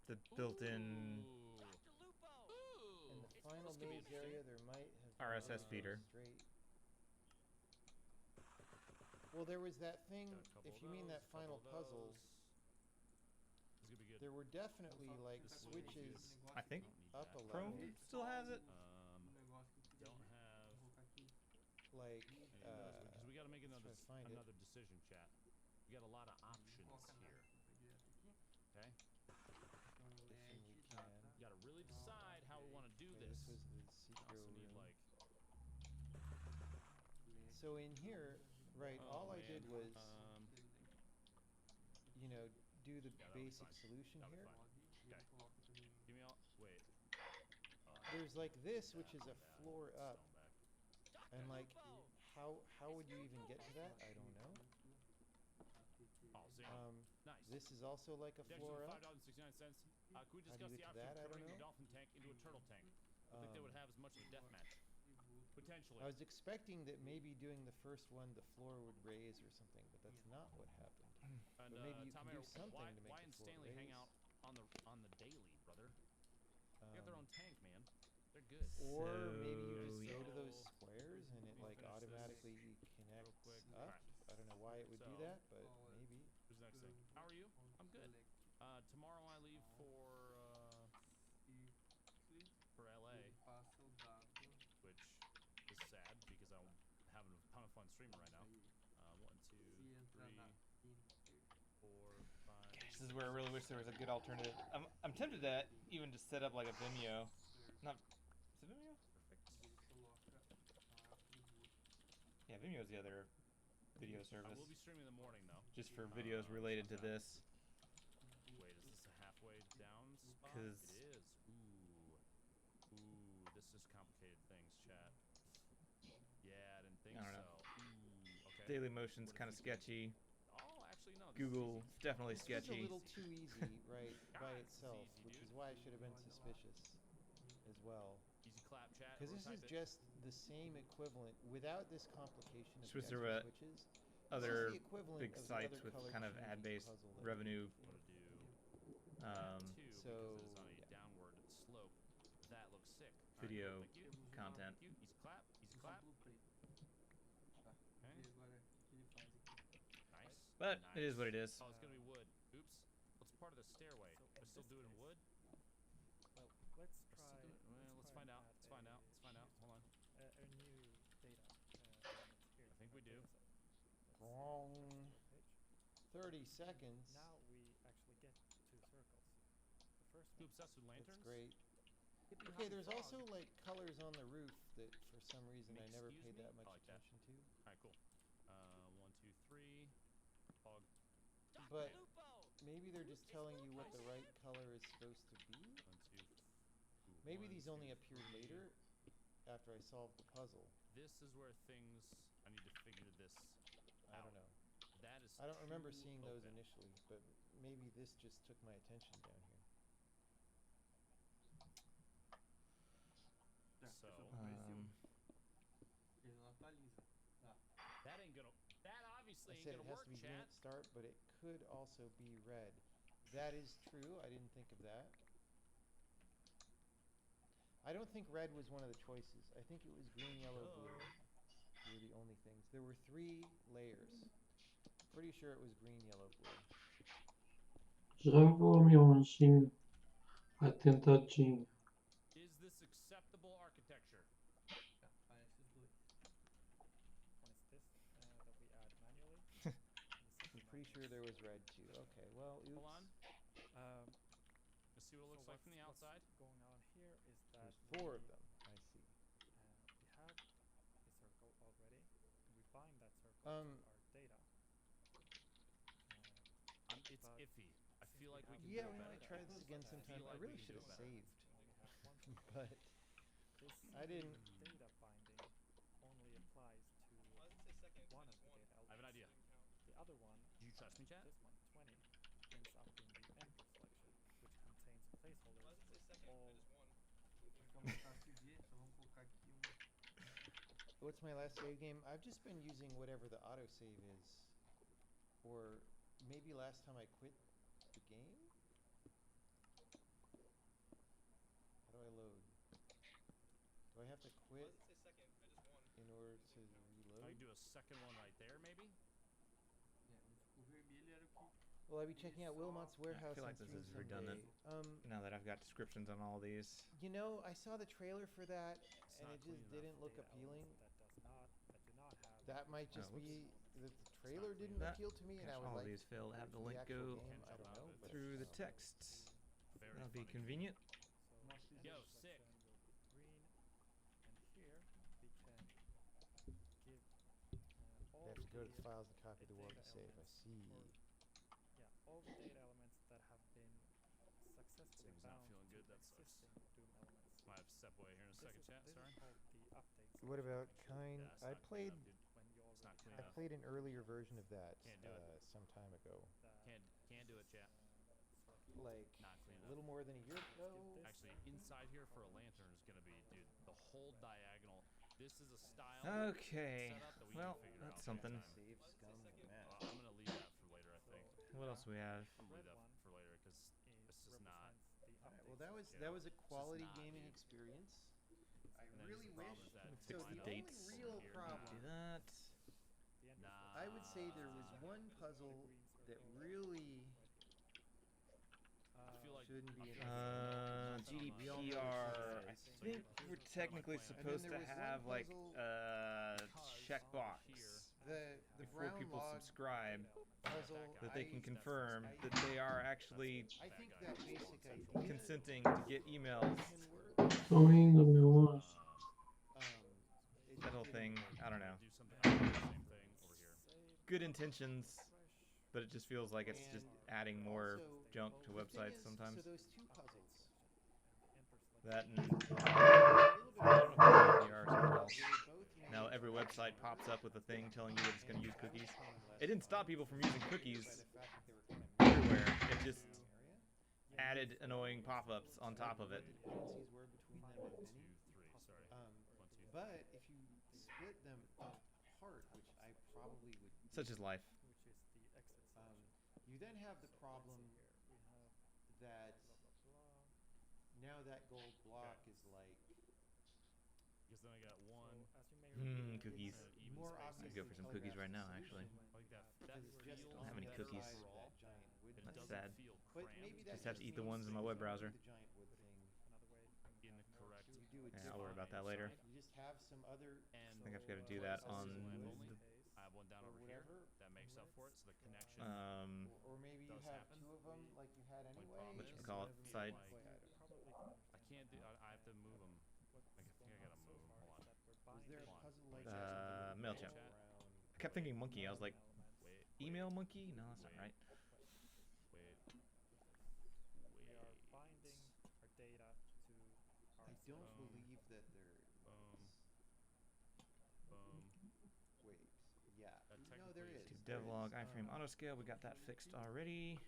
the built-in Ooh. In the It's final supposed to be maze interesting. area, there might have RSS been feeder. Straight. Well, there was that thing. Got a couple If of you mean those, that a couple final of puzzle, those. This is gonna be good. there were definitely like This is switches I think Don't need up that. a Chrome level, still has it. Negócio que eu Don't queria have colocar aqui. like any of those because we gotta make let's another try to find it. another decision, chat. We got a lot of options Coloca na here. direto aqui. Okay, Então If LED, we data. can. you gotta really decide how we want to do Okay, this. this was the I secret also need room. like. So in here, right, Oh, all I man. did was, Aquele daí. you know, do the Yeah, that'll be basic fine. solution That'll be here. fine. E ele coloca também. Give me all. Wait. There's like this, That, which is a that, floor up, stone back. and like, how would you even get to that? I don't know. Oh, see, nice. This is also like a Dex floor for up. $5.69. Can we How discuss do you the get to option that? I of don't turning the know. dolphin tank into a turtle tank? I think they would have as much of a death match. Potentially. I was expecting that maybe doing the first one, the floor would raise or something, but that's not what happened. And But maybe you Tom can do Ayer, something why, to make why the and floor Stanley hang raise. out on the daily, brother? They got their own tank, man. They're good. Or maybe you So, just go to yeah. those squares and it like finish this automatically real connects quick. up. Alright. I don't know why it would do So- that, but maybe. Who's next thing? How are you? I'm good. Tomorrow I leave for LA, Ele passa o dado. which is sad because I'm having a ton of fun streaming right now. 1, 2, Se 3, entrar na 4, 5. This is where I really wish there was a good alternative. I'm tempted to even just set up like a Vimeo. Not is it Vimeo? Perfect. Ele coloca atributo. Yeah, Vimeo is the other video I service. will be streaming in the morning though. Just for videos related to this. Wait, is this a halfway down spot? 'Cause- It is. Ooh, this is complicated things, chat. Yeah, I didn't think I don't know. so. Ooh, okay. Daily Motion's What if kind of we did- sketchy. Oh, actually no. This Google is easy. definitely This was sketchy. a little too easy, right, by God, this is itself, easy, which dude. is why I should have been suspicious as well. Easy clap, chat. Because or this type is it. just the same equivalent without this complication of the Switzer, extra switches. This Other is the equivalent big of the sites other with color kind of changing ad-based puzzle that we revenue. did I'm gonna before. do two So, because it's on a downward slope. That looks sick. All right, Video cool, thank you. content. Thank you. Easy clap. Easy Usa clap. blue preto. Tá. Okay. E agora o que ele faz aqui? Nice. But nice. it is what it is. Oh, it's gonna be wood. Oops. What's part of the stairway? So We're in still this doing case- wood? Well, let's We're try. still doing well, let's try find and out. add Let's find out. Let's find out. Hold on. a new data element here. I think we do. So let's Wrong. page. 30 seconds. Now we actually get 2 circles. The first You one. obsessed with lanterns? That's great. Hippie Okay, hoppy there's frog. also like colors on the roof that for some reason I never Excuse paid me? that much I like that. attention to. Alright, cool. 1, 2, 3. Hog. But maybe they're just telling you what the right color is supposed to be. 1, 2. Maybe these only appeared later after I solved the puzzle. This is where things I need to figure this I out. don't know. That is I don't remember too seeing those open. initially, but maybe this just took my attention down here. Já, So, esse é o primeiro. Um, Ele não atualiza. Tá. that ain't gonna. That obviously I ain't said gonna it has work, to be green chat. at start, but it could also be red. That is true. I didn't think of that. I don't think red was one of the choices. I think it was green, yellow, blue were the only things. There were 3 layers. Pretty sure it was green, yellow, blue. Já vou, meu anjinho. Atentadinho. Is this acceptable architecture? Tá. Parece os dois. And it's this that we add manually. I'm pretty sure there was red too. Okay, well, oops. Hold on. Um, Let's see what it looks so like from the outside. What's going on here is that There's 4 of we, them. I see. we have a circle already. We bind that circle Um, to our data. It's But iffy. I feel like we have can Yeah, do we better. might try this again I sometime. feel I like really we can should do have better. saved, We only have one circle. but This I didn't. data binding only applies to one of the data elements. I have an idea. The other one, Do you trust me, chat? this one, 20, ends up in the empty selection, which contains placeholders for all. Fica mais fácil de ver. Só vamos colocar aqui What's my last save game? I've just been using whatever the autosave is. Or maybe last time I quit the game? How do I load? Do I have to quit in order to I reload? can do a second one right there, maybe. O vermelho era o que. Will I be checking out Wilmot's Warehouse feel on like this stream is redundant. someday? Now that I've got descriptions on all these. You know, I saw the trailer for that, It's and not it just clean enough. didn't look Data appealing. elements that do not have. That might just whoops. be that the trailer clean didn't enough. appeal to me, and I would All like these fail to have the for link actual go game. Can't I jump don't out know, of it. but through the um, texts. Very That'll be funny. convenient. So Nossa, empty Yo, selection sick. will be green, and here we can give all They have to go to the the files and copy the data world to save. I elements see. all the data elements that have been successfully Thing's not bound feeling to good, that sucks. existing Doom elements. Might have to step away here in a second, chat. This Sorry. is called the updates. What about section, kind? Yeah, it's I not clean played. enough, dude. when you It's already not clean I enough. played an earlier version of that Can't do it. some time ago, that Can't do it, chat. select like Not clean a enough. little more than a year ago. Actually, inside here for a lantern is gonna be, dude, the whole diagonal. This is a style Okay. setup that we Well, can figure that's out something. next time. Save scum mess. I'm gonna leave that for later, I think. What else we have? I'm gonna leave red that one for later because this is not. represents the Alright, updates. well, that was Yeah, a quality not, gaming dude. experience. I And then really the problem wish. is that Fix So the the dates. only real Here, problem. Do that. The end Nah. I would say there was one puzzle that really I feel like shouldn't be in GDPR. I think we're technically supposed to have like a checkbox the before brown people log subscribe puzzle. that they can confirm I- that they are actually I think that basic idea consenting to get emails. can work. Showing the new ones. It That just whole thing, didn't work. I don't know. do something same thing over here. Good intentions, but it just feels like it's just And adding more also, junk to the thing websites is, sometimes. So those two puzzles. That and a little bit of GDPR as well. they both made Now every website pops up with a thing telling you that it's going to use cookies. It didn't stop people from using cookies by the fact that they were kind of everywhere. It just area. added annoying pop-ups on top of it. What the dependencies were between them and many. 2, 3, sorry. But if you split them apart, which I probably would, Such is life. you then have the problem that now that gold block is like Because then I got one. Cookies. more I'd obvious. go for some cookies right now, actually. Like that Because it's just feels on have any the cookies. other side of that giant wood It That's thing. sad. doesn't feel But cramped. maybe that Just have to eat the means ones in my that web you don't browser. do the giant wood thing. Incorrect. You do it Yeah, I'll worry about that later. You just have some other. And I think I've got to do that on the, I have one down or over whatever. here that makes up for it, so the connection. Or maybe you does have happen. two of them like you had anyway. problem Which is, we call it, one of them side. is like- I can't do. I have to move them. I think I gotta move them. Hold on. Was there a Hold on. puzzle like Chat. that? MailChimp. Around- I kept thinking monkey. I was like, Wait. email monkey? No, that's not right. Wait. We are binding our data to our I don't Boom. believe that there is. Boom. Wait, yeah. That No, there technically is. To there devlog is. iframe autoscale. We got that fixed already.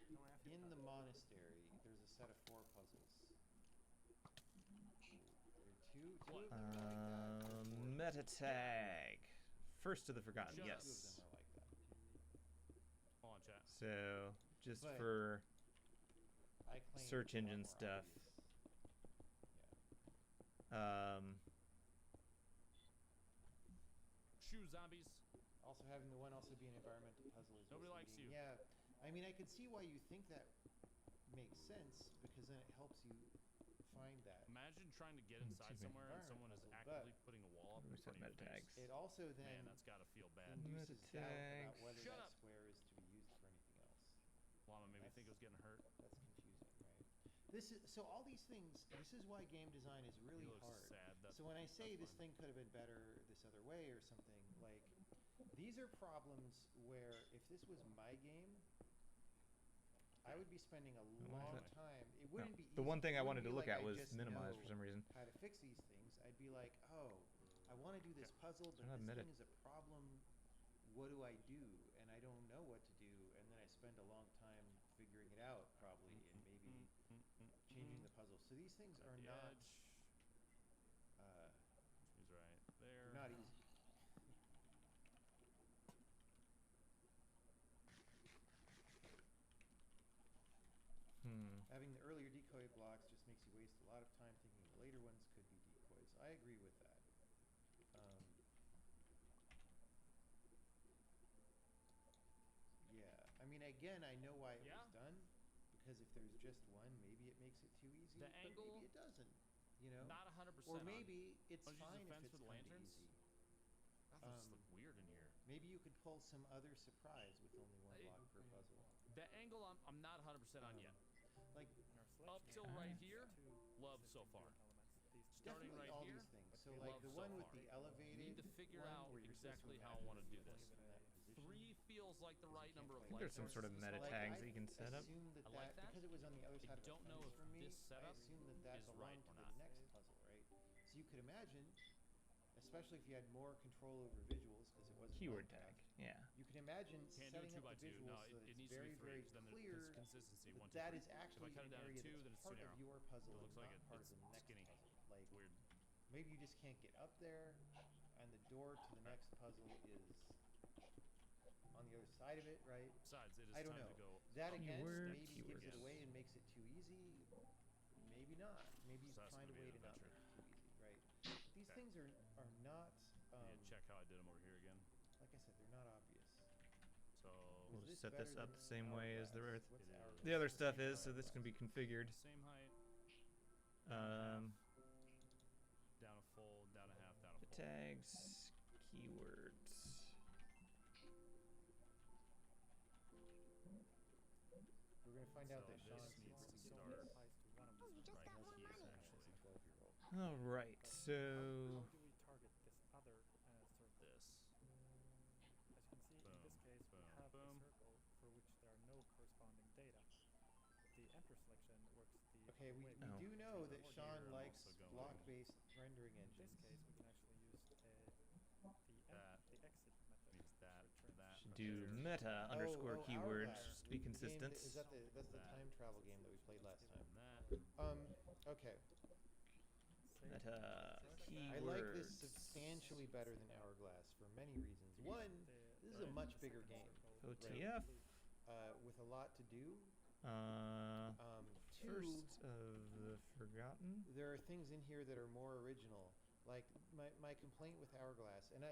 In the monastery, there's a set of 4 puzzles. There are two of them are like that. Meta tag. First to the forgotten. Shut up. Yes. Two of them are like that. Hold on, chat. So just But for I claim search it's a lot engine more stuff. obvious. Shoe zombies. Also having the one also be an environmental puzzle is Nobody likes misleading. you. Yeah, I mean I can see why you think that makes sense because then it helps you find that. Imagine trying to get Excuse inside me. somewhere and someone is actively putting a wall up in we set front of meta your face. tags. It also then Man, that's gotta feel bad. induces Meta doubt tag. about whether Shut that up. square is to be used for anything else. Llama made me think it was getting hurt. That's confusing, right? This is so all these things. This is why game design is He really looks hard. sad. That's So when I say that's this fine. thing could have been better this other way or something, like these are problems where if this was my game, I would be spending a long that? time. It wouldn't be The easy. one thing It I wouldn't wanted to be look like at I was just minimize know for some reason. how to fix these things. I'd be like, oh, I want to do this puzzle, but I don't this admit thing it. is a problem. What do I do? And I don't know what to do. And then I spend a long time figuring it out, probably, and maybe changing the puzzle. So these things are The not. edge. She's right there. They're not easy. Having the earlier decoy blocks just makes you waste a lot of time thinking the later ones could be decoys. I agree with that. Yeah, I mean, again, I know why it Yeah. was done because if there's just one, maybe it makes it too easy. The but angle, maybe it doesn't. You know, Not 100%. or maybe it's Wanna use the fine if fence it's for the kind of lanterns? easy. God, this look weird in here. Maybe you could pull some other surprise with only one block per puzzle. The angle I'm not 100% on yet. Like Up till right here, love so far. Starting definitely right all here, these things. So love like the so one with far. the elevated. Need to figure one out where you're supposed exactly to how I want to do imagine this. yourself in that position. 3 feels like the right number of I think there's some lights. sort of meta Like, tags I that you can set up. assume that I like that. because it was on the other I side of don't the know fence if for me. this setup I assume that that is belonged right to or the not. next puzzle, right? So you could imagine, especially if you had more control over visuals, because it wasn't Keyword Minecraft, tag. Yeah. you can imagine Can't do setting it 2 up by the 2. visuals No, so that it it's needs very, to be 3 very because then clear there's consistency. that 1, 2, that 3. is actually If I cut it an down to area 2, that's then it's too part of narrow. your puzzle It and looks like not part of the next skinny. puzzle. Like Weird. maybe you just can't get up there, and the door to the next puzzle is on the other side of it, right? Besides, it is I don't time know. to go. That again Keyword, maybe keyword. gives it away and makes it too easy. Maybe not. Maybe So that's find a gonna be way an to not adventure. make it too easy, right? These things are not. Check how I did them over here again. Like I said, they're not obvious. So We'll Is just this set this better up than the same way as the Hourglass? rest. What's It Hourglass? is. The other It's stuff the is, so same this can be Hourglass. configured. same height. Down a full, down a half, down a The full. tags, keywords. We're gonna find out So that this Sean needs seems to to start. be applies to one of Oh, you these just Right got more here, money. actually. as a 12-year-old. All right, so How do we target this other circle? This. As you can see, in this case, we boom, have boom. a circle for which there are no corresponding data. The enter selection works the Okay, we other way. Oh. do know that Here, Sean I'm likes also going- block-based rendering In engines. this case, we can actually use That the exit method. means that, to return that. should Okay, do there's meta underscore Hourglass. keywords just to be The game consistent. that- that's the That. time travel game that we played last time. that. Okay. save. Meta I like this keywords. substantially better than Hourglass for many reasons. One, this is a much bigger game OTF. with a lot to do. Two, First of the Forgotten. there are things in here that are more original. Like my complaint with Hourglass, and they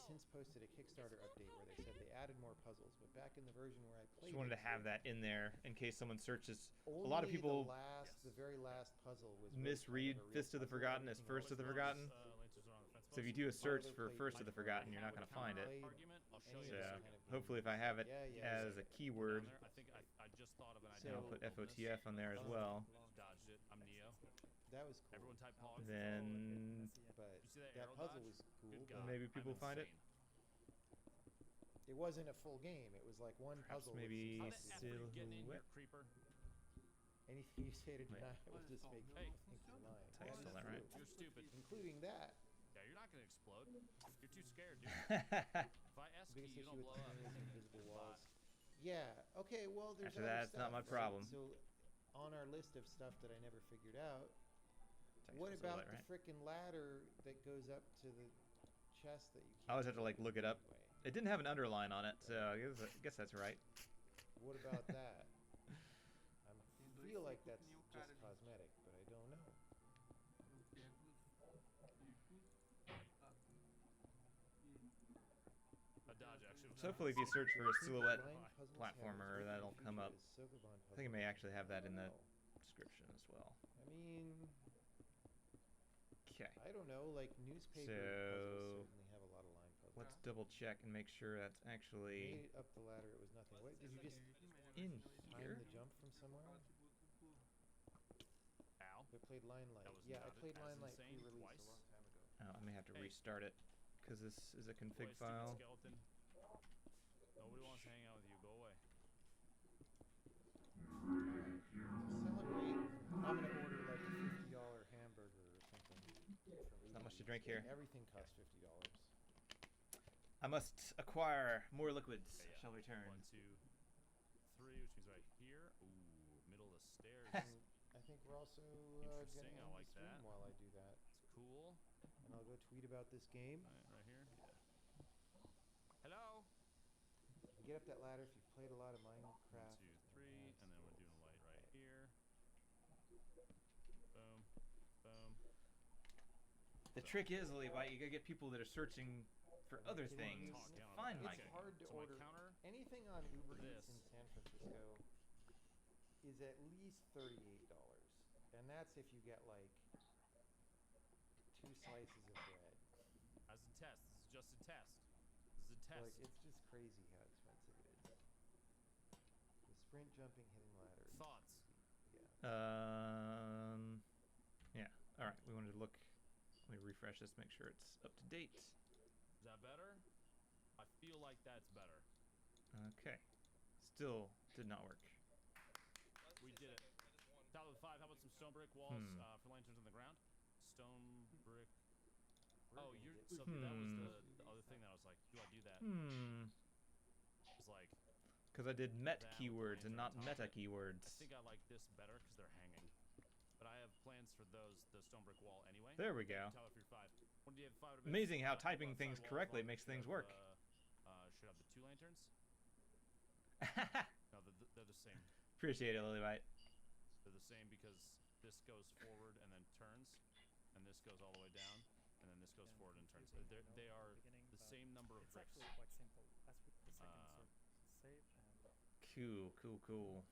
since posted a Kickstarter update where they said they added more puzzles. But back in the version where I played, Just wanted it, to have that in there in case someone searches. only A lot of people the very last puzzle was really misread kind of a real Fist of the puzzle. Forgotten as Everything First else of the was Forgotten. Lances are on the fence So if you post. do a search Father for played First of the before. Forgotten, you're not going to find it. Played Argument, I'll show any you of So this this. kind of game. hopefully if I have it Yeah, as a keyword, Down there, I think I just thought of an So- idea. I'll put FOTF on there as well. Dodged it. I'm Neo. that was cool. Everyone type pog. Then But You see that that arrow puzzle dodge? was cool. Good but God, maybe I'm people find it. insane. It wasn't a full game. It was like one Perhaps puzzle. maybe How the F are you getting in here, silhouette. creeper? Anything you say to Wait. deny it will just make Hey. people think you're lying. Text That is on that, right? true. You're stupid. Including that. Yeah, you're not gonna explode. You're too scared, dude. If I S key, Biggest you issue don't with blow the up. mirrors and invisible walls. Yeah. Okay. Well, there's After other that, it's not stuff, my right? problem. So, on our list of stuff that I never figured out, Text what was about silhouette, the right? frickin' ladder that goes up to the chest that you? I always have to like can't look it up. anyway? It didn't have an underline on it, so I guess that's right. What about that? I feel like that's just cosmetic, but I don't know. A dodge action. So hopefully if you search for a silhouette Blind puzzles have platformer, as that'll great a come feature up. as Sokoban I think it may puzzles. actually have that in the Oh. description as well. I mean, Okay, I don't know. Like newspaper So- puzzles certainly have a lot of line puzzles. let's double check and make sure that's Made actually it up the ladder. It was nothing. What did you just in time here. the jump from somewhere? Ow. We played Line Light. That was Yeah, I not played as Line Light insane pre-release twice. a long time ago. Oh, I may have to Hey. restart it because this is a Boy, config stupid file. skeleton. Nobody wants to hang out with you. Go away. To celebrate, I'm gonna order like a $50 hamburger or something. Not much to drink here. Everything costs $50. I must acquire more liquids. Okay, yeah. Shall return. 1, 2, 3, which means right here. Ooh, middle of the stairs. I think we're also Interesting, gonna I end like the stream that. while I do that, It's cool. and I'll go tweet about this game. Right here. Yeah. Hello. Get up that ladder if you've played a lot of Minecraft. 1, 2, 3, and then we're doing a light right here. Boom. Boom. The trick is, Levite, you gotta get people that are searching for other It things is- to down on find the my It's game. hard to So my order counter anything on Uber for Eats in this. San Francisco is at least $38, and that's if you get like 2 slices of bread. As a test. This is just a test. This is a test. Like it's just crazy how expensive it is. The sprint, jumping, hitting ladders. Thoughts. Yeah. Yeah. All right. We wanted to look. Let me refresh this. Make sure it's up to date. Is that better? I feel like that's better. Okay. Still did not work. We did it. Top of the 5. How about some stone brick walls for lanterns on the ground? Stone brick. Oh, gonna you're get so that was the other thing that I was like, do I do that? It was like Because I did met that with keywords and not lantern on top meta of it. keywords. I think I like this better because they're hanging. But I have plans for the stone brick wall anyway. There we go. Top of your 5. When do you have 5? Amazing how typing things correctly makes things work. Should have the 2 lanterns? No, they're the same. Appreciate it, Levite. They're the same because this goes forward and then turns, and this this goes all the way down, and then this goes Again, forward and turns. confusing, They at are the beginning, the but same number of it's bricks. actually quite simple. As with the second save and Cool.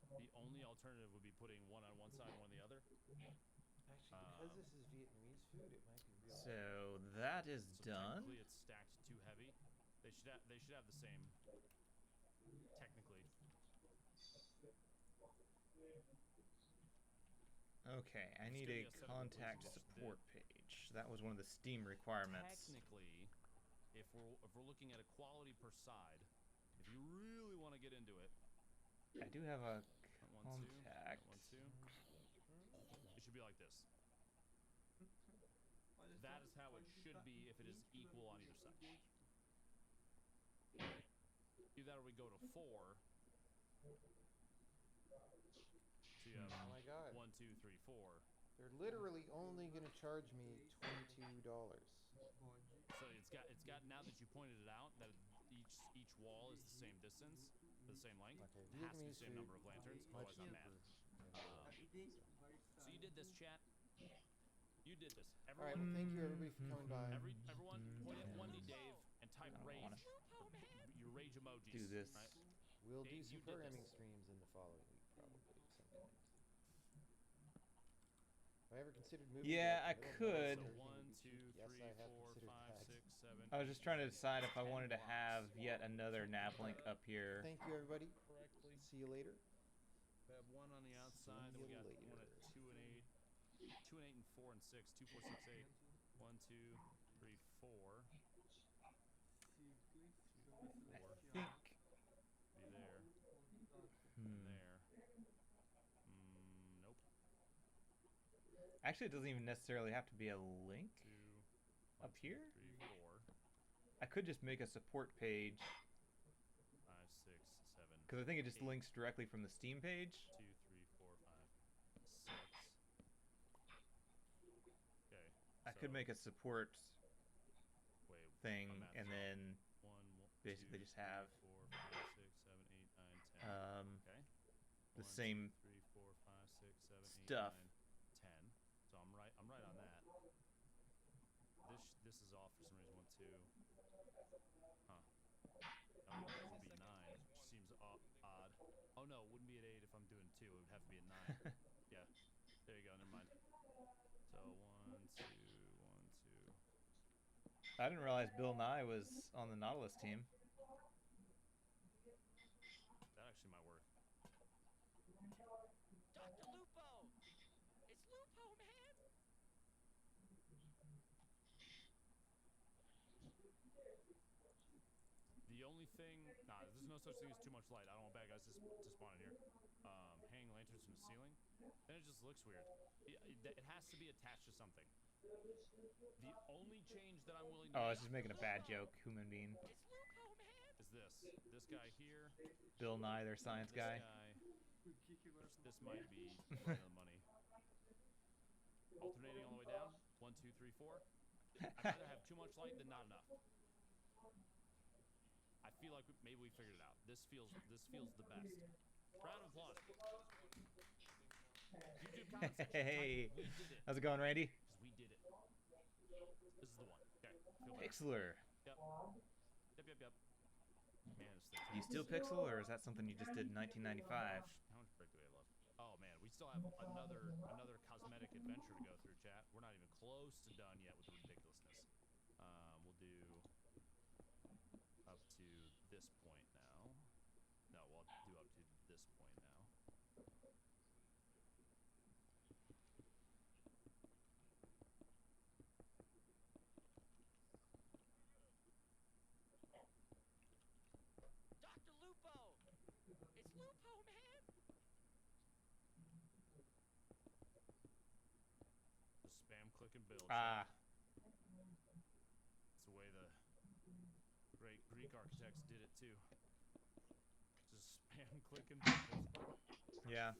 The only alternative would be putting one on one side and one on the other. Actually, because this is Vietnamese food, it might be real. So that is So done. technically, it's stacked too heavy. They should have the same. Technically. Okay, I need a contact support page. That was one of the Steam requirements. Technically, if we're looking at a quality per side, if you really want to get into it, I do have a One, contact. two. It should be like this. That is how it should be if it is equal on either side. Either that or we go to 4. So you have oh my god. 1, 2, 3, 4. They're literally only going to charge me $22. So it's got now that you pointed it out that each wall is the same distance, the same length. Okay, It has to be the same number of lanterns. much Otherwise, I'm mad. cheaper. So you did this, chat. You did this. All right, well, thank you everybody for coming by. Everyone, point at 1D Dave and type rage. Your rage emojis. Do this. Right? We'll do Dave, some you did programming this. streams in the following week, probably sometime. Have I ever considered moving? Yeah, I to a could. middle So class? 1, 2, Yes, 3, I have 4, considered 5, that. 6, 7. I was just trying to decide if I 10 wanted to blocks. have yet another nav link up here. Thank you everybody. Correctly. See you later. We have one on the outside. See Then we you got one later. at 2 and 8. 2 and 8 and 4 and 6. 2, 4, 6, 8. 1, 2, 3, 4. I think. Be there. Hmm. There. Nope. Actually, it doesn't even necessarily have to be a link 2, up here. 3, 4. I could just make a support page 5, 6, 7. because I think it just 8. links directly from the Steam page. 2, 3, 4, 5, 6. Okay. I could make a support Wait. thing I'm at and then 1, basically 2, just have 3, 4, 5, 6, 7, 8, 9, 10. Okay. the 1, same 2, 3, 4, 5, 6, 7, 8, stuff. 9, 10. So I'm right on that. This is off for some reason. 1, 2. Huh. That would be 9, which seems odd. Oh no, it wouldn't be at 8 if I'm doing 2. It would have to be at 9. Yeah. There you go. Never mind. So 1, 2, 1, 2. I didn't realize Bill Nye was on the Nautilus team. That actually might work. Dr. Lupo! It's Lupo, man! The only thing, there's no such thing as too much light. I don't want bad guys to spawn in here. Hanging lanterns from the ceiling, then it just looks weird. It has to be attached to something. The only change that I'm willing to Oh, I make was just making a bad joke. Human being. It's Lupo, man! is this guy here, Bill Nye, their science this guy. This might be right on the money. Alternating all the way down. 1, 2, 3, 4. I'd rather have too much light than not enough. I feel like maybe we figured it out. This feels the best. Round of applause. YouTube comments section. Hey, We did it. how's it going, Randy? We did it. This is the one. Okay. Feel better. Pixeler. Yep. Man, this thing. Do you still pixel, or is that something you just did in 1995? How much break do we have left? Oh man, we still have another cosmetic adventure to go through, chat. We're not even close to done yet with the ridiculousness. We'll do up to this point now. No, we'll do up to this point now. Dr. Lupo! It's Lupo, man! Just spam, click, and build. Ah, It's the way the great Greek architects did it too. Just spam, click, and build. yeah.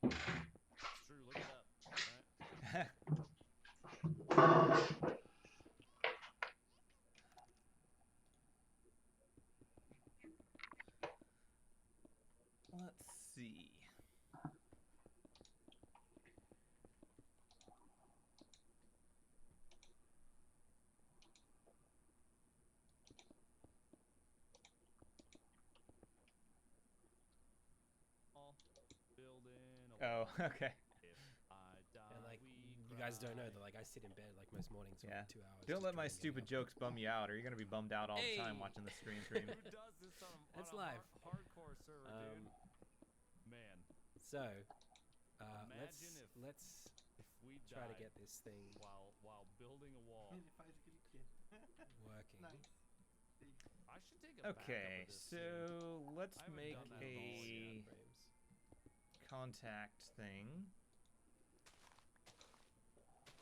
It's true. Look it up. Right? Let's see. Oh, okay. If I die, And like, we you guys don't know cry. that like I sit in bed like most mornings for Yeah. like 2 hours. Don't just let my dreaming stupid up. jokes bum you out, or you're gonna be bummed out all the time Hey! watching the stream. Who does this on a, That's on a live. hardcore server, Um, dude? Man, So, Imagine let's if we try to died get this thing while building a wall. Ele faz o que ele quer. working. Nice. I should take a Okay, backup of this so soon. let's I haven't make done that at all a yet. contact thing.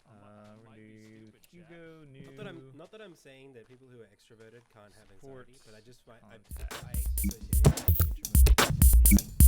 We're might gonna be do stupid, chat. Hugo new. Not that I'm saying that people who are extroverted can't have Support anxiety, but I just find I contact. associate with introverted.